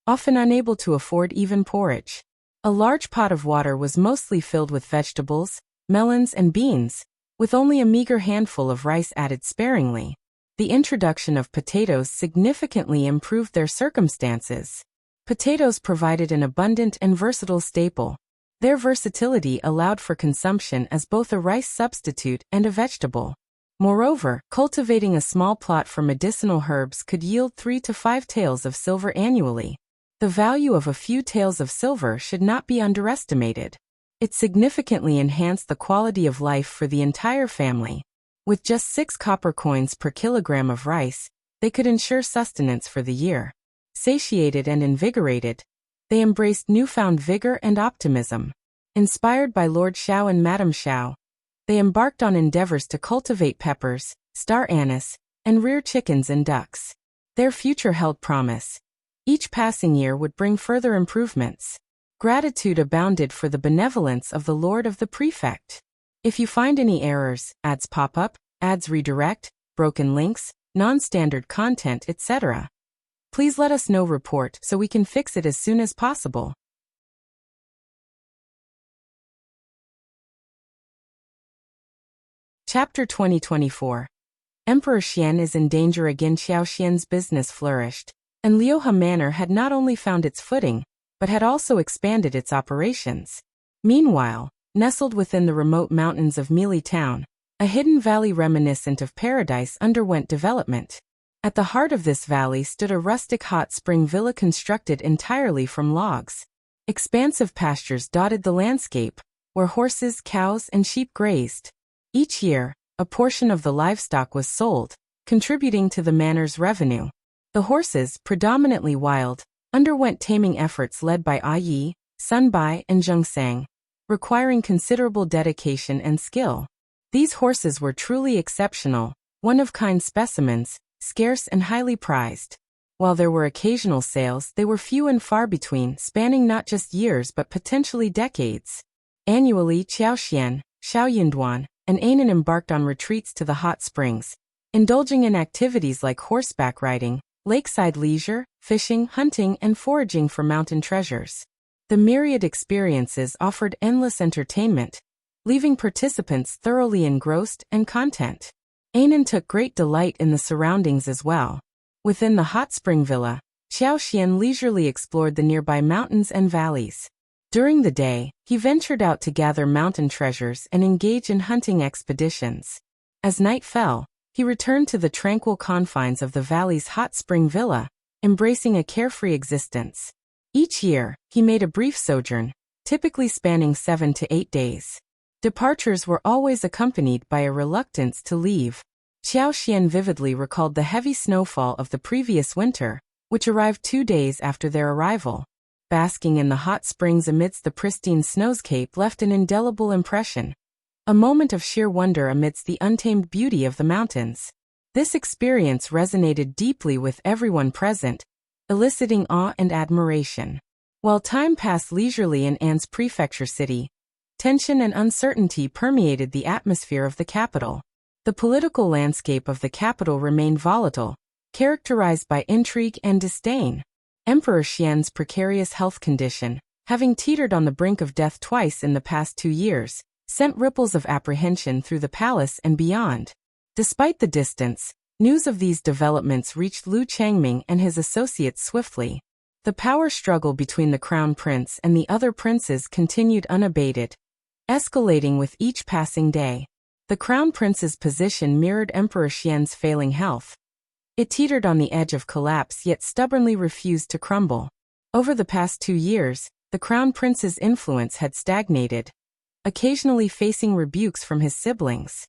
often unable to afford even porridge. A large pot of water was mostly filled with vegetables, melons, and beans, with only a meager handful of rice added sparingly. The introduction of potatoes significantly improved their circumstances. Potatoes provided an abundant and versatile staple. Their versatility allowed for consumption as both a rice substitute and a vegetable. Moreover, cultivating a small plot for medicinal herbs could yield 3 to 5 taels of silver annually. The value of a few taels of silver should not be underestimated. It significantly enhanced the quality of life for the entire family. With just 6 copper coins per kilogram of rice, they could ensure sustenance for the year. Satiated and invigorated, they embraced newfound vigor and optimism. Inspired by Lord Shao and Madame Shao, they embarked on endeavors to cultivate peppers, star anise, and rear chickens and ducks. Their future held promise. Each passing year would bring further improvements. Gratitude abounded for the benevolence of the Lord of the Prefect. If you find any errors, ads pop up, ads redirect, broken links, non-standard content, etc., please let us know. Report so we can fix it as soon as possible. Chapter 2024. Emperor Xian is in danger again. Qiao Xian's business flourished, and Liuhe Manor had not only found its footing, but had also expanded its operations. Meanwhile, nestled within the remote mountains of Meili Town, a hidden valley reminiscent of paradise underwent development. At the heart of this valley stood a rustic hot spring villa constructed entirely from logs. Expansive pastures dotted the landscape, where horses, cows, and sheep grazed. Each year, a portion of the livestock was sold, contributing to the manor's revenue. The horses, predominantly wild, underwent taming efforts led by Yi, Sun Bai, and Zheng Sang, requiring considerable dedication and skill. These horses were truly exceptional, one-of-kind specimens, scarce and highly prized. While there were occasional sales, they were few and far between, spanning not just years but potentially decades. Annually, Qiao Xian, Shao Yunduan, and Anan embarked on retreats to the hot springs, indulging in activities like horseback riding, lakeside leisure, fishing, hunting, and foraging for mountain treasures. The myriad experiences offered endless entertainment, leaving participants thoroughly engrossed and content. Anan took great delight in the surroundings as well. Within the hot spring villa, Qiao Xian leisurely explored the nearby mountains and valleys. During the day, he ventured out to gather mountain treasures and engage in hunting expeditions. As night fell, he returned to the tranquil confines of the valley's hot spring villa, embracing a carefree existence. Each year, he made a brief sojourn, typically spanning 7 to 8 days. Departures were always accompanied by a reluctance to leave. Qiao Xian vividly recalled the heavy snowfall of the previous winter, which arrived 2 days after their arrival. Basking in the hot springs amidst the pristine snowscape left an indelible impression. A moment of sheer wonder amidst the untamed beauty of the mountains. This experience resonated deeply with everyone present, eliciting awe and admiration. While time passed leisurely in An's prefecture city, tension and uncertainty permeated the atmosphere of the capital. The political landscape of the capital remained volatile, characterized by intrigue and disdain. Emperor Xian's precarious health condition, having teetered on the brink of death twice in the past 2 years, sent ripples of apprehension through the palace and beyond. Despite the distance, news of these developments reached Lu Changming and his associates swiftly. The power struggle between the crown prince and the other princes continued unabated, escalating with each passing day. The crown prince's position mirrored Emperor Xian's failing health. It teetered on the edge of collapse yet stubbornly refused to crumble. Over the past 2 years, the crown prince's influence had stagnated, occasionally facing rebukes from his siblings.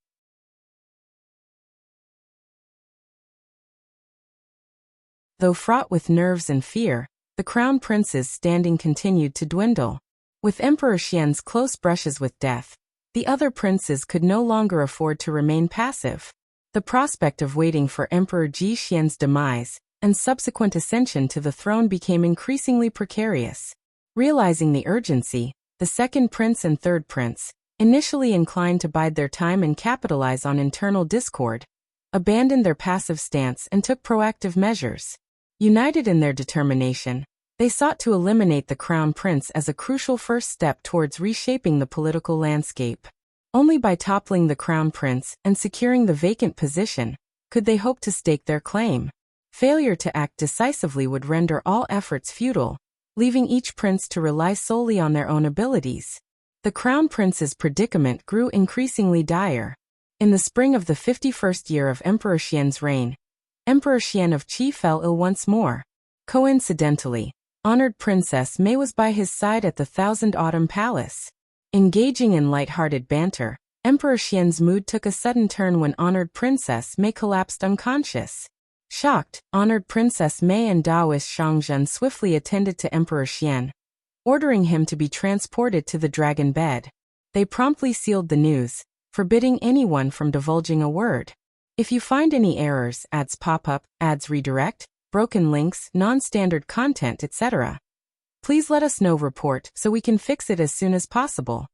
Though fraught with nerves and fear, the crown prince's standing continued to dwindle. With Emperor Xian's close brushes with death, the other princes could no longer afford to remain passive. The prospect of waiting for Emperor Ji Xian's demise, and subsequent ascension to the throne became increasingly precarious. Realizing the urgency, the second prince and third prince, initially inclined to bide their time and capitalize on internal discord, abandoned their passive stance and took proactive measures. United in their determination, they sought to eliminate the crown prince as a crucial first step towards reshaping the political landscape. Only by toppling the crown prince and securing the vacant position could they hope to stake their claim. Failure to act decisively would render all efforts futile, leaving each prince to rely solely on their own abilities. The crown prince's predicament grew increasingly dire. In the spring of the 51st year of Emperor Xian's reign, Emperor Xian of Qi fell ill once more. Coincidentally, honored Princess Mei was by his side at the Thousand Autumn Palace. Engaging in light-hearted banter, Emperor Xian's mood took a sudden turn when honored Princess Mei collapsed unconscious. Shocked, honored Princess Mei and Taoist Shangzhen swiftly attended to Emperor Xian, ordering him to be transported to the dragon bed. They promptly sealed the news, forbidding anyone from divulging a word. If you find any errors, ads pop up, ads redirect, broken links, non-standard content, etc., please let us know. Report so we can fix it as soon as possible.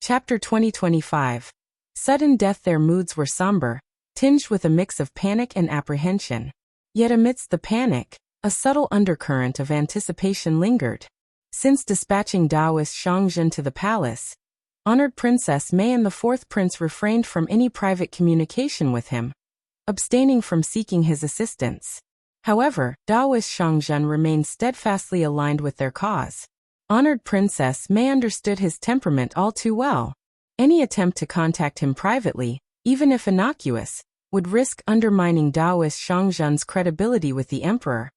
Chapter 2025. Sudden death. Their moods were somber, tinged with a mix of panic and apprehension. Yet amidst the panic, a subtle undercurrent of anticipation lingered. Since dispatching Taoist Shangzhen to the palace, honored Princess Mei and the fourth prince refrained from any private communication with him, abstaining from seeking his assistance. However, Taoist Shangzhen remained steadfastly aligned with their cause. Honored Princess Mei understood his temperament all too well. Any attempt to contact him privately, even if innocuous, would risk undermining Taoist Shangzhen's credibility with the emperor,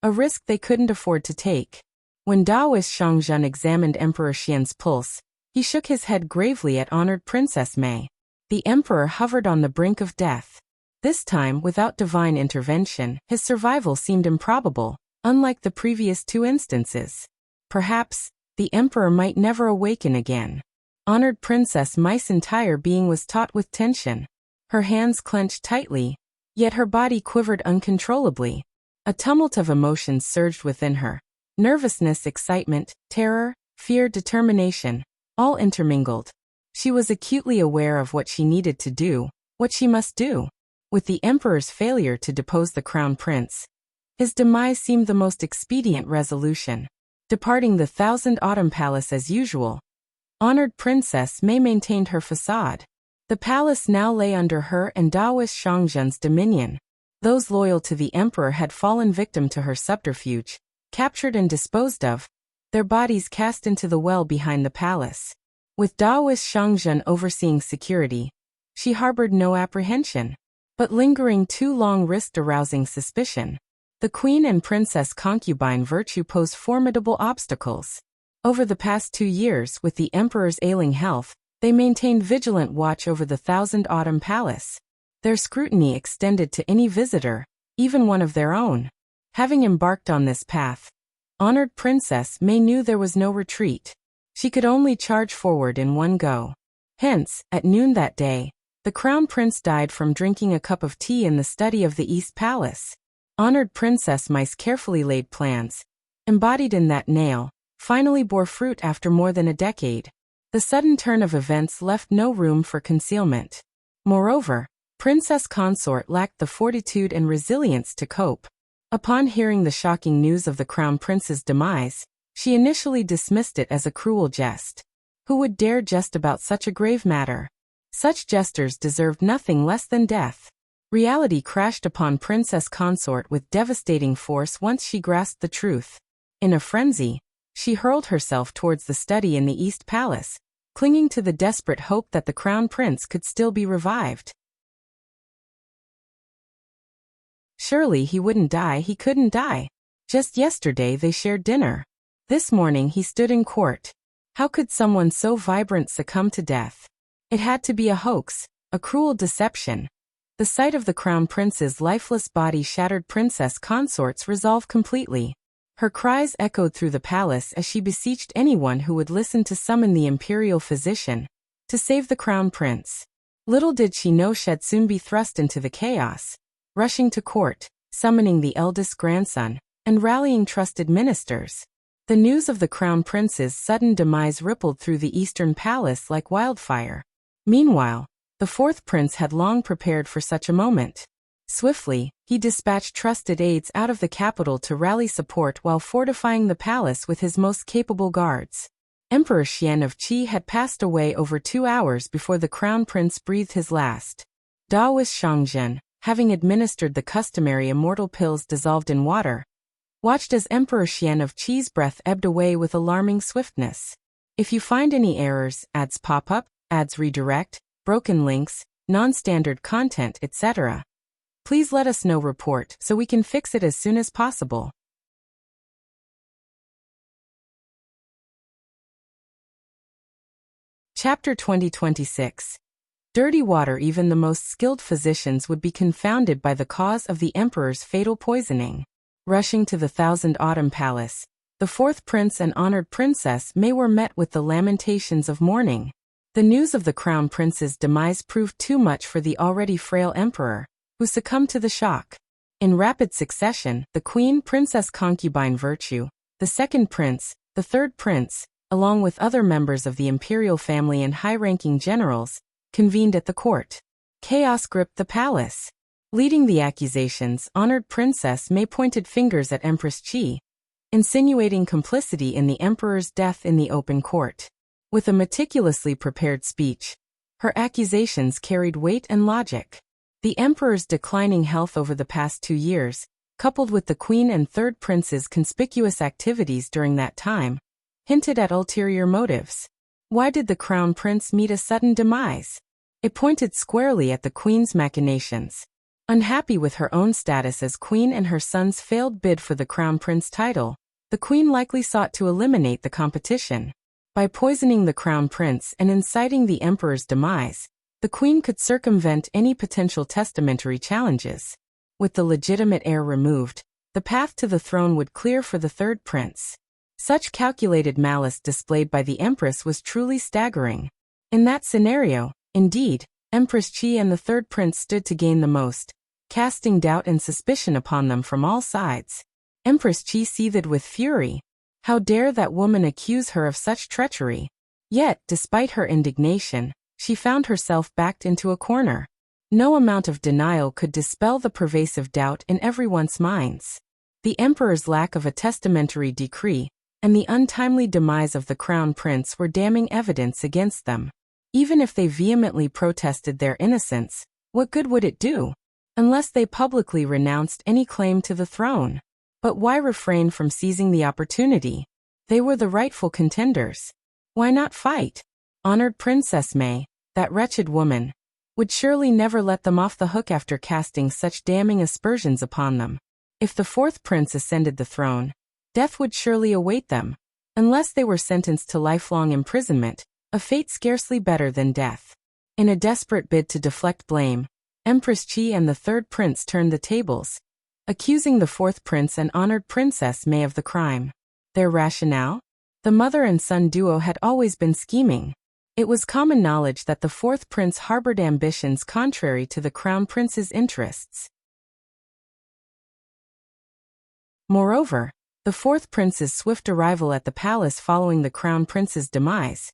a risk they couldn't afford to take. When Taoist Shangzhen examined Emperor Xian's pulse, he shook his head gravely at honored Princess Mei. The emperor hovered on the brink of death. This time, without divine intervention, his survival seemed improbable, unlike the previous two instances. Perhaps, the emperor might never awaken again. Honored Princess Mei's entire being was taut with tension. Her hands clenched tightly, yet her body quivered uncontrollably. A tumult of emotions surged within her. Nervousness, excitement, terror, fear, determination, all intermingled. She was acutely aware of what she needed to do, what she must do. With the emperor's failure to depose the crown prince, his demise seemed the most expedient resolution. Departing the Thousand Autumn Palace as usual, honored Princess Mei maintained her facade. The palace now lay under her and Taoist Shangzhen's dominion. Those loyal to the emperor had fallen victim to her subterfuge, captured and disposed of, their bodies cast into the well behind the palace. With Taoist Shangzhen overseeing security, she harbored no apprehension. But lingering too long risked arousing suspicion. The queen and princess concubine virtue posed formidable obstacles. Over the past 2 years, with the emperor's ailing health, they maintained vigilant watch over the Thousand Autumn Palace. Their scrutiny extended to any visitor, even one of their own. Having embarked on this path, honored Princess Mei knew there was no retreat. She could only charge forward in one go. Hence, at noon that day, the crown prince died from drinking a cup of tea in the study of the East Palace. Honored Princess Mei's carefully laid plans, embodied in that nail, finally bore fruit after more than a decade. The sudden turn of events left no room for concealment. Moreover, Princess Consort lacked the fortitude and resilience to cope. Upon hearing the shocking news of the crown prince's demise, she initially dismissed it as a cruel jest. Who would dare jest about such a grave matter? Such jesters deserved nothing less than death. Reality crashed upon Princess Consort with devastating force once she grasped the truth. In a frenzy, she hurled herself towards the study in the East Palace, clinging to the desperate hope that the crown prince could still be revived. Surely he wouldn't die, he couldn't die. Just yesterday they shared dinner. This morning he stood in court. How could someone so vibrant succumb to death? It had to be a hoax, a cruel deception. The sight of the crown prince's lifeless body shattered Princess Consort's resolve completely. Her cries echoed through the palace as she beseeched anyone who would listen to summon the imperial physician, to save the crown prince. Little did she know she'd soon be thrust into the chaos, rushing to court, summoning the eldest grandson, and rallying trusted ministers. The news of the crown prince's sudden demise rippled through the eastern palace like wildfire. Meanwhile, the fourth prince had long prepared for such a moment. Swiftly, he dispatched trusted aides out of the capital to rally support while fortifying the palace with his most capable guards. Emperor Xian of Qi had passed away over 2 hours before the crown prince breathed his last. Daoist Shangzhen, having administered the customary immortal pills dissolved in water, watched as Emperor Xian of Qi's breath ebbed away with alarming swiftness. If you find any errors, ads pop up, ads redirect, broken links, non-standard content, etc., please let us know. Report so we can fix it as soon as possible. Chapter 2026. Dirty water. Even the most skilled physicians would be confounded by the cause of the emperor's fatal poisoning. Rushing to the Thousand Autumn Palace, the fourth prince and honored princess Mei were met with the lamentations of mourning. The news of the crown prince's demise proved too much for the already frail emperor, who succumbed to the shock. In rapid succession, the queen, princess concubine Virtue, the second prince, the third prince, along with other members of the imperial family and high-ranking generals, convened at the court. Chaos gripped the palace. Leading the accusations, honored Princess Mei pointed fingers at Empress Qi, insinuating complicity in the emperor's death in the open court. With a meticulously prepared speech, her accusations carried weight and logic. The emperor's declining health over the past 2 years, coupled with the queen and third prince's conspicuous activities during that time, hinted at ulterior motives. Why did the crown prince meet a sudden demise? It pointed squarely at the queen's machinations. Unhappy with her own status as queen and her son's failed bid for the crown prince title, the queen likely sought to eliminate the competition. By poisoning the crown prince and inciting the emperor's demise, the queen could circumvent any potential testamentary challenges. With the legitimate heir removed, the path to the throne would clear for the third prince. Such calculated malice displayed by the empress was truly staggering. In that scenario, indeed, Empress Qi and the third prince stood to gain the most, casting doubt and suspicion upon them from all sides. Empress Qi seethed with fury. How dare that woman accuse her of such treachery? Yet, despite her indignation, she found herself backed into a corner. No amount of denial could dispel the pervasive doubt in everyone's minds. The emperor's lack of a testamentary decree and the untimely demise of the crown prince were damning evidence against them. Even if they vehemently protested their innocence, what good would it do? Unless they publicly renounced any claim to the throne. But why refrain from seizing the opportunity? They were the rightful contenders. Why not fight? Honored Princess Mei, that wretched woman, would surely never let them off the hook after casting such damning aspersions upon them. If the fourth prince ascended the throne, death would surely await them. Unless they were sentenced to lifelong imprisonment, a fate scarcely better than death. In a desperate bid to deflect blame, Empress Qi and the third prince turned the tables, accusing the fourth prince and honored Princess Mei of the crime. Their rationale? The mother and son duo had always been scheming. It was common knowledge that the fourth prince harbored ambitions contrary to the crown prince's interests. Moreover, the fourth prince's swift arrival at the palace following the crown prince's demise,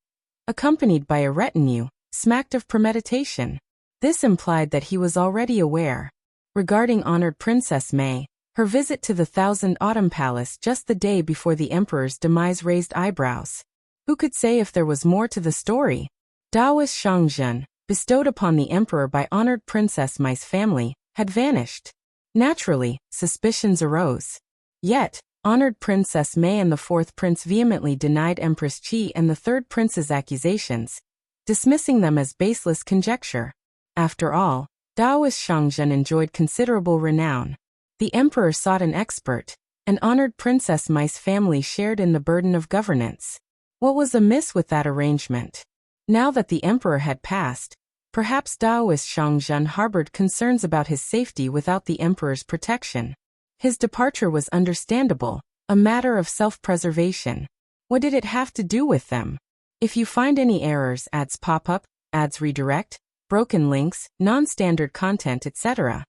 accompanied by a retinue, smacked of premeditation. This implied that he was already aware. Regarding honored Princess Mei, her visit to the Thousand Autumn Palace just the day before the emperor's demise raised eyebrows. Who could say if there was more to the story? Daoist Shangzhen, bestowed upon the emperor by honored Princess Mei's family, had vanished. Naturally, suspicions arose. Yet, honored Princess Mei and the fourth prince vehemently denied Empress Qi and the third prince's accusations, dismissing them as baseless conjecture. After all, Daoist Shangzhen enjoyed considerable renown. The emperor sought an expert, and honored Princess Mei's family shared in the burden of governance. What was amiss with that arrangement? Now that the emperor had passed, perhaps Daoist Shangzhen harbored concerns about his safety without the emperor's protection. His departure was understandable, a matter of self-preservation. What did it have to do with them? If you find any errors, ads pop up, ads redirect, broken links, non-standard content, etc.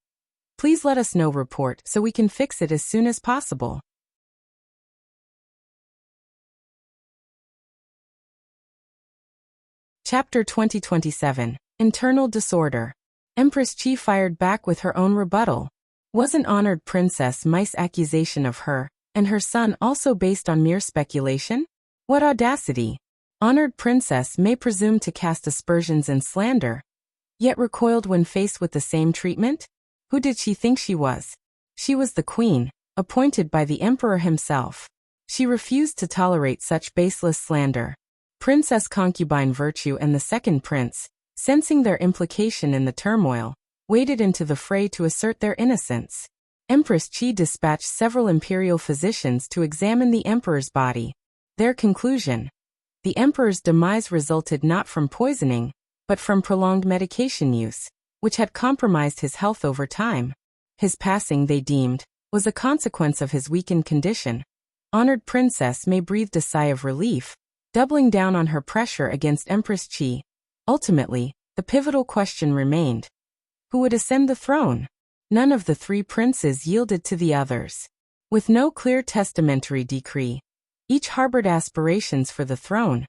Please let us know report so we can fix it as soon as possible. Chapter 2027. Internal Disorder. Empress Qi fired back with her own rebuttal. Wasn't Honored Princess Mai's accusation of her and her son also based on mere speculation? What audacity! Honored Princess Mai presumed to cast aspersions and slander, yet recoiled when faced with the same treatment? Who did she think she was? She was the queen, appointed by the emperor himself. She refused to tolerate such baseless slander. Princess Concubine Virtue and the second prince, sensing their implication in the turmoil, waded into the fray to assert their innocence. Empress Qi dispatched several imperial physicians to examine the emperor's body. Their conclusion: the emperor's demise resulted not from poisoning, but from prolonged medication use, which had compromised his health over time. His passing, they deemed, was a consequence of his weakened condition. Honored Princess Mai breathed a sigh of relief, doubling down on her pressure against Empress Qi. Ultimately, the pivotal question remained: who would ascend the throne? None of the three princes yielded to the others. With no clear testamentary decree, each harbored aspirations for the throne,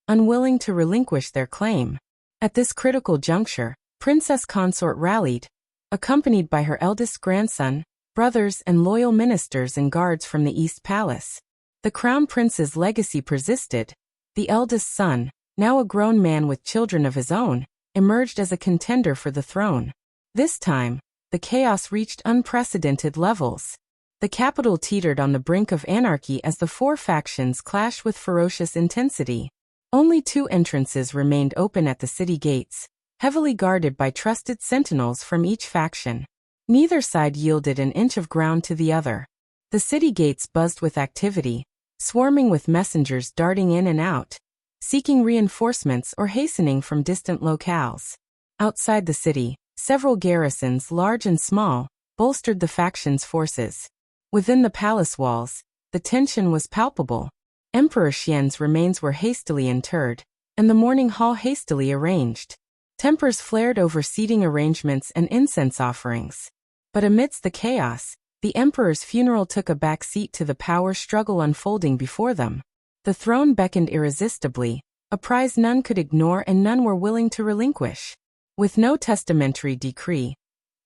unwilling to relinquish their claim. At this critical juncture, Princess Consort rallied, accompanied by her eldest grandson, brothers and loyal ministers and guards from the East Palace. The Crown Prince's legacy persisted. The eldest son, now a grown man with children of his own, emerged as a contender for the throne. This time, the chaos reached unprecedented levels. The capital teetered on the brink of anarchy as the four factions clashed with ferocious intensity. Only two entrances remained open at the city gates, heavily guarded by trusted sentinels from each faction. Neither side yielded an inch of ground to the other. The city gates buzzed with activity, swarming with messengers darting in and out, seeking reinforcements or hastening from distant locales. Outside the city, several garrisons, large and small, bolstered the factions' forces. Within the palace walls, the tension was palpable. Emperor Xian's remains were hastily interred, and the mourning hall hastily arranged. Tempers flared over seating arrangements and incense offerings. But amidst the chaos, the emperor's funeral took a back seat to the power struggle unfolding before them. The throne beckoned irresistibly, a prize none could ignore and none were willing to relinquish. With no testamentary decree,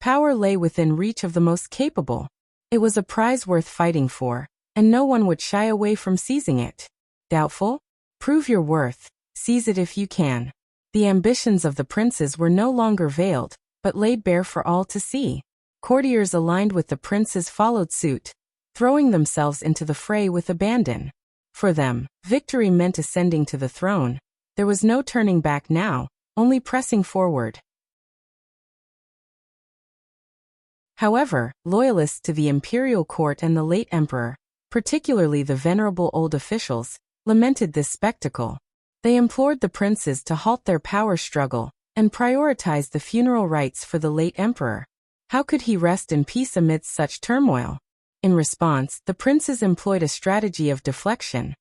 power lay within reach of the most capable. It was a prize worth fighting for, and no one would shy away from seizing it. Doubtful? Prove your worth, seize it if you can. The ambitions of the princes were no longer veiled, but laid bare for all to see. Courtiers aligned with the princes followed suit, throwing themselves into the fray with abandon. For them, victory meant ascending to the throne. There was no turning back now, only pressing forward. However, loyalists to the imperial court and the late emperor, particularly the venerable old officials, lamented this spectacle. They implored the princes to halt their power struggle and prioritize the funeral rites for the late emperor. How could he rest in peace amidst such turmoil? In response, the princes employed a strategy of deflection,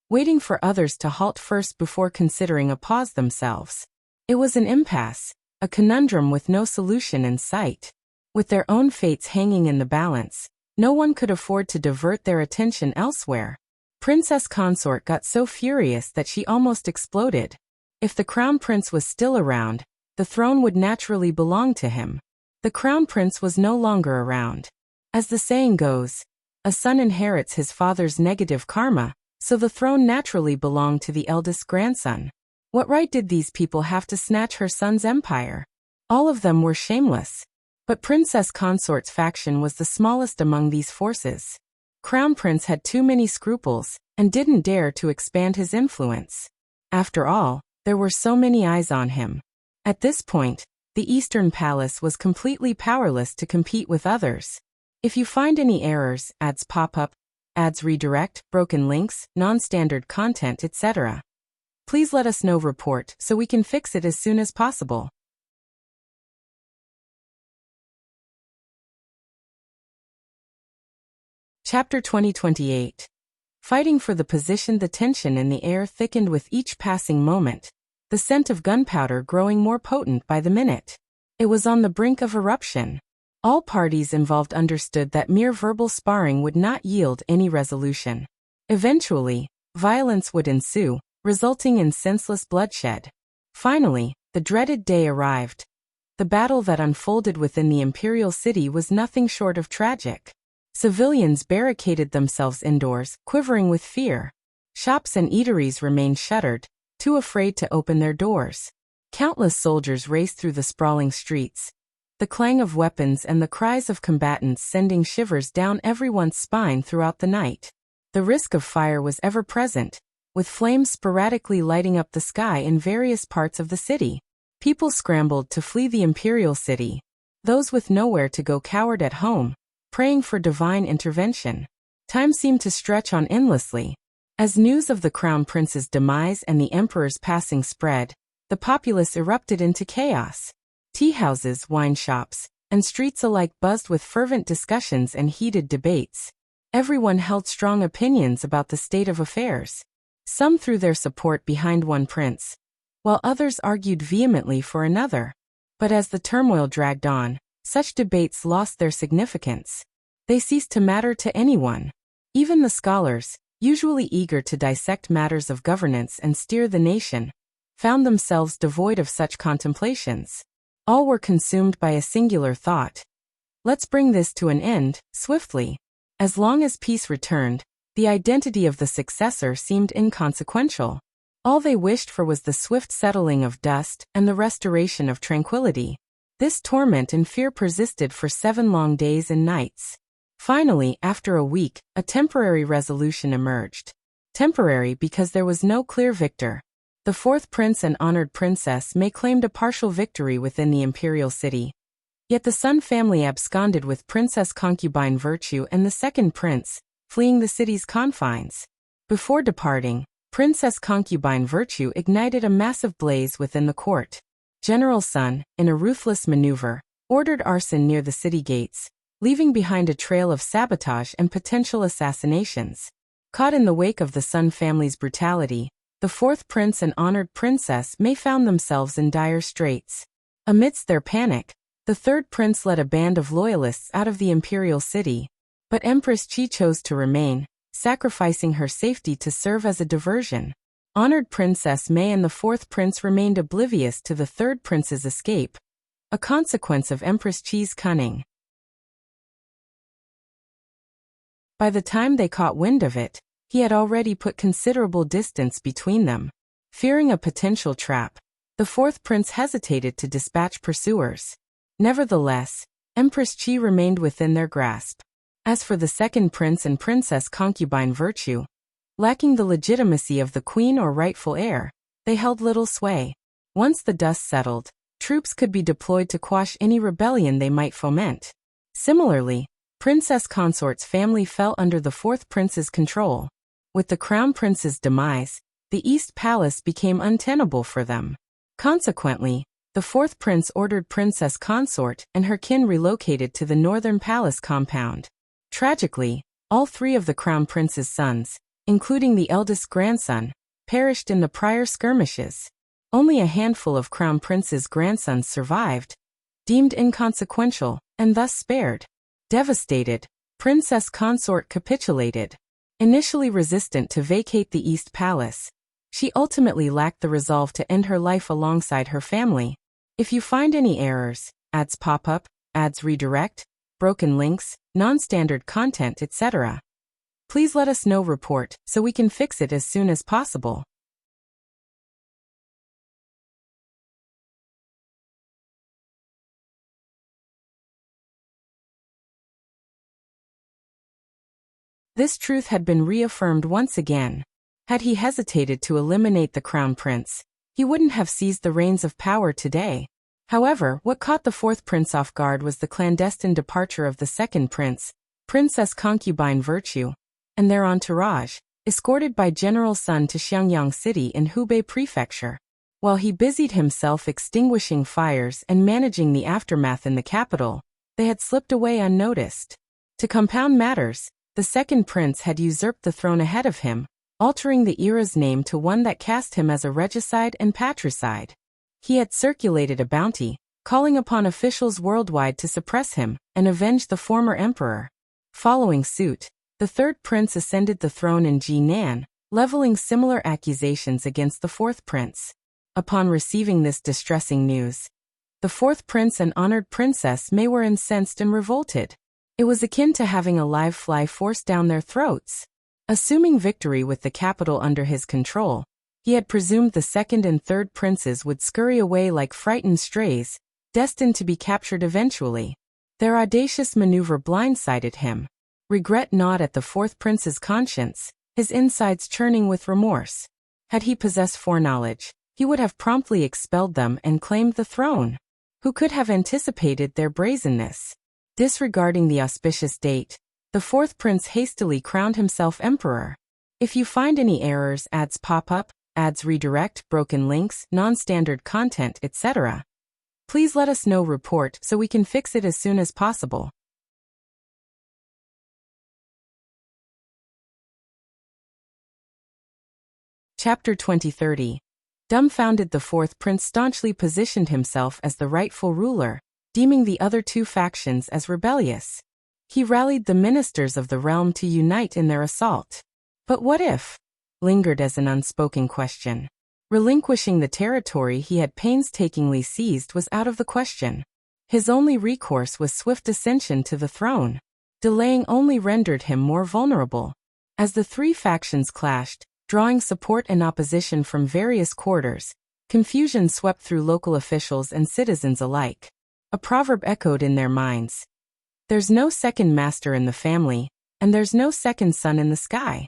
waiting for others to halt first before considering a pause themselves. It was an impasse, a conundrum with no solution in sight. With their own fates hanging in the balance, no one could afford to divert their attention elsewhere. Princess Consort got so furious that she almost exploded. If the crown prince was still around, the throne would naturally belong to him. The crown prince was no longer around. As the saying goes, a son inherits his father's negative karma, so the throne naturally belonged to the eldest grandson. What right did these people have to snatch her son's empire? All of them were shameless. But Princess Consort's faction was the smallest among these forces. Crown Prince had too many scruples, and didn't dare to expand his influence. After all, there were so many eyes on him. At this point, the Eastern Palace was completely powerless to compete with others. If you find any errors, ads pop up, ads redirect, broken links, non-standard content, etc., please let us know report so we can fix it as soon as possible. Chapter 2028. Fighting for the position. The tension in the air thickened with each passing moment. the scent of gunpowder growing more potent by the minute. It was on the brink of eruption. All parties involved understood that mere verbal sparring would not yield any resolution. Eventually, violence would ensue, resulting in senseless bloodshed. Finally, the dreaded day arrived. The battle that unfolded within the imperial city was nothing short of tragic. Civilians barricaded themselves indoors, quivering with fear. Shops and eateries remained shuttered, too afraid to open their doors. Countless soldiers raced through the sprawling streets, the clang of weapons and the cries of combatants sending shivers down everyone's spine throughout the night. The risk of fire was ever present, with flames sporadically lighting up the sky in various parts of the city. People scrambled to flee the imperial city. Those with nowhere to go cowered at home, praying for divine intervention. Time seemed to stretch on endlessly. As news of the crown prince's demise and the emperor's passing spread, the populace erupted into chaos. Tea houses, wine shops, and streets alike buzzed with fervent discussions and heated debates. Everyone held strong opinions about the state of affairs. Some threw their support behind one prince, while others argued vehemently for another. But as the turmoil dragged on, such debates lost their significance. They ceased to matter to anyone. Even the scholars, usually eager to dissect matters of governance and steer the nation, found themselves devoid of such contemplations. All were consumed by a singular thought. Let's bring this to an end, swiftly. As long as peace returned, the identity of the successor seemed inconsequential. All they wished for was the swift settling of dust and the restoration of tranquility. This torment and fear persisted for 7 long days and nights. Finally, after a week, a temporary resolution emerged. Temporary because there was no clear victor. The 4th prince and honored princess may claimed a partial victory within the imperial city. Yet the Sun family absconded with Princess Concubine Virtue and the 2nd prince, fleeing the city's confines. Before departing, Princess Concubine Virtue ignited a massive blaze within the court. General Sun, in a ruthless maneuver, ordered arson near the city gates, leaving behind a trail of sabotage and potential assassinations. Caught in the wake of the Sun family's brutality, the 4th prince and honored princess may found themselves in dire straits. Amidst their panic, the 3rd prince led a band of loyalists out of the imperial city. But Empress Qi chose to remain, sacrificing her safety to serve as a diversion. Honored Princess Mei and the 4th prince remained oblivious to the 3rd prince's escape, a consequence of Empress Qi's cunning. By the time they caught wind of it, he had already put considerable distance between them. Fearing a potential trap, the 4th prince hesitated to dispatch pursuers. Nevertheless, Empress Qi remained within their grasp. As for the 2nd prince and Princess Concubine Virtue, lacking the legitimacy of the queen or rightful heir, they held little sway. Once the dust settled, troops could be deployed to quash any rebellion they might foment. Similarly, Princess Consort's family fell under the 4th prince's control. With the crown prince's demise, the East Palace became untenable for them. Consequently, the 4th prince ordered Princess Consort and her kin relocated to the Northern Palace compound. Tragically, all 3 of the crown prince's sons, including the eldest grandson, perished in the prior skirmishes. Only a handful of crown prince's grandsons survived, deemed inconsequential, and thus spared. Devastated, Princess Consort capitulated. Initially resistant to vacate the East Palace, she ultimately lacked the resolve to end her life alongside her family. If you find any errors, ads pop up, ads redirect, broken links, non-standard content, etc., please let us know. Report so we can fix it as soon as possible. This truth had been reaffirmed once again. Had he hesitated to eliminate the crown prince, he wouldn't have seized the reins of power today. However, what caught the 4th prince off guard was the clandestine departure of the 2nd prince, Princess Concubine Virtue, and their entourage, escorted by General Sun to Xiangyang City in Hubei Prefecture. While he busied himself extinguishing fires and managing the aftermath in the capital, they had slipped away unnoticed. To compound matters, the 2nd prince had usurped the throne ahead of him, altering the era's name to one that cast him as a regicide and patricide. He had circulated a bounty, calling upon officials worldwide to suppress him and avenge the former emperor. Following suit, the third prince ascended the throne in Jinan, leveling similar accusations against the fourth prince. Upon receiving this distressing news, the fourth prince and honored princess Mei were incensed and revolted. It was akin to having a live fly forced down their throats. Assuming victory with the capital under his control, he had presumed the second and third princes would scurry away like frightened strays, destined to be captured eventually. Their audacious maneuver blindsided him. Regret gnawed at the fourth prince's conscience, his insides churning with remorse. Had he possessed foreknowledge, he would have promptly expelled them and claimed the throne. Who could have anticipated their brazenness? Disregarding the auspicious date, the fourth prince hastily crowned himself emperor. If you find any errors, ads pop up, ads redirect, broken links, non-standard content, etc., please let us know. Report so we can fix it as soon as possible. Chapter 2030. Dumbfounded. The fourth prince staunchly positioned himself as the rightful ruler, deeming the other two factions as rebellious. He rallied the ministers of the realm to unite in their assault. But what if? Lingered as an unspoken question. Relinquishing the territory he had painstakingly seized was out of the question. His only recourse was swift ascension to the throne. Delaying only rendered him more vulnerable. As the three factions clashed, drawing support and opposition from various quarters, confusion swept through local officials and citizens alike. A proverb echoed in their minds. There's no second master in the family, and there's no second sun in the sky.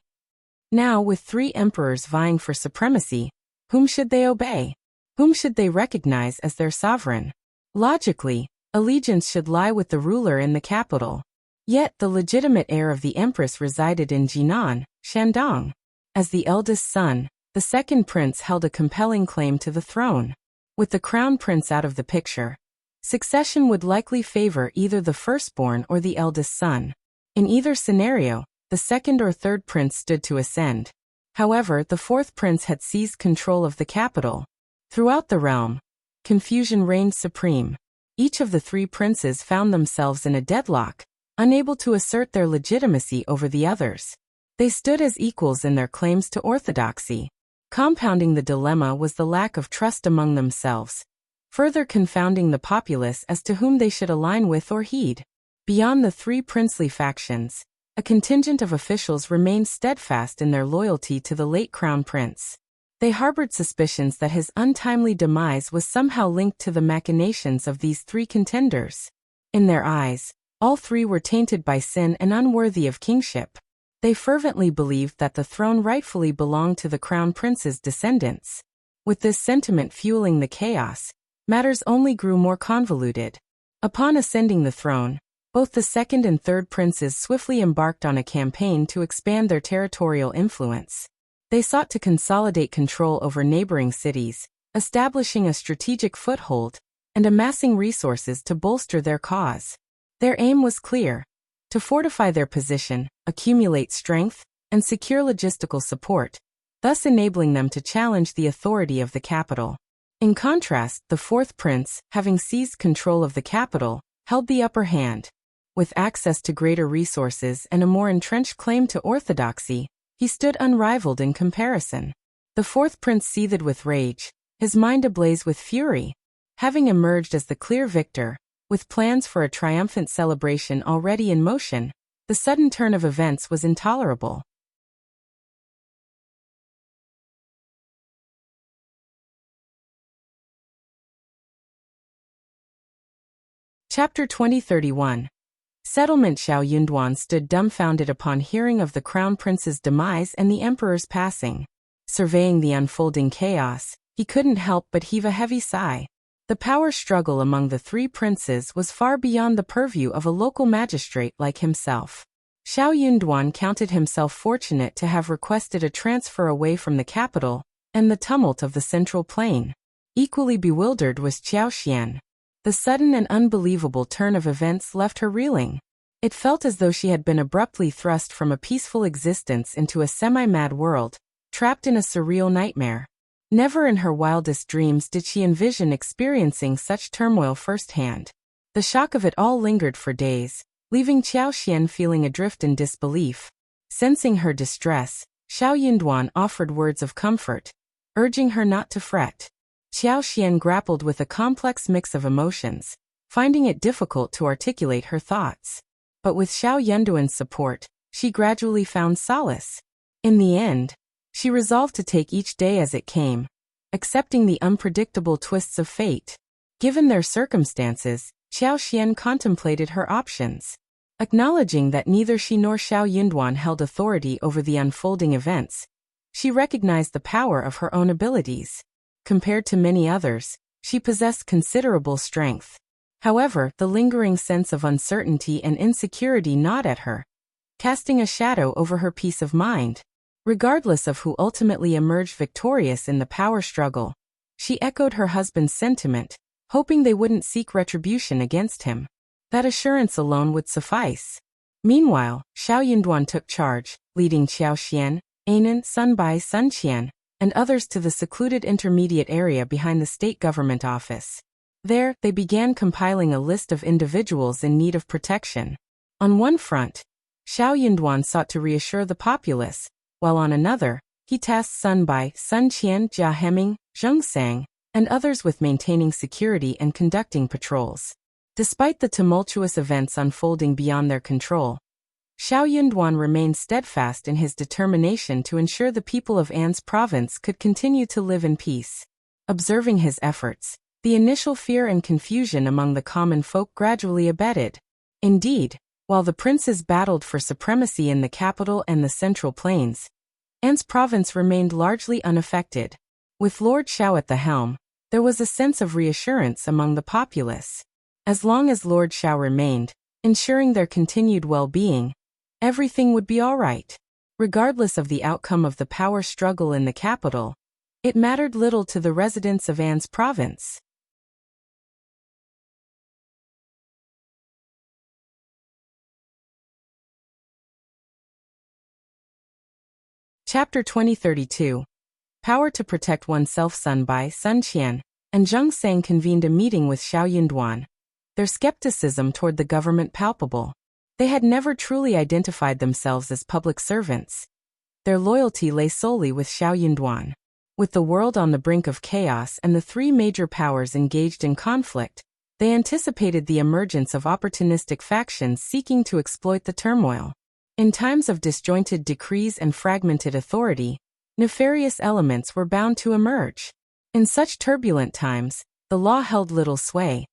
Now, with three emperors vying for supremacy, whom should they obey? Whom should they recognize as their sovereign? Logically, allegiance should lie with the ruler in the capital. Yet the legitimate heir of the empress resided in Jinan, Shandong. As the eldest son, the second prince held a compelling claim to the throne. With the crown prince out of the picture, succession would likely favor either the firstborn or the eldest son. In either scenario, the second or third prince stood to ascend. However, the fourth prince had seized control of the capital. Throughout the realm, confusion reigned supreme. Each of the three princes found themselves in a deadlock, unable to assert their legitimacy over the others. They stood as equals in their claims to orthodoxy. Compounding the dilemma was the lack of trust among themselves, further confounding the populace as to whom they should align with or heed. Beyond the three princely factions, a contingent of officials remained steadfast in their loyalty to the late crown prince. They harbored suspicions that his untimely demise was somehow linked to the machinations of these three contenders. In their eyes, all three were tainted by sin and unworthy of kingship. They fervently believed that the throne rightfully belonged to the crown prince's descendants. With this sentiment fueling the chaos, matters only grew more convoluted. Upon ascending the throne, both the second and third princes swiftly embarked on a campaign to expand their territorial influence. They sought to consolidate control over neighboring cities, establishing a strategic foothold, and amassing resources to bolster their cause. Their aim was clear: to fortify their position, accumulate strength, and secure logistical support, thus enabling them to challenge the authority of the capital. In contrast, the fourth prince, having seized control of the capital, held the upper hand. With access to greater resources and a more entrenched claim to orthodoxy, he stood unrivaled in comparison. The fourth prince seethed with rage, his mind ablaze with fury. Having emerged as the clear victor, with plans for a triumphant celebration already in motion, the sudden turn of events was intolerable. Chapter 2031. Settlement. Xiao Yunduan stood dumbfounded upon hearing of the crown prince's demise and the emperor's passing. Surveying the unfolding chaos, he couldn't help but heave a heavy sigh. The power struggle among the three princes was far beyond the purview of a local magistrate like himself. Xiao Yunduan counted himself fortunate to have requested a transfer away from the capital and the tumult of the central plain. Equally bewildered was Qiao. The sudden and unbelievable turn of events left her reeling. It felt as though she had been abruptly thrust from a peaceful existence into a semi-mad world, trapped in a surreal nightmare. Never in her wildest dreams did she envision experiencing such turmoil firsthand. The shock of it all lingered for days, leaving Qiao Xian feeling adrift in disbelief. Sensing her distress, Shao Yunduan offered words of comfort, urging her not to fret. Qiao Xian grappled with a complex mix of emotions, finding it difficult to articulate her thoughts. But with Shao Yunduan's support, she gradually found solace. In the end, she resolved to take each day as it came, accepting the unpredictable twists of fate. Given their circumstances, Qiao Xian contemplated her options. Acknowledging that neither she nor Shao Yunduan held authority over the unfolding events, she recognized the power of her own abilities. Compared to many others, she possessed considerable strength. However, the lingering sense of uncertainty and insecurity gnawed at her, casting a shadow over her peace of mind. Regardless of who ultimately emerged victorious in the power struggle, she echoed her husband's sentiment, hoping they wouldn't seek retribution against him. That assurance alone would suffice. Meanwhile, Shao Yunduan took charge, leading Qiao Xian, Anan, Sunbai, Sunqian, and others to the secluded intermediate area behind the state government office. There, they began compiling a list of individuals in need of protection. On one front, Shao Yunduan sought to reassure the populace, while on another, he tasked Sunbai, Sunqian, Jia Heming, Zheng Sang, and others with maintaining security and conducting patrols. Despite the tumultuous events unfolding beyond their control, Shao Yunduan remained steadfast in his determination to ensure the people of An's province could continue to live in peace. Observing his efforts, the initial fear and confusion among the common folk gradually abated. Indeed, while the princes battled for supremacy in the capital and the central plains, An's province remained largely unaffected. With Lord Shao at the helm, there was a sense of reassurance among the populace. As long as Lord Shao remained, ensuring their continued well-being, everything would be all right. Regardless of the outcome of the power struggle in the capital, it mattered little to the residents of An's province. Chapter 2032. Power to protect oneself. Sunbai, Sunqian, and Zheng Sang convened a meeting with Shao Yunduan, their skepticism toward the government palpable. They had never truly identified themselves as public servants. Their loyalty lay solely with Shao Yunduan. With the world on the brink of chaos and the three major powers engaged in conflict, they anticipated the emergence of opportunistic factions seeking to exploit the turmoil. In times of disjointed decrees and fragmented authority, nefarious elements were bound to emerge. In such turbulent times, the law held little sway.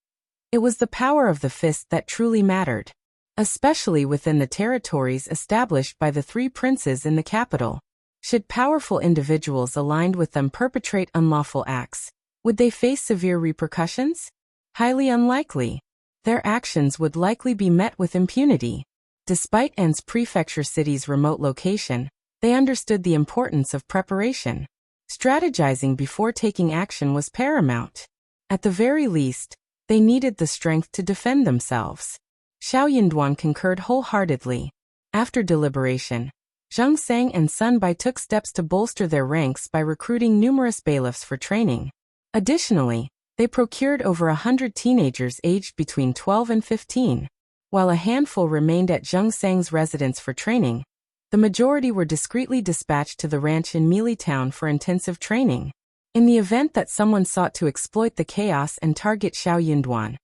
It was the power of the fist that truly mattered, especially within the territories established by the three princes in the capital. Should powerful individuals aligned with them perpetrate unlawful acts, would they face severe repercussions? Highly unlikely. Their actions would likely be met with impunity. Despite An's prefecture city's remote location, they understood the importance of preparation. Strategizing before taking action was paramount. At the very least, they needed the strength to defend themselves. Shao Yunduan concurred wholeheartedly. After deliberation, Zheng Sang and Sunbai took steps to bolster their ranks by recruiting numerous bailiffs for training. Additionally, they procured over 100 teenagers aged between 12 and 15. While a handful remained at Zheng Sang's residence for training, the majority were discreetly dispatched to the ranch in Mealy Town for intensive training. In the event that someone sought to exploit the chaos and target Shao Yunduan,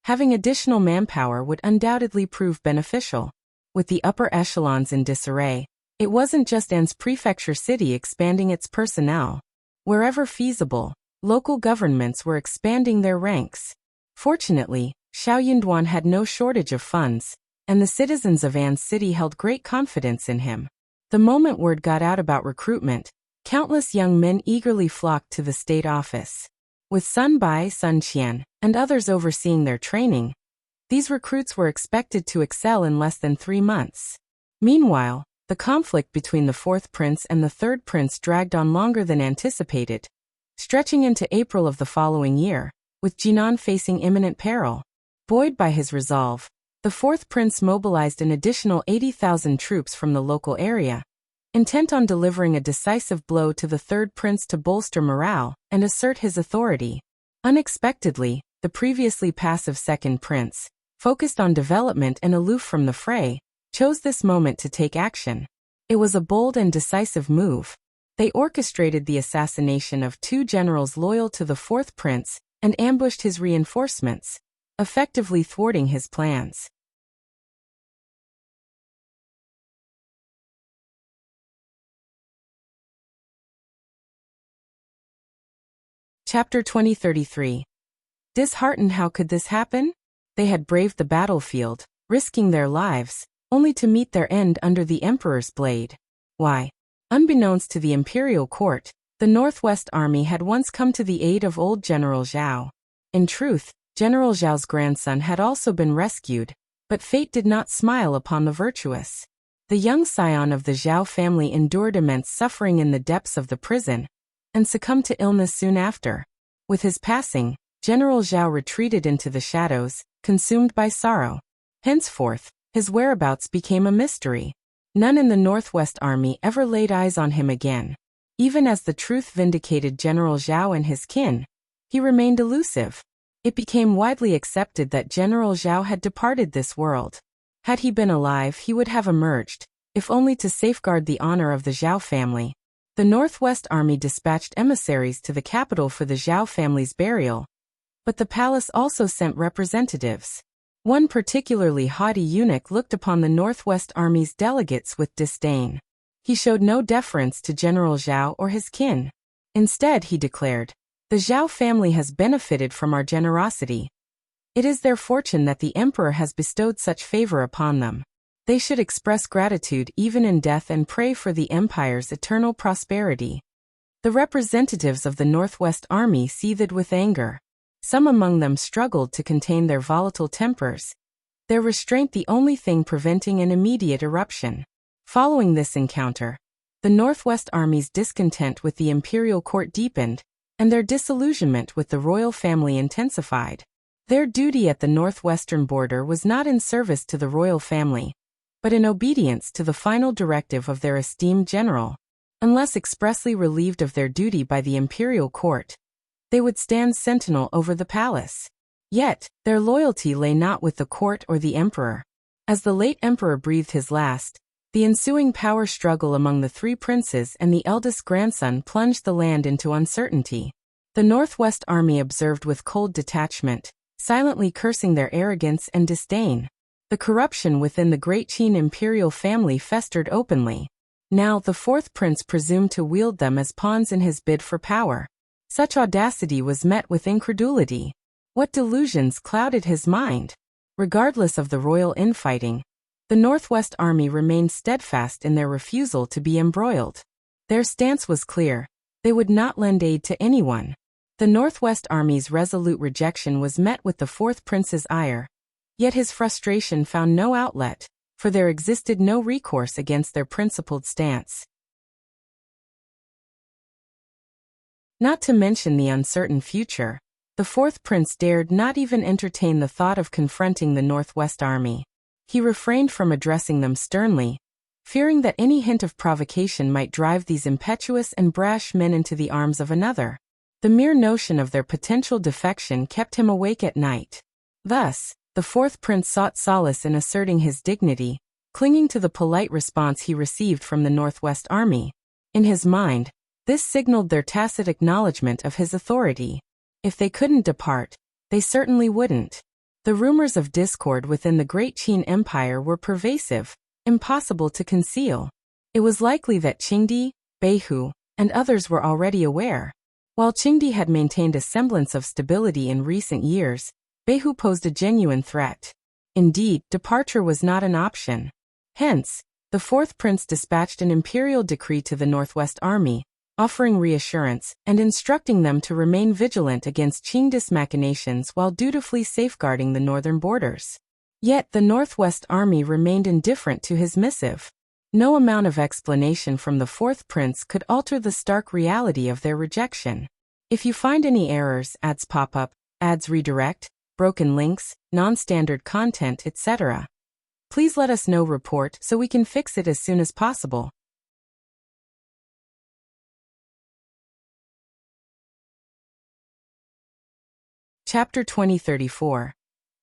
having additional manpower would undoubtedly prove beneficial. With the upper echelons in disarray, it wasn't just An's prefecture city expanding its personnel. Wherever feasible, local governments were expanding their ranks. Fortunately, Shao Yunduan had no shortage of funds, and the citizens of An's city held great confidence in him. The moment word got out about recruitment, countless young men eagerly flocked to the state office. With Sunbai, Sunqian, and others overseeing their training, these recruits were expected to excel in less than 3 months. Meanwhile, the conflict between the fourth prince and the third prince dragged on longer than anticipated, stretching into April of the following year, with Jinan facing imminent peril. Buoyed by his resolve, The fourth prince mobilized an additional 80,000 troops from the local area, intent on delivering a decisive blow to the third prince to bolster morale and assert his authority. Unexpectedly, the previously passive second prince, focused on development and aloof from the fray, chose this moment to take action. It was a bold and decisive move. They orchestrated the assassination of 2 generals loyal to the fourth prince and ambushed his reinforcements, effectively thwarting his plans. Chapter 2033. Disheartened. How could this happen? They had braved the battlefield, risking their lives, only to meet their end under the Emperor's blade. Why? Unbeknownst to the imperial court, the Northwest Army had once come to the aid of old General Qiao. In truth, General Qiao's grandson had also been rescued, but fate did not smile upon the virtuous. The young scion of the Qiao family endured immense suffering in the depths of the prison, and succumbed to illness soon after. With his passing, General Qiao retreated into the shadows, consumed by sorrow. Henceforth, his whereabouts became a mystery. None in the Northwest Army ever laid eyes on him again. Even as the truth vindicated General Qiao and his kin, he remained elusive. It became widely accepted that General Qiao had departed this world. Had he been alive, he would have emerged, if only to safeguard the honor of the Qiao family. The Northwest Army dispatched emissaries to the capital for the Qiao family's burial, but the palace also sent representatives. One particularly haughty eunuch looked upon the Northwest Army's delegates with disdain. He showed no deference to General Qiao or his kin. Instead, he declared, "The Qiao family has benefited from our generosity. It is their fortune that the Emperor has bestowed such favor upon them. They should express gratitude even in death and pray for the Empire's eternal prosperity." The representatives of the Northwest Army seethed with anger. Some among them struggled to contain their volatile tempers, their restraint the only thing preventing an immediate eruption. Following this encounter, the Northwest Army's discontent with the imperial court deepened, and their disillusionment with the royal family intensified. Their duty at the northwestern border was not in service to the royal family, but in obedience to the final directive of their esteemed general. Unless expressly relieved of their duty by the imperial court, they would stand sentinel over the palace. Yet, their loyalty lay not with the court or the emperor. As the late emperor breathed his last, the ensuing power struggle among the 3 princes and the eldest grandson plunged the land into uncertainty. The Northwest Army observed with cold detachment, silently cursing their arrogance and disdain. The corruption within the great Qin imperial family festered openly. Now the fourth prince presumed to wield them as pawns in his bid for power. Such audacity was met with incredulity. What delusions clouded his mind? Regardless of the royal infighting, the Northwest Army remained steadfast in their refusal to be embroiled. Their stance was clear. They would not lend aid to anyone. The Northwest Army's resolute rejection was met with the fourth prince's ire. Yet his frustration found no outlet, for there existed no recourse against their principled stance. Not to mention the uncertain future, the fourth prince dared not even entertain the thought of confronting the Northwest Army. He refrained from addressing them sternly, fearing that any hint of provocation might drive these impetuous and brash men into the arms of another. The mere notion of their potential defection kept him awake at night. Thus, the fourth prince sought solace in asserting his dignity, clinging to the polite response he received from the Northwest Army. In his mind, this signaled their tacit acknowledgement of his authority. If they couldn't depart, they certainly wouldn't. The rumors of discord within the Great Qin Empire were pervasive, impossible to conceal. It was likely that Qingdi, Beihu, and others were already aware. While Qingdi had maintained a semblance of stability in recent years, Beihu posed a genuine threat. Indeed, departure was not an option. Hence, the fourth prince dispatched an imperial decree to the Northwest Army, offering reassurance and instructing them to remain vigilant against Qingdi's machinations while dutifully safeguarding the northern borders. Yet the Northwest Army remained indifferent to his missive. No amount of explanation from the fourth prince could alter the stark reality of their rejection. If you find any errors, ads pop up, ads redirect, broken links, non-standard content, etc. Please let us know. Report so we can fix it as soon as possible. Chapter 2034.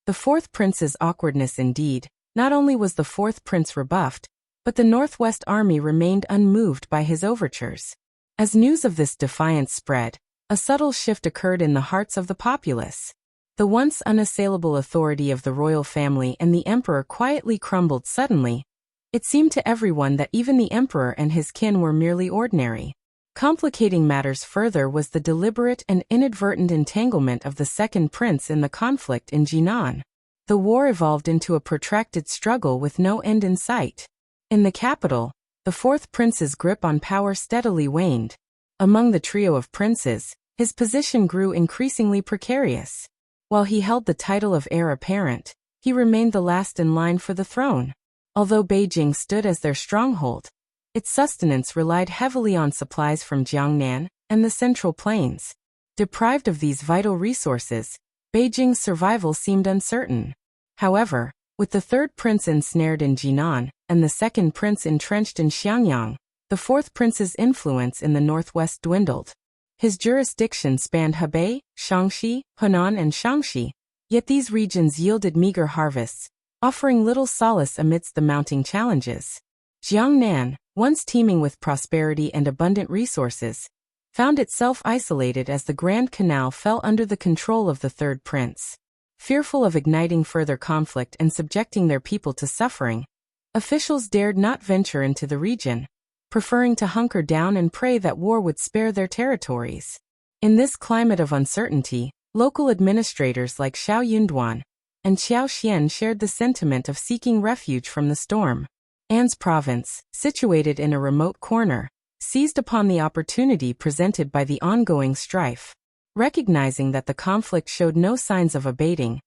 The fourth prince's awkwardness. Indeed, not only was the fourth prince rebuffed, but the Northwest Army remained unmoved by his overtures. As news of this defiance spread, a subtle shift occurred in the hearts of the populace. The once unassailable authority of the royal family and the emperor quietly crumbled suddenly. It seemed to everyone that even the emperor and his kin were merely ordinary. Complicating matters further was the deliberate and inadvertent entanglement of the second prince in the conflict in Jinan. The war evolved into a protracted struggle with no end in sight. In the capital, the fourth prince's grip on power steadily waned. Among the trio of princes, his position grew increasingly precarious. While he held the title of heir apparent, he remained the last in line for the throne. Although Beijing stood as their stronghold, its sustenance relied heavily on supplies from Jiangnan and the Central Plains. Deprived of these vital resources, Beijing's survival seemed uncertain. However, with the third prince ensnared in Jinan and the second prince entrenched in Xiangyang, the fourth prince's influence in the northwest dwindled. His jurisdiction spanned Hebei, Shaanxi, Hunan and Shaanxi, yet these regions yielded meager harvests, offering little solace amidst the mounting challenges. Jiangnan, once teeming with prosperity and abundant resources, found itself isolated as the Grand Canal fell under the control of the third prince. Fearful of igniting further conflict and subjecting their people to suffering, officials dared not venture into the region, preferring to hunker down and pray that war would spare their territories. In this climate of uncertainty, local administrators like Shao Yunduan and Qiao Xian shared the sentiment of seeking refuge from the storm. An's province, situated in a remote corner, seized upon the opportunity presented by the ongoing strife. Recognizing that the conflict showed no signs of abating,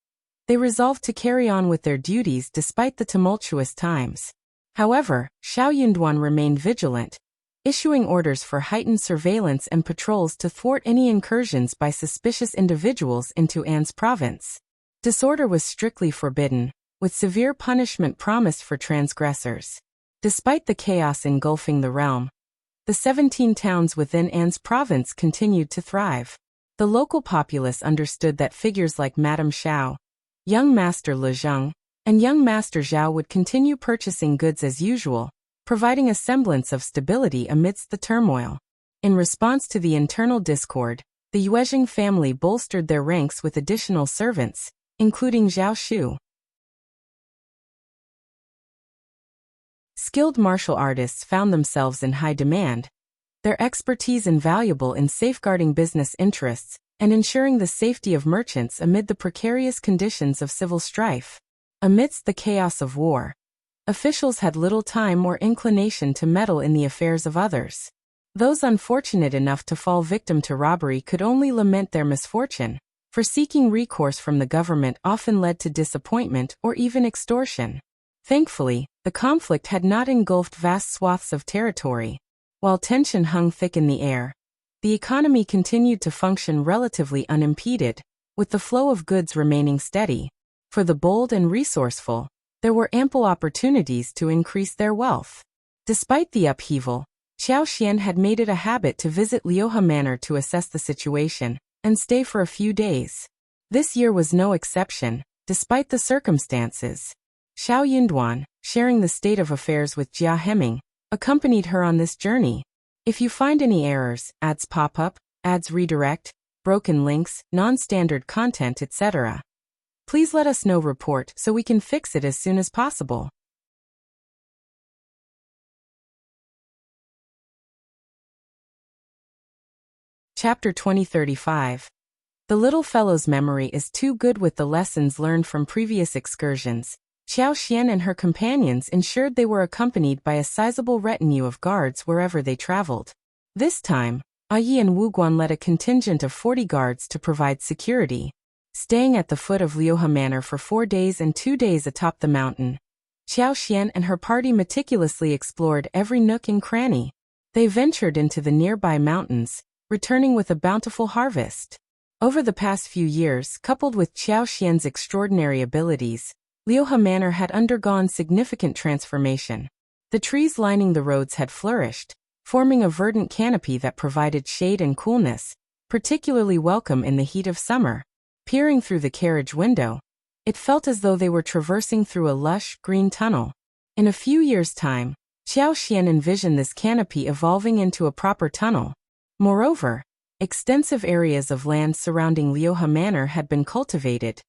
they resolved to carry on with their duties despite the tumultuous times. However, Shao Yunduan remained vigilant, issuing orders for heightened surveillance and patrols to thwart any incursions by suspicious individuals into An's province. Disorder was strictly forbidden, with severe punishment promised for transgressors. Despite the chaos engulfing the realm, the 17 towns within An's province continued to thrive. The local populace understood that figures like Madame Shao, young Master Le Zheng, and young Master Zhao would continue purchasing goods as usual, providing a semblance of stability amidst the turmoil. In response to the internal discord, the Yuezheng family bolstered their ranks with additional servants, including Zhao Shu. Skilled martial artists found themselves in high demand, their expertise invaluable in safeguarding business interests and ensuring the safety of merchants amid the precarious conditions of civil strife. Amidst the chaos of war, officials had little time or inclination to meddle in the affairs of others. Those unfortunate enough to fall victim to robbery could only lament their misfortune, for seeking recourse from the government often led to disappointment or even extortion. Thankfully, the conflict had not engulfed vast swaths of territory. While tension hung thick in the air, the economy continued to function relatively unimpeded, with the flow of goods remaining steady. For the bold and resourceful, there were ample opportunities to increase their wealth. Despite the upheaval, Qiao Xian had made it a habit to visit Liuhe Manor to assess the situation and stay for a few days. This year was no exception, despite the circumstances. Shao Yunduan, sharing the state of affairs with Jia Hemming, accompanied her on this journey. If you find any errors, ads pop up, ads redirect, broken links, non-standard content, etc., please let us know. Report so we can fix it as soon as possible. Chapter 2035. The little fellow's memory is too good. With the lessons learned from previous excursions, Qiao Xian and her companions ensured they were accompanied by a sizable retinue of guards wherever they traveled. This time, Yi and Wu Guan led a contingent of 40 guards to provide security. Staying at the foot of Liuhe Manor for 4 days and 2 days atop the mountain, Qiao Xian and her party meticulously explored every nook and cranny. They ventured into the nearby mountains, returning with a bountiful harvest. Over the past few years, coupled with Qiao Xian's extraordinary abilities, Liuhe Manor had undergone significant transformation. The trees lining the roads had flourished, forming a verdant canopy that provided shade and coolness, particularly welcome in the heat of summer. Peering through the carriage window, it felt as though they were traversing through a lush, green tunnel. In a few years' time, Qiao Xian envisioned this canopy evolving into a proper tunnel. Moreover, extensive areas of land surrounding Liuhe Manor had been cultivated,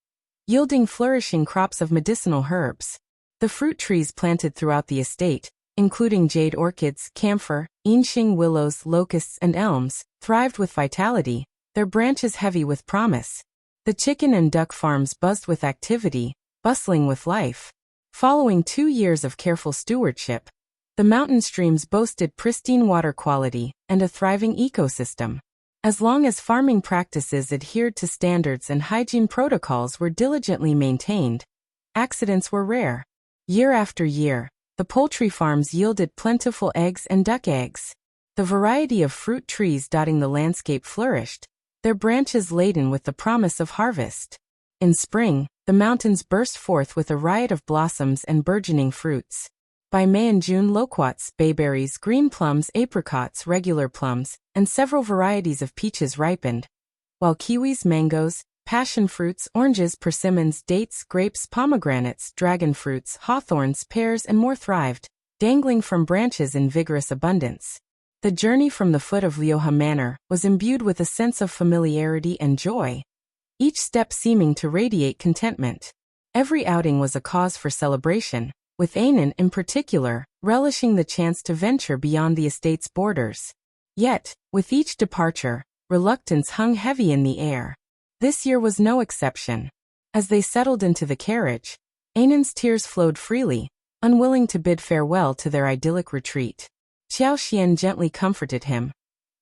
yielding flourishing crops of medicinal herbs. The fruit trees planted throughout the estate, including jade orchids, camphor, yinxing willows, locusts, and elms, thrived with vitality, their branches heavy with promise. The chicken and duck farms buzzed with activity, bustling with life. Following 2 years of careful stewardship, the mountain streams boasted pristine water quality and a thriving ecosystem. As long as farming practices adhered to standards and hygiene protocols were diligently maintained, accidents were rare. Year after year, the poultry farms yielded plentiful eggs and duck eggs. The variety of fruit trees dotting the landscape flourished, their branches laden with the promise of harvest. In spring, the mountains burst forth with a riot of blossoms and burgeoning fruits. By May and June, loquats, bayberries, green plums, apricots, regular plums, and several varieties of peaches ripened, while kiwis, mangoes, passion fruits, oranges, persimmons, dates, grapes, pomegranates, dragon fruits, hawthorns, pears, and more thrived, dangling from branches in vigorous abundance. The journey from the foot of Liuhe Manor was imbued with a sense of familiarity and joy, each step seeming to radiate contentment. Every outing was a cause for celebration, with Anan in particular relishing the chance to venture beyond the estate's borders. Yet, with each departure, reluctance hung heavy in the air. This year was no exception. As they settled into the carriage, Anan's tears flowed freely, unwilling to bid farewell to their idyllic retreat. Qiao Xian gently comforted him,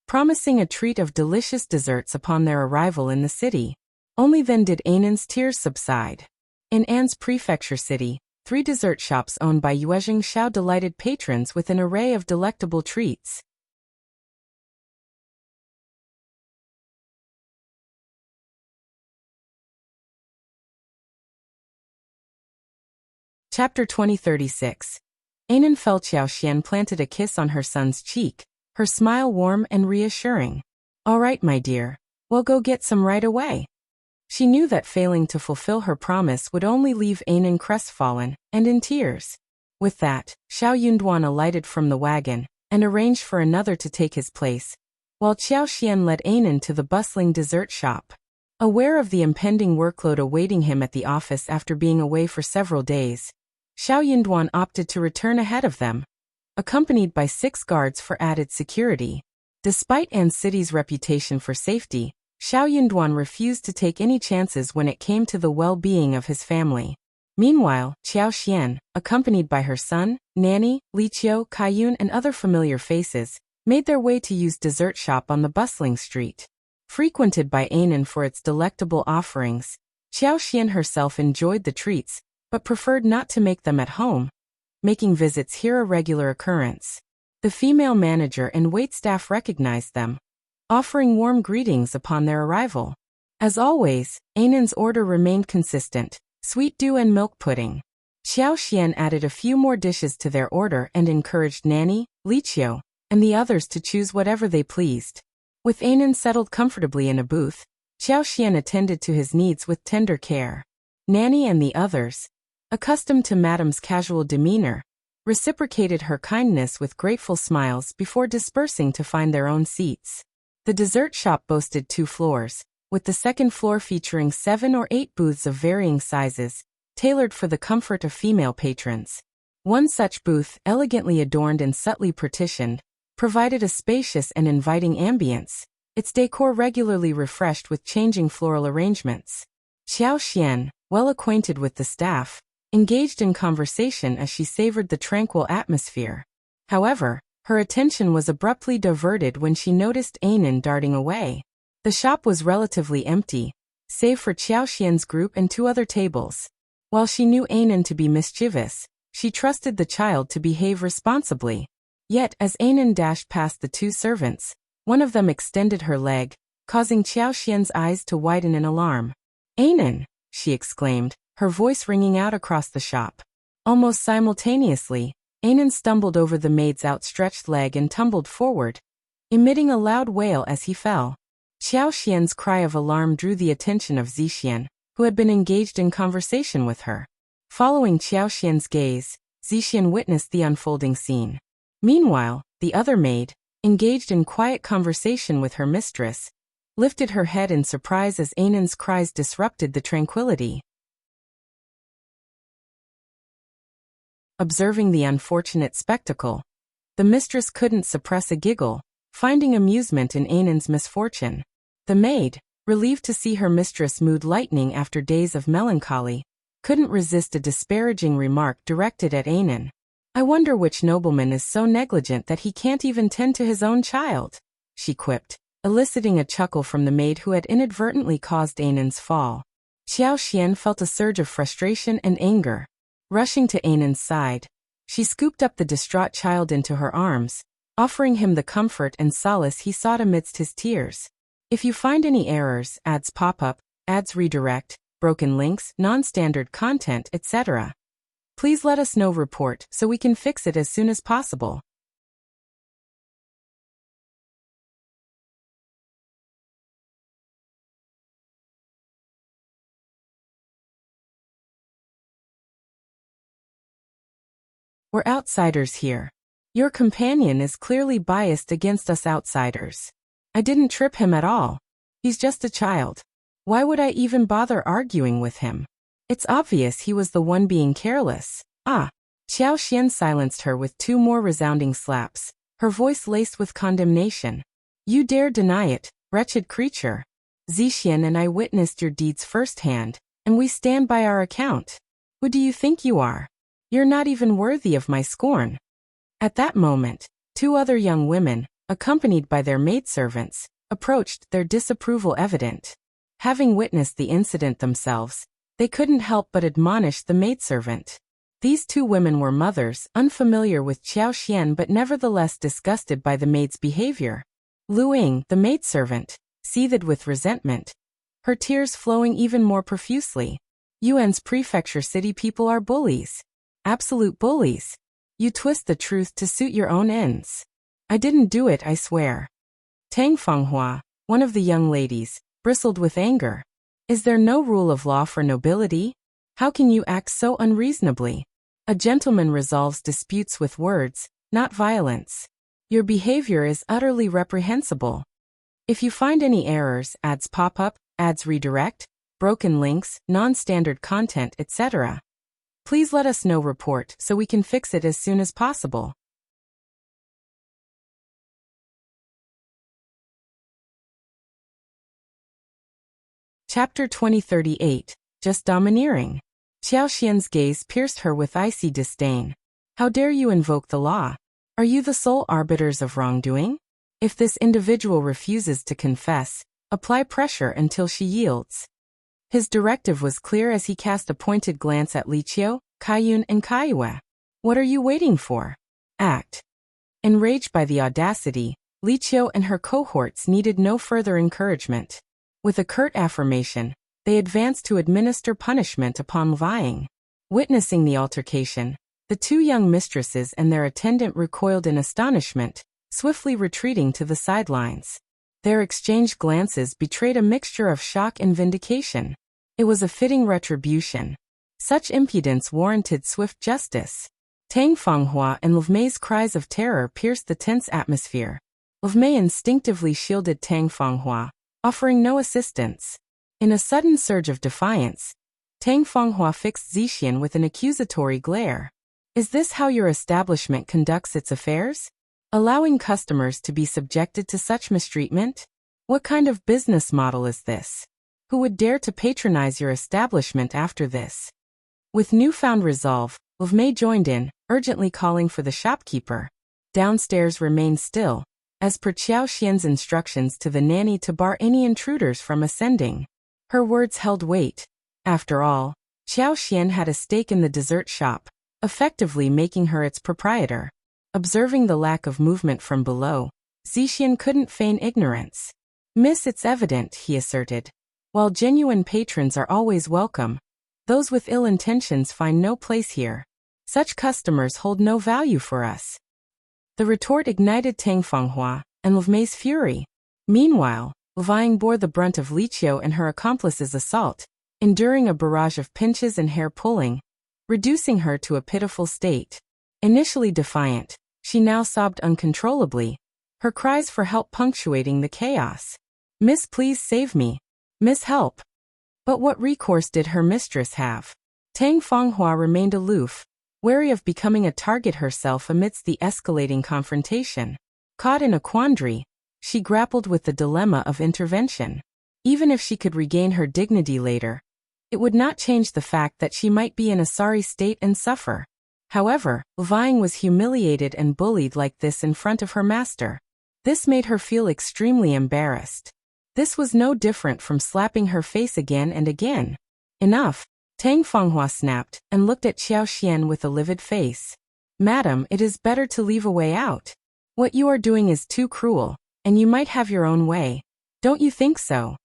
promising a treat of delicious desserts upon their arrival in the city. Only then did Anan's tears subside. In An's prefecture city, 3 dessert shops owned by Yuezheng Shao delighted patrons with an array of delectable treats. Chapter 2036. Anan felt Qiao Xian planted a kiss on her son's cheek, her smile warm and reassuring. "All right, my dear. We'll go get some right away." She knew that failing to fulfill her promise would only leave Anan crestfallen and in tears. With that, Shao Yunduan alighted from the wagon and arranged for another to take his place, while Qiao Xian led Anan to the bustling dessert shop. Aware of the impending workload awaiting him at the office after being away for several days, Shao Yunduan opted to return ahead of them, accompanied by 6 guards for added security. Despite An City's reputation for safety, Shao Yunduan refused to take any chances when it came to the well-being of his family. Meanwhile, Qiao Xian, accompanied by her son, Nanny, Lixia, Kaiyun, and other familiar faces, made their way to Yu's dessert shop on the bustling street. Frequented by Anan for its delectable offerings, Qiao Xian herself enjoyed the treats, but preferred not to make them at home, making visits here a regular occurrence. The female manager and waitstaff recognized them, offering warm greetings upon their arrival. As always, Anan's order remained consistent: sweet dew and milk pudding. Qiao Xian added a few more dishes to their order and encouraged Nanny, Lixia, and the others to choose whatever they pleased. With Anan settled comfortably in a booth, Qiao Xian attended to his needs with tender care. Nanny and the others, accustomed to Madame's casual demeanor, reciprocated her kindness with grateful smiles before dispersing to find their own seats. The dessert shop boasted 2 floors, with the second floor featuring 7 or 8 booths of varying sizes, tailored for the comfort of female patrons. One such booth, elegantly adorned and subtly partitioned, provided a spacious and inviting ambience, its decor regularly refreshed with changing floral arrangements. Qiao Xian, well acquainted with the staff, engaged in conversation as she savored the tranquil atmosphere. However, her attention was abruptly diverted when she noticed Anan darting away. The shop was relatively empty, save for Qiao Xian's group and 2 other tables. While she knew Anan to be mischievous, she trusted the child to behave responsibly. Yet, as Anan dashed past the 2 servants, one of them extended her leg, causing Qiao Xian's eyes to widen in alarm. "Anan!" she exclaimed, her voice ringing out across the shop. Almost simultaneously, Anan stumbled over the maid's outstretched leg and tumbled forward, emitting a loud wail as he fell. Qiao Xian's cry of alarm drew the attention of Zixian, who had been engaged in conversation with her. Following Qiao Xian's gaze, Zixian witnessed the unfolding scene. Meanwhile, the other maid, engaged in quiet conversation with her mistress, lifted her head in surprise as Anan's cries disrupted the tranquility. Observing the unfortunate spectacle, the mistress couldn't suppress a giggle, finding amusement in Anan's misfortune. The maid, relieved to see her mistress' mood lightening after days of melancholy, couldn't resist a disparaging remark directed at Anan. "I wonder which nobleman is so negligent that he can't even tend to his own child," she quipped, eliciting a chuckle from the maid who had inadvertently caused Anan's fall. Qiao Xian felt a surge of frustration and anger. Rushing to Anan's side, she scooped up the distraught child into her arms, offering him the comfort and solace he sought amidst his tears. "If you find any errors, ads pop up, ads redirect, broken links, non-standard content, etc., please let us know. Report so we can fix it as soon as possible." "We're outsiders here. Your companion is clearly biased against us outsiders. I didn't trip him at all. He's just a child. Why would I even bother arguing with him? It's obvious he was the one being careless." "Ah!" Qiao Xian silenced her with 2 more resounding slaps, her voice laced with condemnation. "You dare deny it, wretched creature. Zixian and I witnessed your deeds firsthand, and we stand by our account. Who do you think you are? You're not even worthy of my scorn." At that moment, 2 other young women, accompanied by their maidservants, approached, their disapproval evident. Having witnessed the incident themselves, they couldn't help but admonish the maidservant. These 2 women were mothers, unfamiliar with Qiao Xian but nevertheless disgusted by the maid's behavior. Lu Ying, the maidservant, seethed with resentment, her tears flowing even more profusely. "Yuan's prefecture city people are bullies. Absolute bullies. You twist the truth to suit your own ends. I didn't do it, I swear." Tang Fanghua, one of the young ladies, bristled with anger. "Is there no rule of law for nobility? How can you act so unreasonably? A gentleman resolves disputes with words, not violence. Your behavior is utterly reprehensible. If you find any errors, ads pop up, ads redirect, broken links, non-standard content, etc., please let us know. Report so we can fix it as soon as possible." Chapter 2038, Just Domineering. Qiao Xian's gaze pierced her with icy disdain. "How dare you invoke the law? Are you the sole arbiters of wrongdoing? If this individual refuses to confess, apply pressure until she yields." His directive was clear as he cast a pointed glance at Lixia, Kaiyun and Kaiyue. "What are you waiting for? Act." Enraged by the audacity, Lixia and her cohorts needed no further encouragement. With a curt affirmation, they advanced to administer punishment upon vying. Witnessing the altercation, the 2 young mistresses and their attendant recoiled in astonishment, swiftly retreating to the sidelines. Their exchanged glances betrayed a mixture of shock and vindication. It was a fitting retribution. Such impudence warranted swift justice. Tang Fanghua and Livmei's cries of terror pierced the tense atmosphere. Livmei instinctively shielded Tang Fanghua, offering no assistance. In a sudden surge of defiance, Tang Fanghua fixed Zixian with an accusatory glare. "Is this how your establishment conducts its affairs? Allowing customers to be subjected to such mistreatment? What kind of business model is this? Who would dare to patronize your establishment after this?" With newfound resolve, Livmei joined in, urgently calling for the shopkeeper. Downstairs remained still, as per Qiao Xian's instructions to the nanny to bar any intruders from ascending. Her words held weight. After all, Qiao Xian had a stake in the dessert shop, effectively making her its proprietor. Observing the lack of movement from below, Zixian couldn't feign ignorance. Miss, it's evident, he asserted. While genuine patrons are always welcome, those with ill intentions find no place here. Such customers hold no value for us. The retort ignited Tang Fanghua and Lu Mei's fury. Meanwhile, Fang bore the brunt of Lixia and her accomplice's assault, enduring a barrage of pinches and hair-pulling, reducing her to a pitiful state. Initially defiant, she now sobbed uncontrollably, her cries for help punctuating the chaos. Miss, please save me. Miss, help. But what recourse did her mistress have? Tang Fanghua remained aloof, wary of becoming a target herself amidst the escalating confrontation. Caught in a quandary, she grappled with the dilemma of intervention. Even if she could regain her dignity later, it would not change the fact that she might be in a sorry state and suffer. However, Fang was humiliated and bullied like this in front of her master. This made her feel extremely embarrassed. This was no different from slapping her face again and again. Enough, Tang Fanghua snapped and looked at Qiao with a livid face. Madam, it is better to leave a way out. What you are doing is too cruel, and you might have your own way. Don't you think so?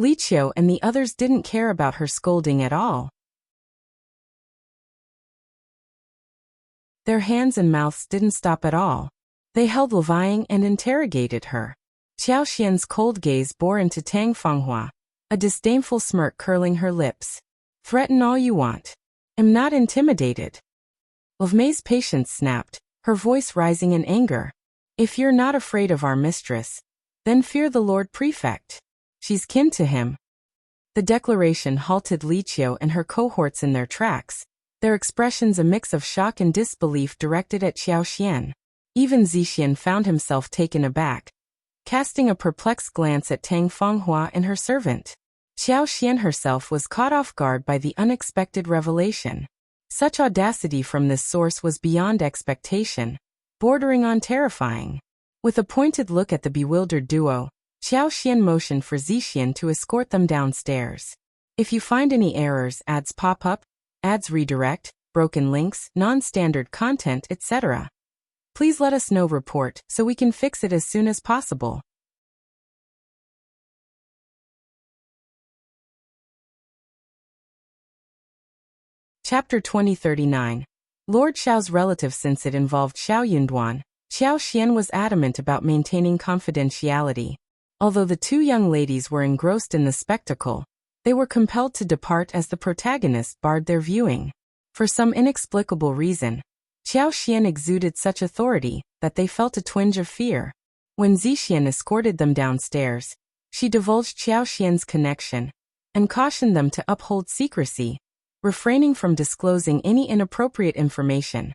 Qiao and the others didn't care about her scolding at all. Their hands and mouths didn't stop at all. They held Fang and interrogated her. Qiao cold gaze bore into Tang Fanghua, a disdainful smirk curling her lips. Threaten all you want. I'm not intimidated. Lu Mei's patience snapped, her voice rising in anger. If you're not afraid of our mistress, then fear the Lord Prefect. She's kin to him. The declaration halted Qiao and her cohorts in their tracks, their expressions a mix of shock and disbelief directed at Qiao. Even Zixian found himself taken aback, casting a perplexed glance at Tang Fanghua and her servant. Qiao herself was caught off guard by the unexpected revelation. Such audacity from this source was beyond expectation, bordering on terrifying. With a pointed look at the bewildered duo, Qiao motioned for Zixian to escort them downstairs. If you find any errors, ads pop up, ads redirect, broken links, non-standard content, etc., please let us know. Report so we can fix it as soon as possible. Chapter 2039. Lord Shao's relative. Since it involved Shao Yunduan, Qiao was adamant about maintaining confidentiality. Although the two young ladies were engrossed in the spectacle, they were compelled to depart as the protagonist barred their viewing. For some inexplicable reason, Qiao exuded such authority that they felt a twinge of fear. When Zixian escorted them downstairs, she divulged Qiao's connection and cautioned them to uphold secrecy, refraining from disclosing any inappropriate information.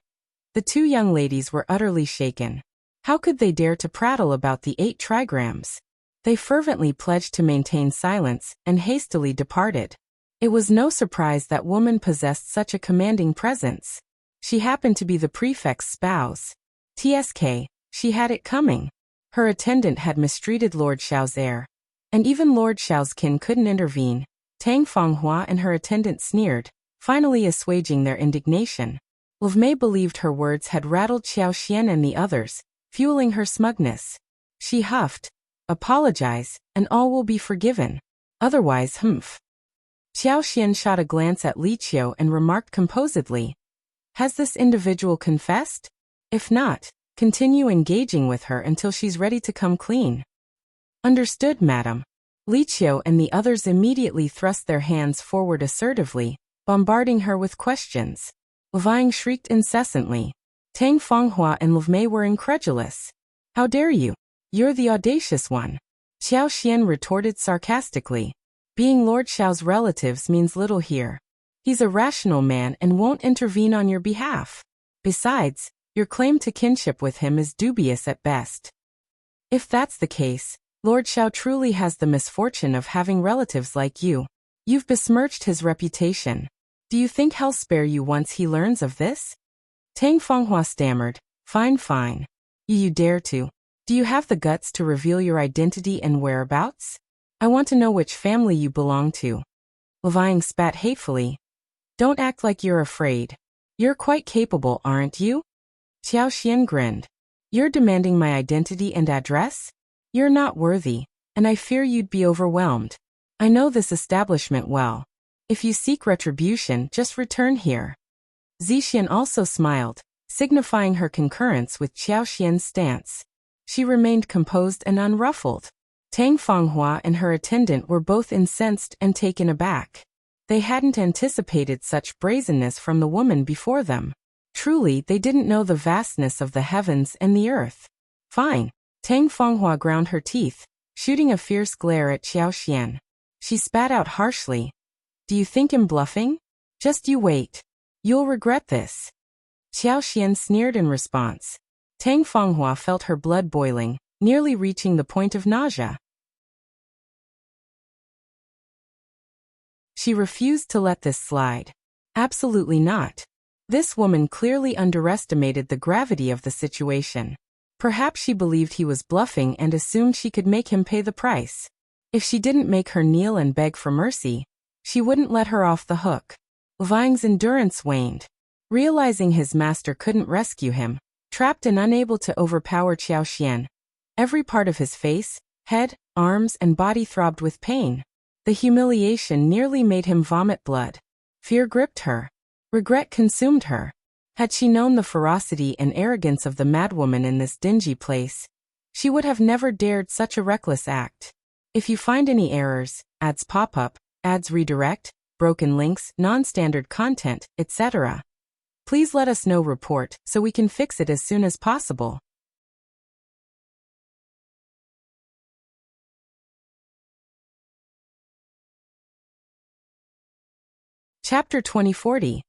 The two young ladies were utterly shaken. How could they dare to prattle about the 8 trigrams? They fervently pledged to maintain silence and hastily departed. It was no surprise that woman possessed such a commanding presence. She happened to be the prefect's spouse. TSK, she had it coming. Her attendant had mistreated Lord Shao's heir, and even Lord Shao's kin couldn't intervene. Tang Fanghua and her attendant sneered, finally assuaging their indignation. Lu Mei believed her words had rattled Qiao and the others, fueling her smugness. She huffed, apologize, and all will be forgiven. Otherwise, humph. Qiao shot a glance at Qiao and remarked composedly, has this individual confessed? If not, continue engaging with her until she's ready to come clean. Understood, madam. Qiao and the others immediately thrust their hands forward assertively, bombarding her with questions. Fang shrieked incessantly. Tang Fanghua and Lu Mei were incredulous. How dare you? You're the audacious one. Qiao retorted sarcastically. Being Lord Shao's relatives means little here. He's a rational man and won't intervene on your behalf. Besides, your claim to kinship with him is dubious at best. If that's the case, Lord Shao truly has the misfortune of having relatives like you. You've besmirched his reputation. Do you think he'll spare you once he learns of this? Tang Fanghua stammered, fine. You dare to. Do you have the guts to reveal your identity and whereabouts? I want to know which family you belong to. Fang spat hatefully. Don't act like you're afraid. You're quite capable, aren't you? Qiao grinned. You're demanding my identity and address? You're not worthy. and I fear you'd be overwhelmed. I know this establishment well. If you seek retribution, just return here. Zixian also smiled, signifying her concurrence with Qiaoxian's stance. She remained composed and unruffled. Tang Fanghua and her attendant were both incensed and taken aback. They hadn't anticipated such brazenness from the woman before them. Truly, they didn't know the vastness of the heavens and the earth. Fine. Tang Fanghua ground her teeth, shooting a fierce glare at Qiaoxian. She spat out harshly. Do you think I'm bluffing? Just you wait. You'll regret this. Qiaoxian sneered in response. Tang Fanghua felt her blood boiling, nearly reaching the point of nausea. She refused to let this slide. Absolutely not. This woman clearly underestimated the gravity of the situation. Perhaps she believed he was bluffing and assumed she could make him pay the price. If she didn't make her kneel and beg for mercy, she wouldn't let her off the hook. Vang's endurance waned. Realizing his master couldn't rescue him, trapped and unable to overpower Qiaoxian, every part of his face, head, arms, and body throbbed with pain. The humiliation nearly made him vomit blood. Fear gripped her. Regret consumed her. Had she known the ferocity and arrogance of the madwoman in this dingy place, she would have never dared such a reckless act. If you find any errors, ads pop up, ads redirect, broken links, non-standard content, etc., please let us know. Report so we can fix it as soon as possible. Chapter 2040.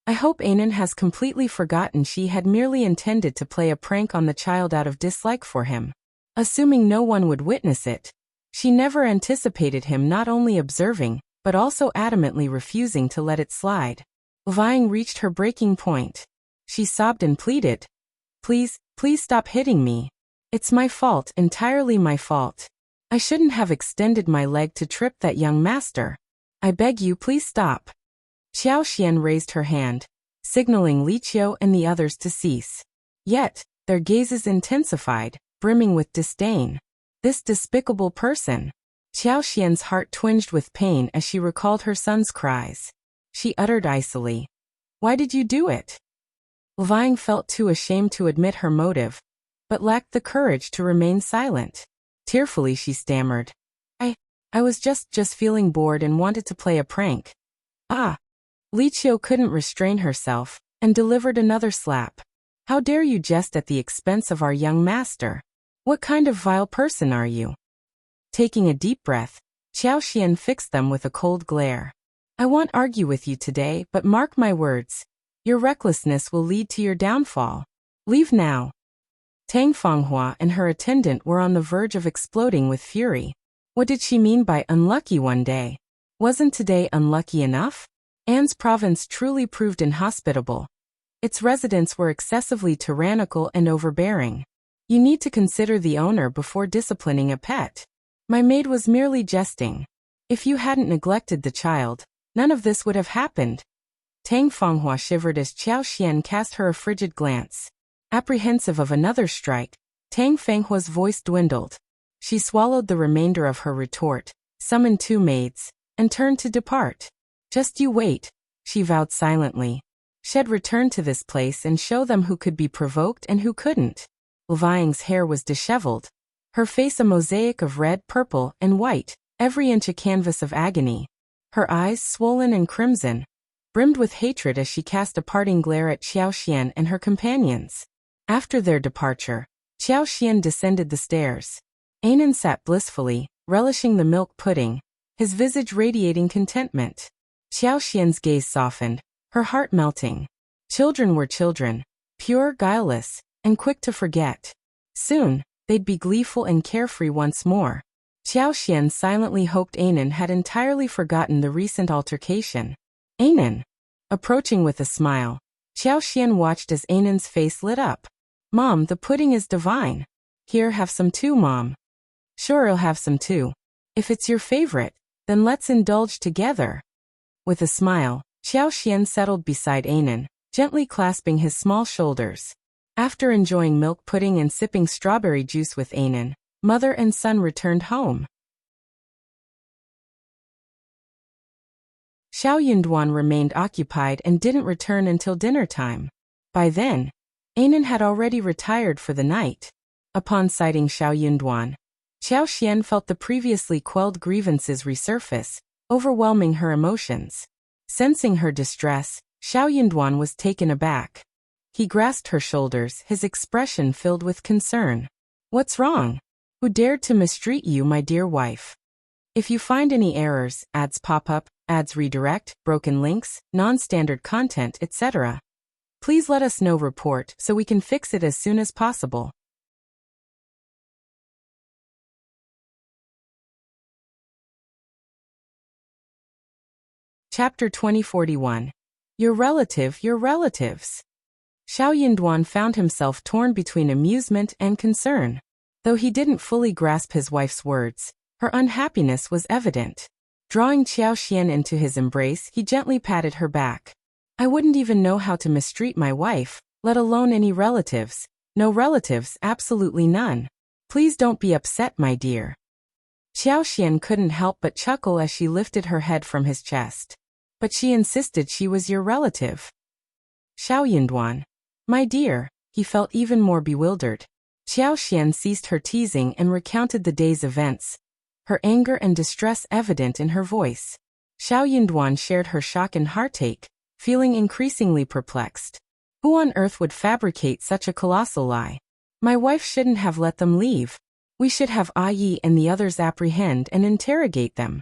I hope Anan has completely forgotten she had merely intended to play a prank on the child out of dislike for him. Assuming no one would witness it, she never anticipated him not only observing, but also adamantly refusing to let it slide. Fang reached her breaking point. She sobbed and pleaded. Please, please stop hitting me. It's my fault, entirely my fault. I shouldn't have extended my leg to trip that young master. I beg you, please stop. Qiaoxian raised her hand, signaling Lixia and the others to cease. Yet, their gazes intensified, brimming with disdain. This despicable person. Qiaoxian's heart twinged with pain as she recalled her son's cries. She uttered icily, "Why did you do it?" Fang felt too ashamed to admit her motive, but lacked the courage to remain silent. Tearfully she stammered, I was just feeling bored and wanted to play a prank." Ah! Lixia couldn't restrain herself, and delivered another slap. "How dare you jest at the expense of our young master? What kind of vile person are you?" Taking a deep breath, Qiaoxian fixed them with a cold glare. "I won't argue with you today, but mark my words. Your recklessness will lead to your downfall. Leave now." Tang Fanghua and her attendant were on the verge of exploding with fury. What did she mean by unlucky one day? Wasn't today unlucky enough? Anne's province truly proved inhospitable. Its residents were excessively tyrannical and overbearing. You need to consider the owner before disciplining a pet. My maid was merely jesting. If you hadn't neglected the child, none of this would have happened. Tang Fanghua shivered as Qiaoxian cast her a frigid glance. Apprehensive of another strike, Tang Fanghua's voice dwindled. She swallowed the remainder of her retort, summoned two maids, and turned to depart. "Just you wait," she vowed silently. She'd return to this place and show them who could be provoked and who couldn't. Fang's hair was disheveled, her face a mosaic of red, purple, and white, every inch a canvas of agony. Her eyes, swollen and crimson, brimmed with hatred as she cast a parting glare at Qiaoxian and her companions. After their departure, Qiaoxian descended the stairs. Anan sat blissfully, relishing the milk pudding, his visage radiating contentment. Qiaoxian's gaze softened, her heart melting. Children were children, pure, guileless, and quick to forget. Soon, they'd be gleeful and carefree once more. Qiaoxian silently hoped Anan had entirely forgotten the recent altercation. Anan. Approaching with a smile, Qiaoxian watched as Anan's face lit up. "Mom, the pudding is divine. Here, have some too, Mom." "Sure, I'll have some too. If it's your favorite, then let's indulge together." With a smile, Qiaoxian settled beside Anan, gently clasping his small shoulders. After enjoying milk pudding and sipping strawberry juice with Anan, mother and son returned home. Shao Yunduan remained occupied and didn't return until dinner time. By then, Anan had already retired for the night. Upon sighting Shao Yunduan, Qiao Xian felt the previously quelled grievances resurface, overwhelming her emotions. Sensing her distress, Shao Yunduan was taken aback. He grasped her shoulders, his expression filled with concern. "What's wrong? Who dared to mistreat you, my dear wife? If you find any errors, ads pop up, ads redirect, broken links, non-standard content, etc., please let us know. Report so we can fix it as soon as possible." Chapter 2041. Your relatives. Shao Yunduan found himself torn between amusement and concern. Though he didn't fully grasp his wife's words, her unhappiness was evident. Drawing Qiao Xian into his embrace, he gently patted her back. "I wouldn't even know how to mistreat my wife, let alone any relatives. No relatives, absolutely none. Please don't be upset, my dear." Qiao Xian couldn't help but chuckle as she lifted her head from his chest. "But she insisted she was your relative." Shao Yunduan. "My dear," he felt even more bewildered. Qiao Xian ceased her teasing and recounted the day's events, her anger and distress evident in her voice. Shao Yunduan shared her shock and heartache, feeling increasingly perplexed. Who on earth would fabricate such a colossal lie? My wife shouldn't have let them leave. We should have Yi and the others apprehend and interrogate them.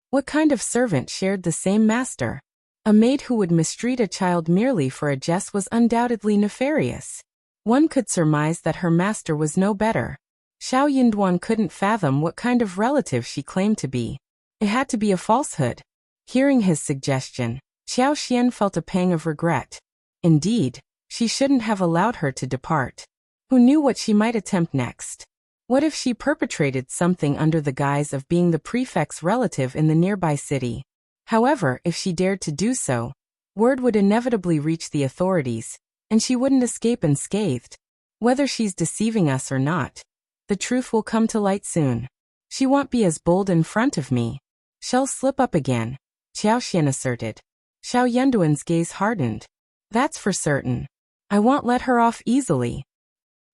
What kind of servant shared the same master? A maid who would mistreat a child merely for a jest was undoubtedly nefarious. One could surmise that her master was no better. Shao Yunduan couldn't fathom what kind of relative she claimed to be. It had to be a falsehood. Hearing his suggestion, Qiao Xian felt a pang of regret. Indeed, she shouldn't have allowed her to depart. Who knew what she might attempt next? What if she perpetrated something under the guise of being the prefect's relative in the nearby city? However, if she dared to do so, word would inevitably reach the authorities, and she wouldn't escape unscathed. Whether she's deceiving us or not, the truth will come to light soon. She won't be as bold in front of me. She'll slip up again, Qiao Xian asserted. Shao Yunduan's gaze hardened. That's for certain. I won't let her off easily.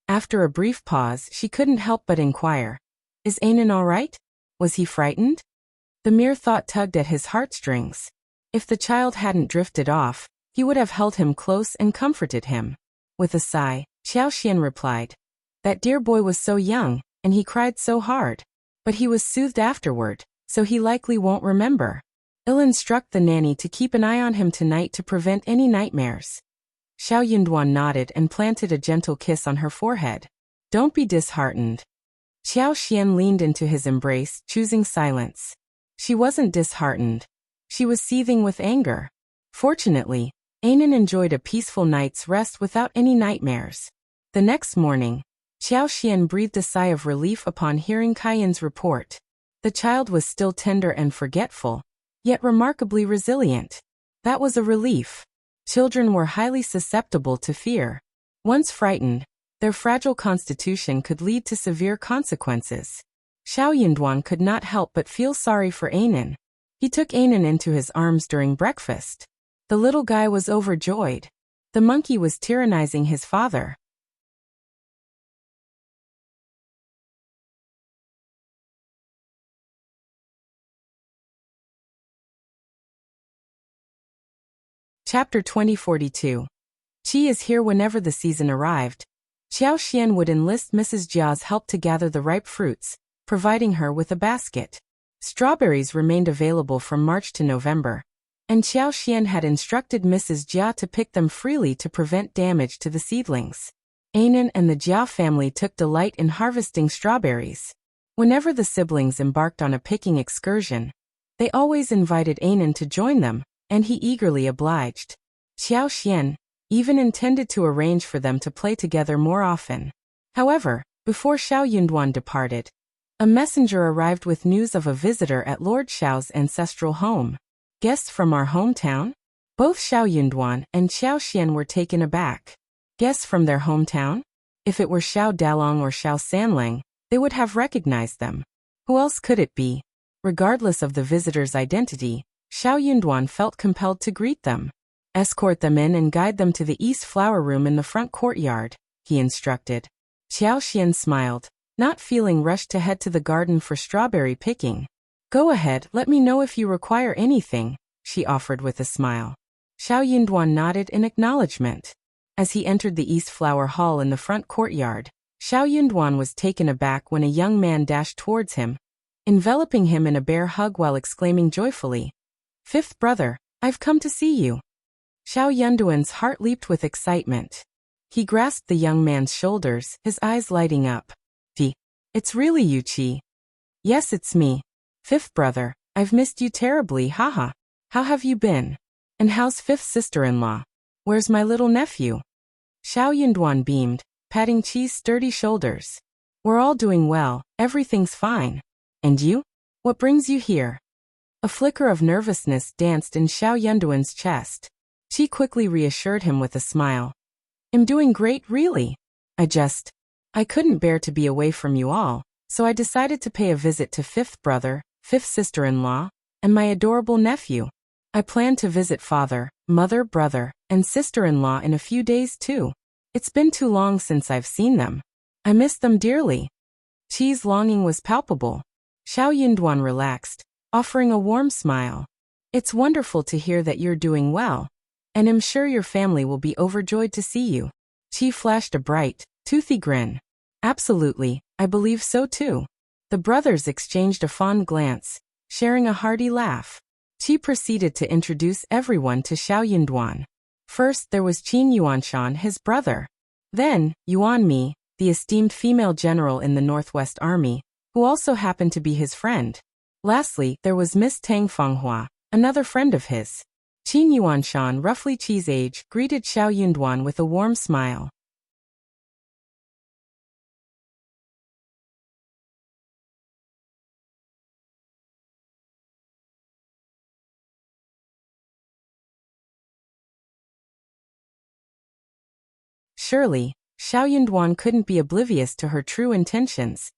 After a brief pause, she couldn't help but inquire. Is Anan all right? Was he frightened? The mere thought tugged at his heartstrings. If the child hadn't drifted off, he would have held him close and comforted him. With a sigh, Qiao Xian replied. That dear boy was so young, and he cried so hard. But he was soothed afterward, so he likely won't remember. I'll instruct the nanny to keep an eye on him tonight to prevent any nightmares. Shao Yunduan nodded and planted a gentle kiss on her forehead. Don't be disheartened. Qiao Xian leaned into his embrace, choosing silence. She wasn't disheartened. She was seething with anger. Fortunately, Anan enjoyed a peaceful night's rest without any nightmares. The next morning, Qiao Xian breathed a sigh of relief upon hearing Kaiyan's report. The child was still tender and forgetful, yet remarkably resilient. That was a relief. Children were highly susceptible to fear. Once frightened, their fragile constitution could lead to severe consequences. Shao Yunduan could not help but feel sorry for Anan. He took Anan into his arms during breakfast. The little guy was overjoyed. The monkey was tyrannizing his father. Chapter 2042. Qi is here. Whenever the season arrived, Qiao Xian would enlist Mrs. Jia's help to gather the ripe fruits, providing her with a basket. Strawberries remained available from March to November, and Qiao Xian had instructed Mrs. Jia to pick them freely to prevent damage to the seedlings. Anan and the Jia family took delight in harvesting strawberries. Whenever the siblings embarked on a picking excursion, they always invited Anan to join them, and he eagerly obliged. Qiao Xian even intended to arrange for them to play together more often. However, before Shao Yunduan departed, a messenger arrived with news of a visitor at Lord Shao's ancestral home. Guests from our hometown? Both Shao Yunduan and Qiao Xian were taken aback. Guests from their hometown? If it were Shao Dalong or Shao Sanlang, They would have recognized them. Who else could it be? Regardless of the visitor's identity, Xiao Yunduan felt compelled to greet them. Escort them in and guide them to the East Flower Room in the front courtyard, he instructed. Qiao Xian smiled, not feeling rushed to head to the garden for strawberry picking. Go ahead, let me know if you require anything, she offered with a smile. Xiao Yunduan nodded in acknowledgement. As he entered the East Flower Hall in the front courtyard, Xiao Yunduan was taken aback when a young man dashed towards him, enveloping him in a bear hug while exclaiming joyfully, "Fifth brother, I've come to see you." Xiao Yunduan's heart leaped with excitement. He grasped the young man's shoulders, his eyes lighting up. It's really you, Qi." "Yes, it's me. Fifth brother, I've missed you terribly, haha. How have you been? And how's fifth sister-in-law? Where's my little nephew?" Xiao Yunduan beamed, patting Qi's sturdy shoulders. "We're all doing well, everything's fine. And you? What brings you here?" A flicker of nervousness danced in Xiao Yunduan's chest. Qi quickly reassured him with a smile. "I'm doing great, really. I couldn't bear to be away from you all, so I decided to pay a visit to fifth brother, fifth sister-in-law, and my adorable nephew. I plan to visit father, mother, brother, and sister-in-law in a few days too. It's been too long since I've seen them. I miss them dearly." Qi's longing was palpable. Xiao Yunduan relaxed, offering a warm smile. "It's wonderful to hear that you're doing well, and I'm sure your family will be overjoyed to see you." Qi flashed a bright, toothy grin. "Absolutely, I believe so too." The brothers exchanged a fond glance, sharing a hearty laugh. Qi proceeded to introduce everyone to Xiao Yunduan. First there was Qin Yuanshan, his brother. Then, Yuan Mi, the esteemed female general in the Northwest Army, who also happened to be his friend. Lastly, there was Miss Tang Fanghua, another friend of his. Qin Yuanshan, roughly Qi's age, greeted Xiao Yunduan with a warm smile. Surely, Xiao Yunduan couldn't be oblivious to her true intentions.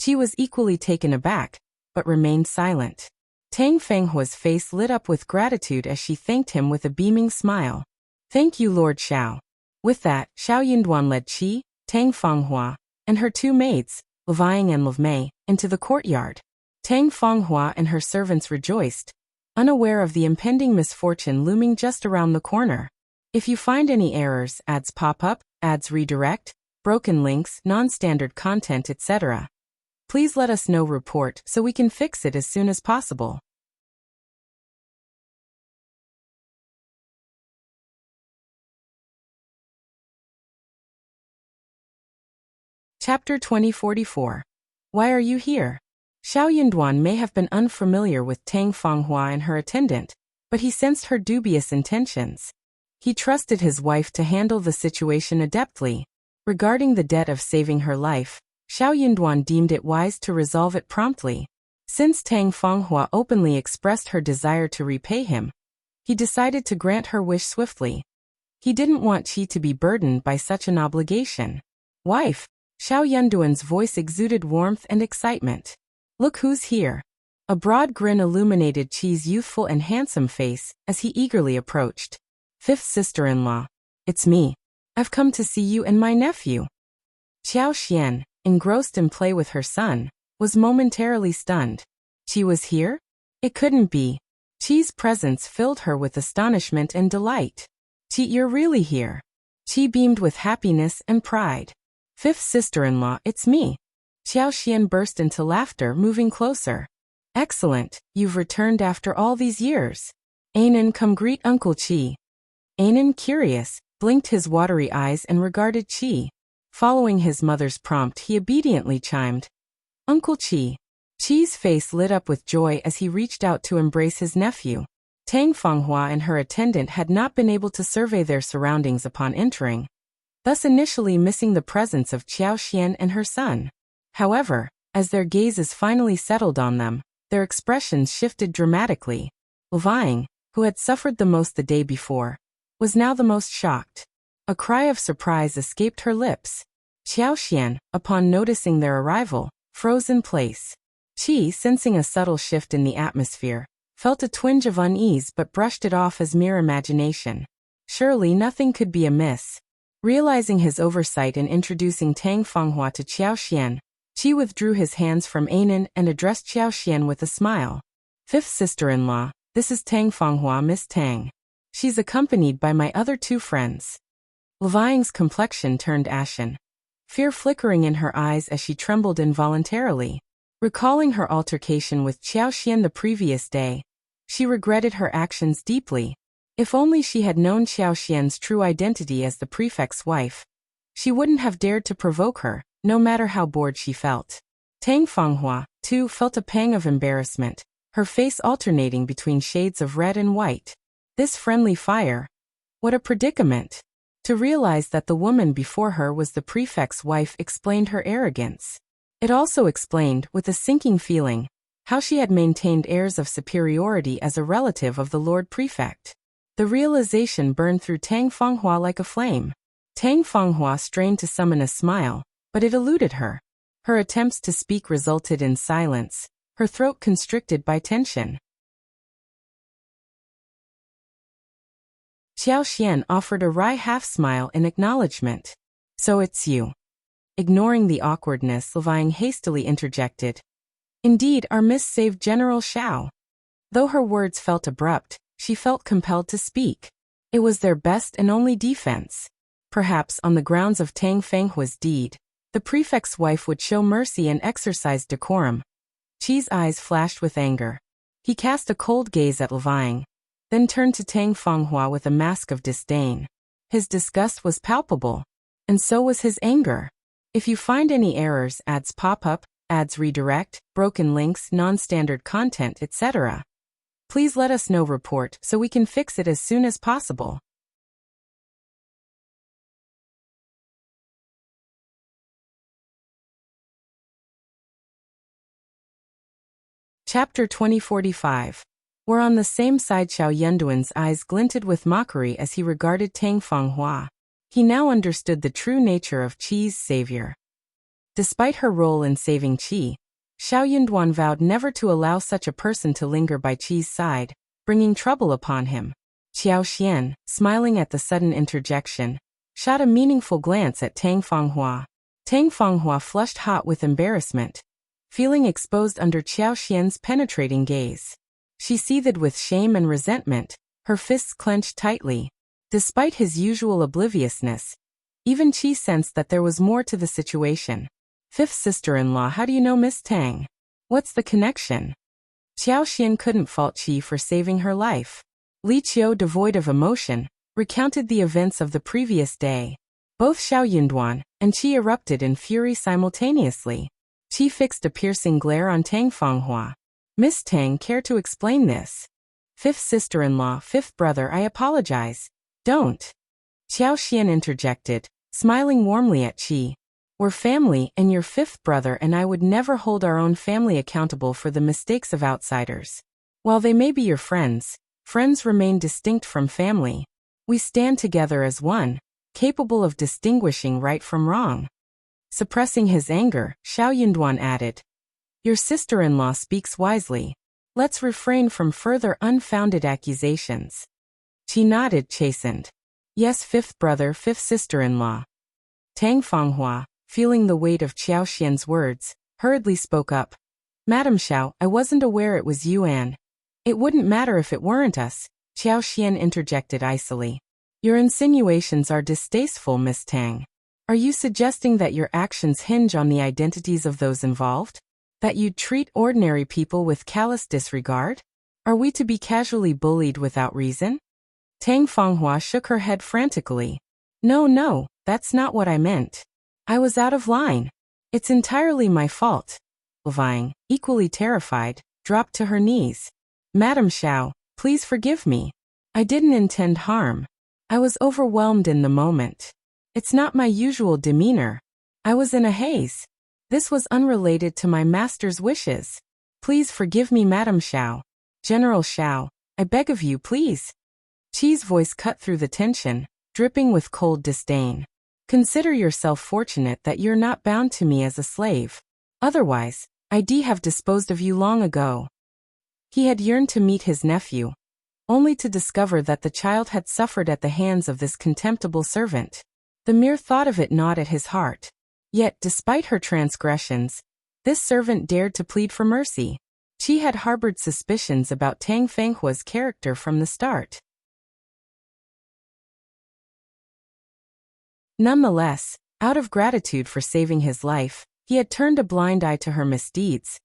Qi was equally taken aback, but remained silent. Tang Fenghua's face lit up with gratitude as she thanked him with a beaming smile. "Thank you, Lord Xiao." With that, Xiao Yunduan led Qi, Tang Fanghua, and her two maids, Livang and Livmei, into the courtyard. Tang Fanghua and her servants rejoiced, unaware of the impending misfortune looming just around the corner. If you find any errors, ads pop up, ads redirect, broken links, non-standard content, etc., please let us know. Report so we can fix it as soon as possible. Chapter 2044. Why are you here? Xiao Yunduan may have been unfamiliar with Tang Fanghua and her attendant, but he sensed her dubious intentions. He trusted his wife to handle the situation adeptly. Regarding the debt of saving her life, Xiao Yunduan deemed it wise to resolve it promptly. Since Tang Fanghua openly expressed her desire to repay him, he decided to grant her wish swiftly. He didn't want Qi to be burdened by such an obligation. "Wife," Xiao Yunduan's voice exuded warmth and excitement. "Look who's here." A broad grin illuminated Qi's youthful and handsome face as he eagerly approached. "Fifth sister-in-law. It's me. I've come to see you and my nephew." Qiao Xian, engrossed in play with her son, was momentarily stunned. Qi was here? It couldn't be. Qi's presence filled her with astonishment and delight. "Qi, you're really here." Qi beamed with happiness and pride. "Fifth sister-in-law, it's me." Qiao Xian burst into laughter, moving closer. "Excellent, you've returned after all these years. Anan, come greet Uncle Qi." Anan, curious, blinked his watery eyes and regarded Qi. Following his mother's prompt, he obediently chimed, "Uncle Qi." Qi's face lit up with joy as he reached out to embrace his nephew. Tang Fanghua and her attendant had not been able to survey their surroundings upon entering, thus initially missing the presence of Qiao Xian and her son. However, as their gazes finally settled on them, their expressions shifted dramatically. Livang, who had suffered the most the day before, was now the most shocked. A cry of surprise escaped her lips. Qiao Xian, upon noticing their arrival, Frozen place. Qi, sensing a subtle shift in the atmosphere, felt a twinge of unease but brushed it off as mere imagination. Surely nothing could be amiss. Realizing his oversight in introducing Tang Fanghua to Qiao Xian, Qi withdrew his hands from Anan and addressed Qiao Xian with a smile. Fifth sister-in-law, this is Tang Fanghua, Miss Tang. She's accompanied by my other two friends. Levang's complexion turned ashen, fear flickering in her eyes as she trembled involuntarily. Recalling her altercation with Qiao Xian the previous day, she regretted her actions deeply. If only she had known Qiao Xian's true identity as the prefect's wife, she wouldn't have dared to provoke her, no matter how bored she felt. Tang Fanghua, too, felt a pang of embarrassment, her face alternating between shades of red and white. This friendly fire. What a predicament! To realize that the woman before her was the prefect's wife explained her arrogance. It also explained, with a sinking feeling, how she had maintained airs of superiority as a relative of the Lord Prefect. The realization burned through Tang Fanghua like a flame. Tang Fanghua strained to summon a smile, but it eluded her. Her attempts to speak resulted in silence, her throat constricted by tension. Qiao Xian offered a wry half-smile in acknowledgement. So it's you. Ignoring the awkwardness, Levang hastily interjected. Indeed, our miss saved General Shao. Though her words felt abrupt, she felt compelled to speak. It was their best and only defense. Perhaps on the grounds of Tang Fanghua's deed, the prefect's wife would show mercy and exercise decorum. Qi's eyes flashed with anger. He cast a cold gaze at Levang, then turned to Tang Fanghua with a mask of disdain. His disgust was palpable, and so was his anger. If you find any errors, ads pop up, ads redirect, broken links, non-standard content, etc., please let us know. Report so we can fix it as soon as possible. Chapter 2045. Where on the same side Xiao Yunduan's eyes glinted with mockery as he regarded Tang Fanghua. He now understood the true nature of Qi's savior. Despite her role in saving Qi, Xiao Yunduan vowed never to allow such a person to linger by Qi's side, bringing trouble upon him. Qiao Xian, smiling at the sudden interjection, shot a meaningful glance at Tang Fanghua. Tang Fanghua flushed hot with embarrassment, feeling exposed under Qiao Xian's penetrating gaze. She seethed with shame and resentment, her fists clenched tightly. Despite his usual obliviousness, even Qi sensed that there was more to the situation. Fifth sister-in-law, how do you know Miss Tang? What's the connection? Qiao Xian couldn't fault Qi for saving her life. Lixia, devoid of emotion, recounted the events of the previous day. Both Xiao Yunduan and Qi erupted in fury simultaneously. Qi fixed a piercing glare on Tang Fanghua. Miss Tang, care to explain this? Fifth sister-in-law, fifth brother, I apologize. Don't. Qiao Xian interjected, smiling warmly at Qi. We're family, and your fifth brother and I would never hold our own family accountable for the mistakes of outsiders. While they may be your friends, friends remain distinct from family. We stand together as one, capable of distinguishing right from wrong. Suppressing his anger, Xiao Yunduan added, your sister-in-law speaks wisely. Let's refrain from further unfounded accusations. Qi nodded, chastened. Yes, fifth brother, fifth sister-in-law. Tang Fanghua, feeling the weight of Qiao Xian's words, hurriedly spoke up. Madam Shao, I wasn't aware it was Yuan. It wouldn't matter if it weren't us, Qiao Xian interjected icily. Your insinuations are distasteful, Miss Tang. Are you suggesting that your actions hinge on the identities of those involved? That you'd treat ordinary people with callous disregard? Are we to be casually bullied without reason? Tang Fanghua shook her head frantically. No, that's not what I meant. I was out of line. It's entirely my fault. Levang, equally terrified, dropped to her knees. Madam Shao, please forgive me. I didn't intend harm. I was overwhelmed in the moment. It's not my usual demeanor. I was in a haze. This was unrelated to my master's wishes. Please forgive me, Madam Shao. General Shao, I beg of you, please. Qi's voice cut through the tension, dripping with cold disdain. Consider yourself fortunate that you're not bound to me as a slave. Otherwise, I'd have disposed of you long ago. He had yearned to meet his nephew, only to discover that the child had suffered at the hands of this contemptible servant. The mere thought of it gnawed at his heart. Yet, despite her transgressions, this servant dared to plead for mercy. She had harbored suspicions about Tang Fenghua's character from the start. Nonetheless, out of gratitude for saving his life, he had turned a blind eye to her misdeeds,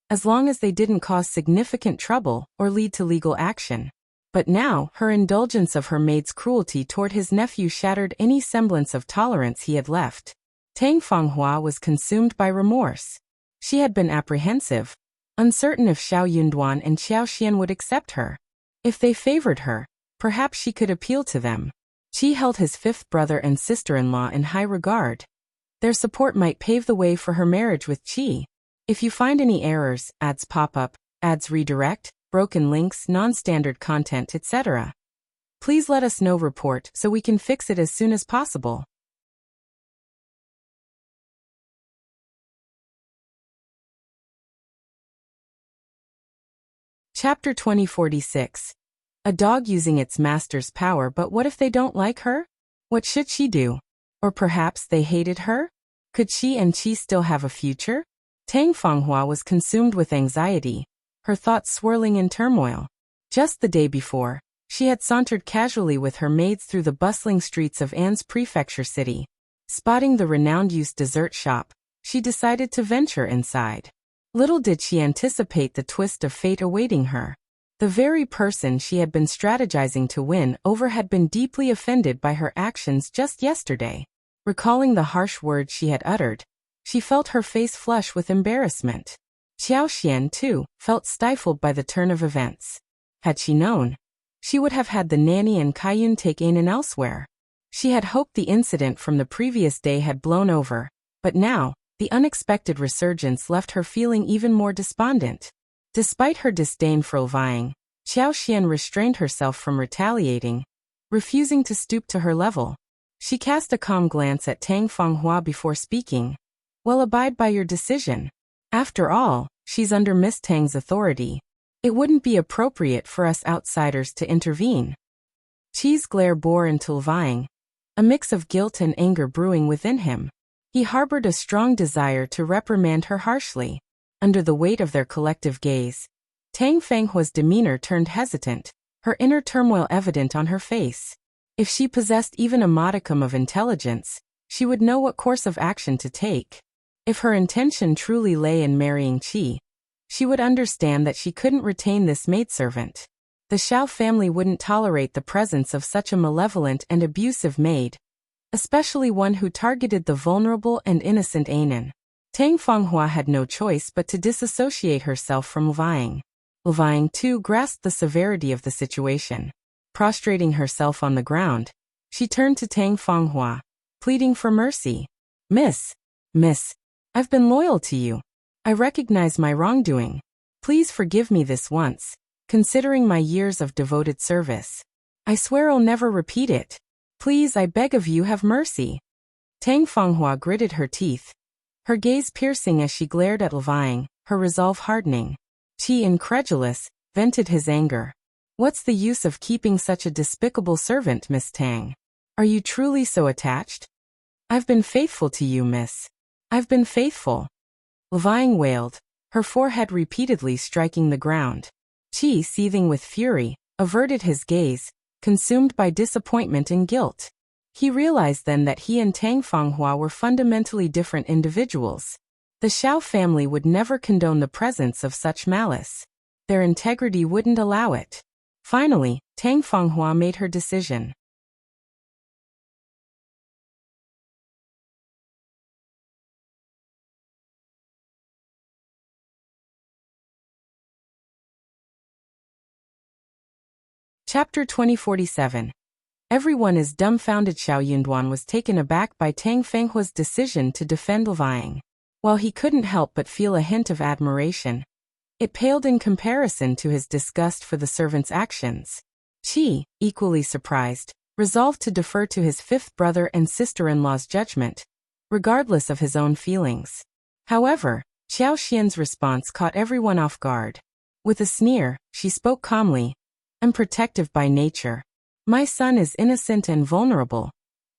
as long as they didn't cause significant trouble or lead to legal action. But now, her indulgence of her maid's cruelty toward his nephew shattered any semblance of tolerance he had left. Tang Fenghua was consumed by remorse. She had been apprehensive, uncertain if Shao Yunduan and Qiao Xian would accept her. If they favored her, perhaps she could appeal to them. Qi held his fifth brother and sister-in-law in high regard. Their support might pave the way for her marriage with Qi. If you find any errors, ads pop up, ads redirect, broken links, non-standard content, etc., please let us know. Report so we can fix it as soon as possible. Chapter 2046. A dog using its master's power, but what if they don't like her? What should she do? Or perhaps they hated her? Could she and Qi still have a future? Tang Fenghua was consumed with anxiety, her thoughts swirling in turmoil. Just the day before, she had sauntered casually with her maids through the bustling streets of An's prefecture city. Spotting the renowned used dessert shop, she decided to venture inside. Little did she anticipate the twist of fate awaiting her. The very person she had been strategizing to win over had been deeply offended by her actions just yesterday. Recalling the harsh words she had uttered, she felt her face flush with embarrassment. Qiao Xian, too, felt stifled by the turn of events. Had she known, she would have had the nanny and Kaiyun take Anan elsewhere. She had hoped the incident from the previous day had blown over, but now, the unexpected resurgence left her feeling even more despondent. Despite her disdain for vying, Qiao Xian restrained herself from retaliating, refusing to stoop to her level. She cast a calm glance at Tang Fenghua before speaking. "Well, abide by your decision. After all, she's under Miss Tang's authority. It wouldn't be appropriate for us outsiders to intervene." Qi's glare bore until vying, a mix of guilt and anger brewing within him. He harbored a strong desire to reprimand her harshly. Under the weight of their collective gaze, Tang Fenghua's demeanor turned hesitant, her inner turmoil evident on her face. If she possessed even a modicum of intelligence, she would know what course of action to take. If her intention truly lay in marrying Qi, she would understand that she couldn't retain this maidservant. The Shao family wouldn't tolerate the presence of such a malevolent and abusive maid, especially one who targeted the vulnerable and innocent Anan. Tang Fenghua had no choice but to disassociate herself from vying. Vying too grasped the severity of the situation. Prostrating herself on the ground, she turned to Tang Fenghua, pleading for mercy. Miss, I've been loyal to you. I recognize my wrongdoing. Please forgive me this once, considering my years of devoted service. I swear I'll never repeat it. Please, I beg of you, have mercy." Tang Fenghua gritted her teeth, her gaze piercing as she glared at vying, her resolve hardening. Qi, incredulous, vented his anger. "What's the use of keeping such a despicable servant, Miss Tang? Are you truly so attached?" "I've been faithful to you, miss. I've been faithful." Vying wailed, her forehead repeatedly striking the ground. Qi, seething with fury, averted his gaze, consumed by disappointment and guilt. He realized then that he and Tang Fenghua were fundamentally different individuals. The Shao family would never condone the presence of such malice. Their integrity wouldn't allow it. Finally, Tang Fenghua made her decision. Chapter 2047. Everyone is dumbfounded. Shao Yunduan was taken aback by Tang Fenghua's decision to defend vying. While he couldn't help but feel a hint of admiration, it paled in comparison to his disgust for the servant's actions. Qi, equally surprised, resolved to defer to his fifth brother and sister-in-law's judgment, regardless of his own feelings. However, Qiao Xian's response caught everyone off guard. With a sneer, she spoke calmly. I'm protective by nature. My son is innocent and vulnerable.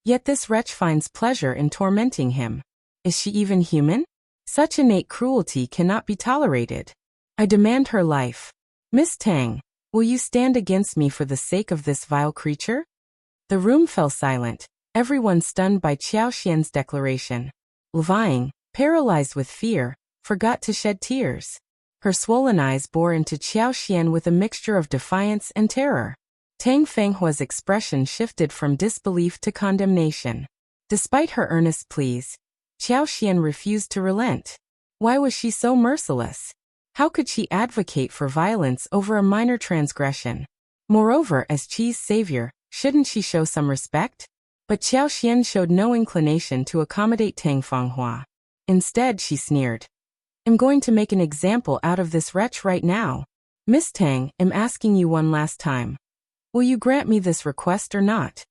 Yet this wretch finds pleasure in tormenting him. Is she even human? Such innate cruelty cannot be tolerated. I demand her life. Miss Tang, will you stand against me for the sake of this vile creature? The room fell silent, everyone stunned by Qiao Xian's declaration. Lvang, paralyzed with fear, forgot to shed tears. Her swollen eyes bore into Qiao Xian with a mixture of defiance and terror. Tang Fenghua's expression shifted from disbelief to condemnation. Despite her earnest pleas, Qiao Xian refused to relent. Why was she so merciless? How could she advocate for violence over a minor transgression? Moreover, as Qi's savior, shouldn't she show some respect? But Qiao Xian showed no inclination to accommodate Tang Fenghua. Instead, she sneered. I'm going to make an example out of this wretch right now. Miss Tang, I'm asking you one last time. Will you grant me this request or not?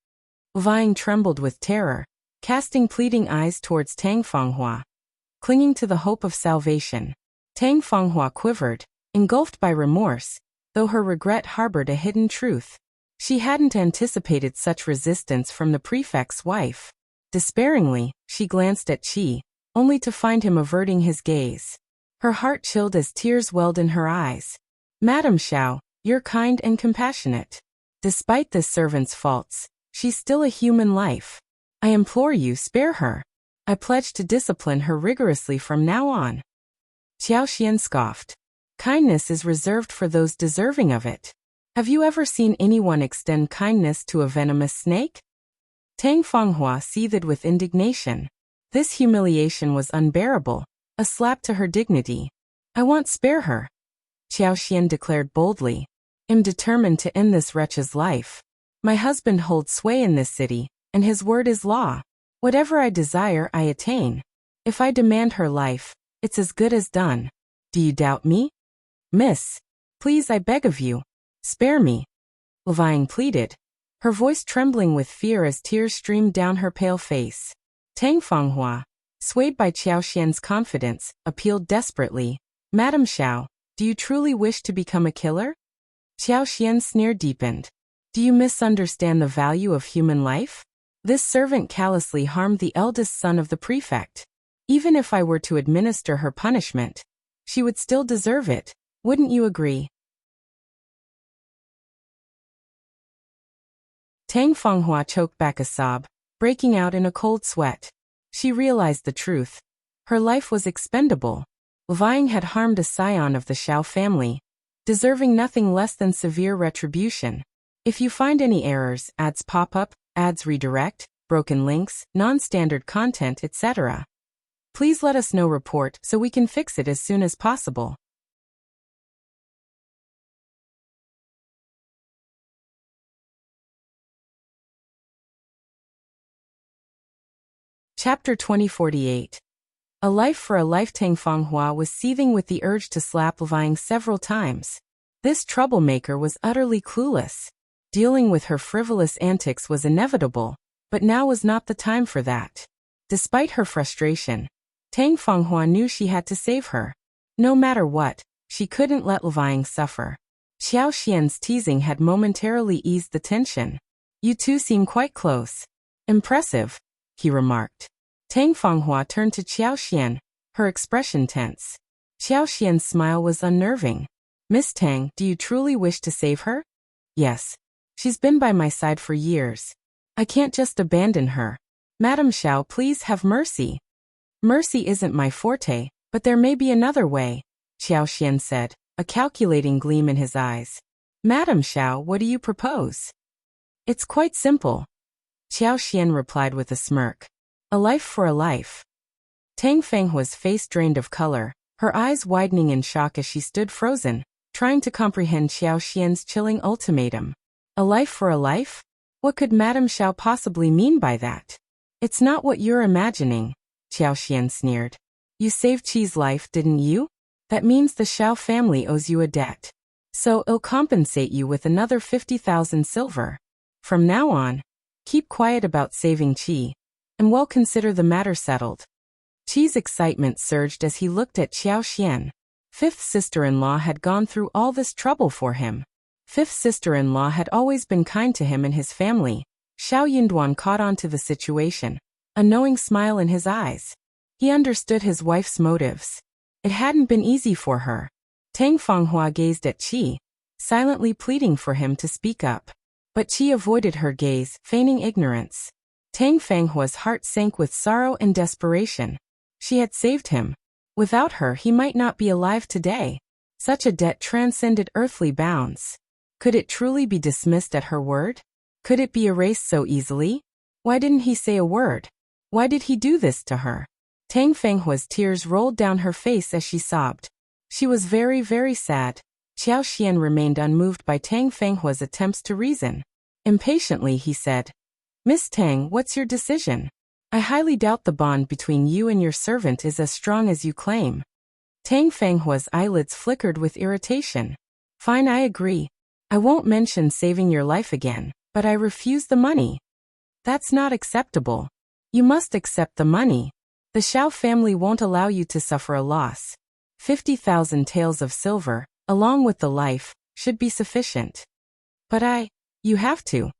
Lvang trembled with terror, casting pleading eyes towards Tang Fenghua. Clinging to the hope of salvation, Tang Fenghua quivered, engulfed by remorse, though her regret harbored a hidden truth. She hadn't anticipated such resistance from the prefect's wife. Despairingly, she glanced at Qi, only to find him averting his gaze. Her heart chilled as tears welled in her eyes. Madam Shao, you're kind and compassionate. Despite this servant's faults, she's still a human life. I implore you, spare her. I pledge to discipline her rigorously from now on. Qiao Xian scoffed. Kindness is reserved for those deserving of it. Have you ever seen anyone extend kindness to a venomous snake? Tang Fenghua seethed with indignation. This humiliation was unbearable, a slap to her dignity. I won't spare her. Qiao Xian declared boldly. I'm determined to end this wretch's life. My husband holds sway in this city, and his word is law. Whatever I desire, I attain. If I demand her life, it's as good as done. Do you doubt me? Miss, please, I beg of you, spare me. Lvang pleaded, her voice trembling with fear as tears streamed down her pale face. Tang Fenghua, swayed by Qiao Xian's confidence, appealed desperately. Madam Shao, do you truly wish to become a killer? Qiao Xian's sneer deepened. Do you misunderstand the value of human life? This servant callously harmed the eldest son of the prefect. Even if I were to administer her punishment, she would still deserve it. Wouldn't you agree? Tang Fenghua choked back a sob, breaking out in a cold sweat. She realized the truth. Her life was expendable. Lvang had harmed a scion of the Shao family, deserving nothing less than severe retribution. If you find any errors, ads pop up, ads redirect, broken links, non-standard content, etc., please let us know. Report so we can fix it as soon as possible. Chapter 2048. A life for a life. Tang Fenghua was seething with the urge to slap Lvang several times. This troublemaker was utterly clueless. Dealing with her frivolous antics was inevitable, but now was not the time for that. Despite her frustration, Tang Fenghua knew she had to save her. No matter what, she couldn't let Lvang suffer. Qiao Xian's teasing had momentarily eased the tension. You two seem quite close. Impressive, he remarked. Tang Fenghua turned to Qiao Xian, her expression tense. Qiao Xian's smile was unnerving. Miss Tang, do you truly wish to save her? Yes. She's been by my side for years. I can't just abandon her. Madam Shao, please have mercy. Mercy isn't my forte, but there may be another way, Qiao Xian said, a calculating gleam in his eyes. Madam Shao, what do you propose? It's quite simple. Qiao Xian replied with a smirk. A life for a life. Tang Fenghua's face drained of color, her eyes widening in shock as she stood frozen, trying to comprehend Qiao Xian's chilling ultimatum. A life for a life? What could Madame Shao possibly mean by that? It's not what you're imagining, Qiao Xian sneered. You saved Qi's life, didn't you? That means the Shao family owes you a debt. So I'll compensate you with another 50,000 silver. From now on, keep quiet about saving Qi, and we'll consider the matter settled. Qi's excitement surged as he looked at Qiao Xian. Fifth sister-in-law had gone through all this trouble for him. Fifth sister-in-law had always been kind to him and his family. Shao Yinduan caught on to the situation, a knowing smile in his eyes. He understood his wife's motives. It hadn't been easy for her. Tang Fanghua gazed at Qi, silently pleading for him to speak up. But Qi avoided her gaze, feigning ignorance. Tang Fanghua's heart sank with sorrow and desperation. She had saved him. Without her he might not be alive today. Such a debt transcended earthly bounds. Could it truly be dismissed at her word? Could it be erased so easily? Why didn't he say a word? Why did he do this to her? Tang Fanghua's tears rolled down her face as she sobbed. She was very, very sad. Qiao Xian remained unmoved by Tang Fanghua's attempts to reason. Impatiently he said, "Miss Tang, what's your decision? I highly doubt the bond between you and your servant is as strong as you claim." Tang Fanghua's eyelids flickered with irritation. "Fine, I agree. I won't mention saving your life again, but I refuse the money." "That's not acceptable. You must accept the money. The Shao family won't allow you to suffer a loss. 50,000 taels of silver, along with the life, should be sufficient." "But you have to."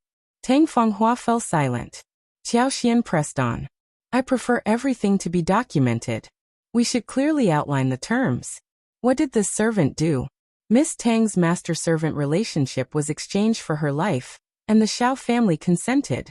Tang Fanghua fell silent. Qiao Xian pressed on. "I prefer everything to be documented. We should clearly outline the terms. What did this servant do?" Miss Tang's master-servant relationship was exchanged for her life, and the Shao family consented.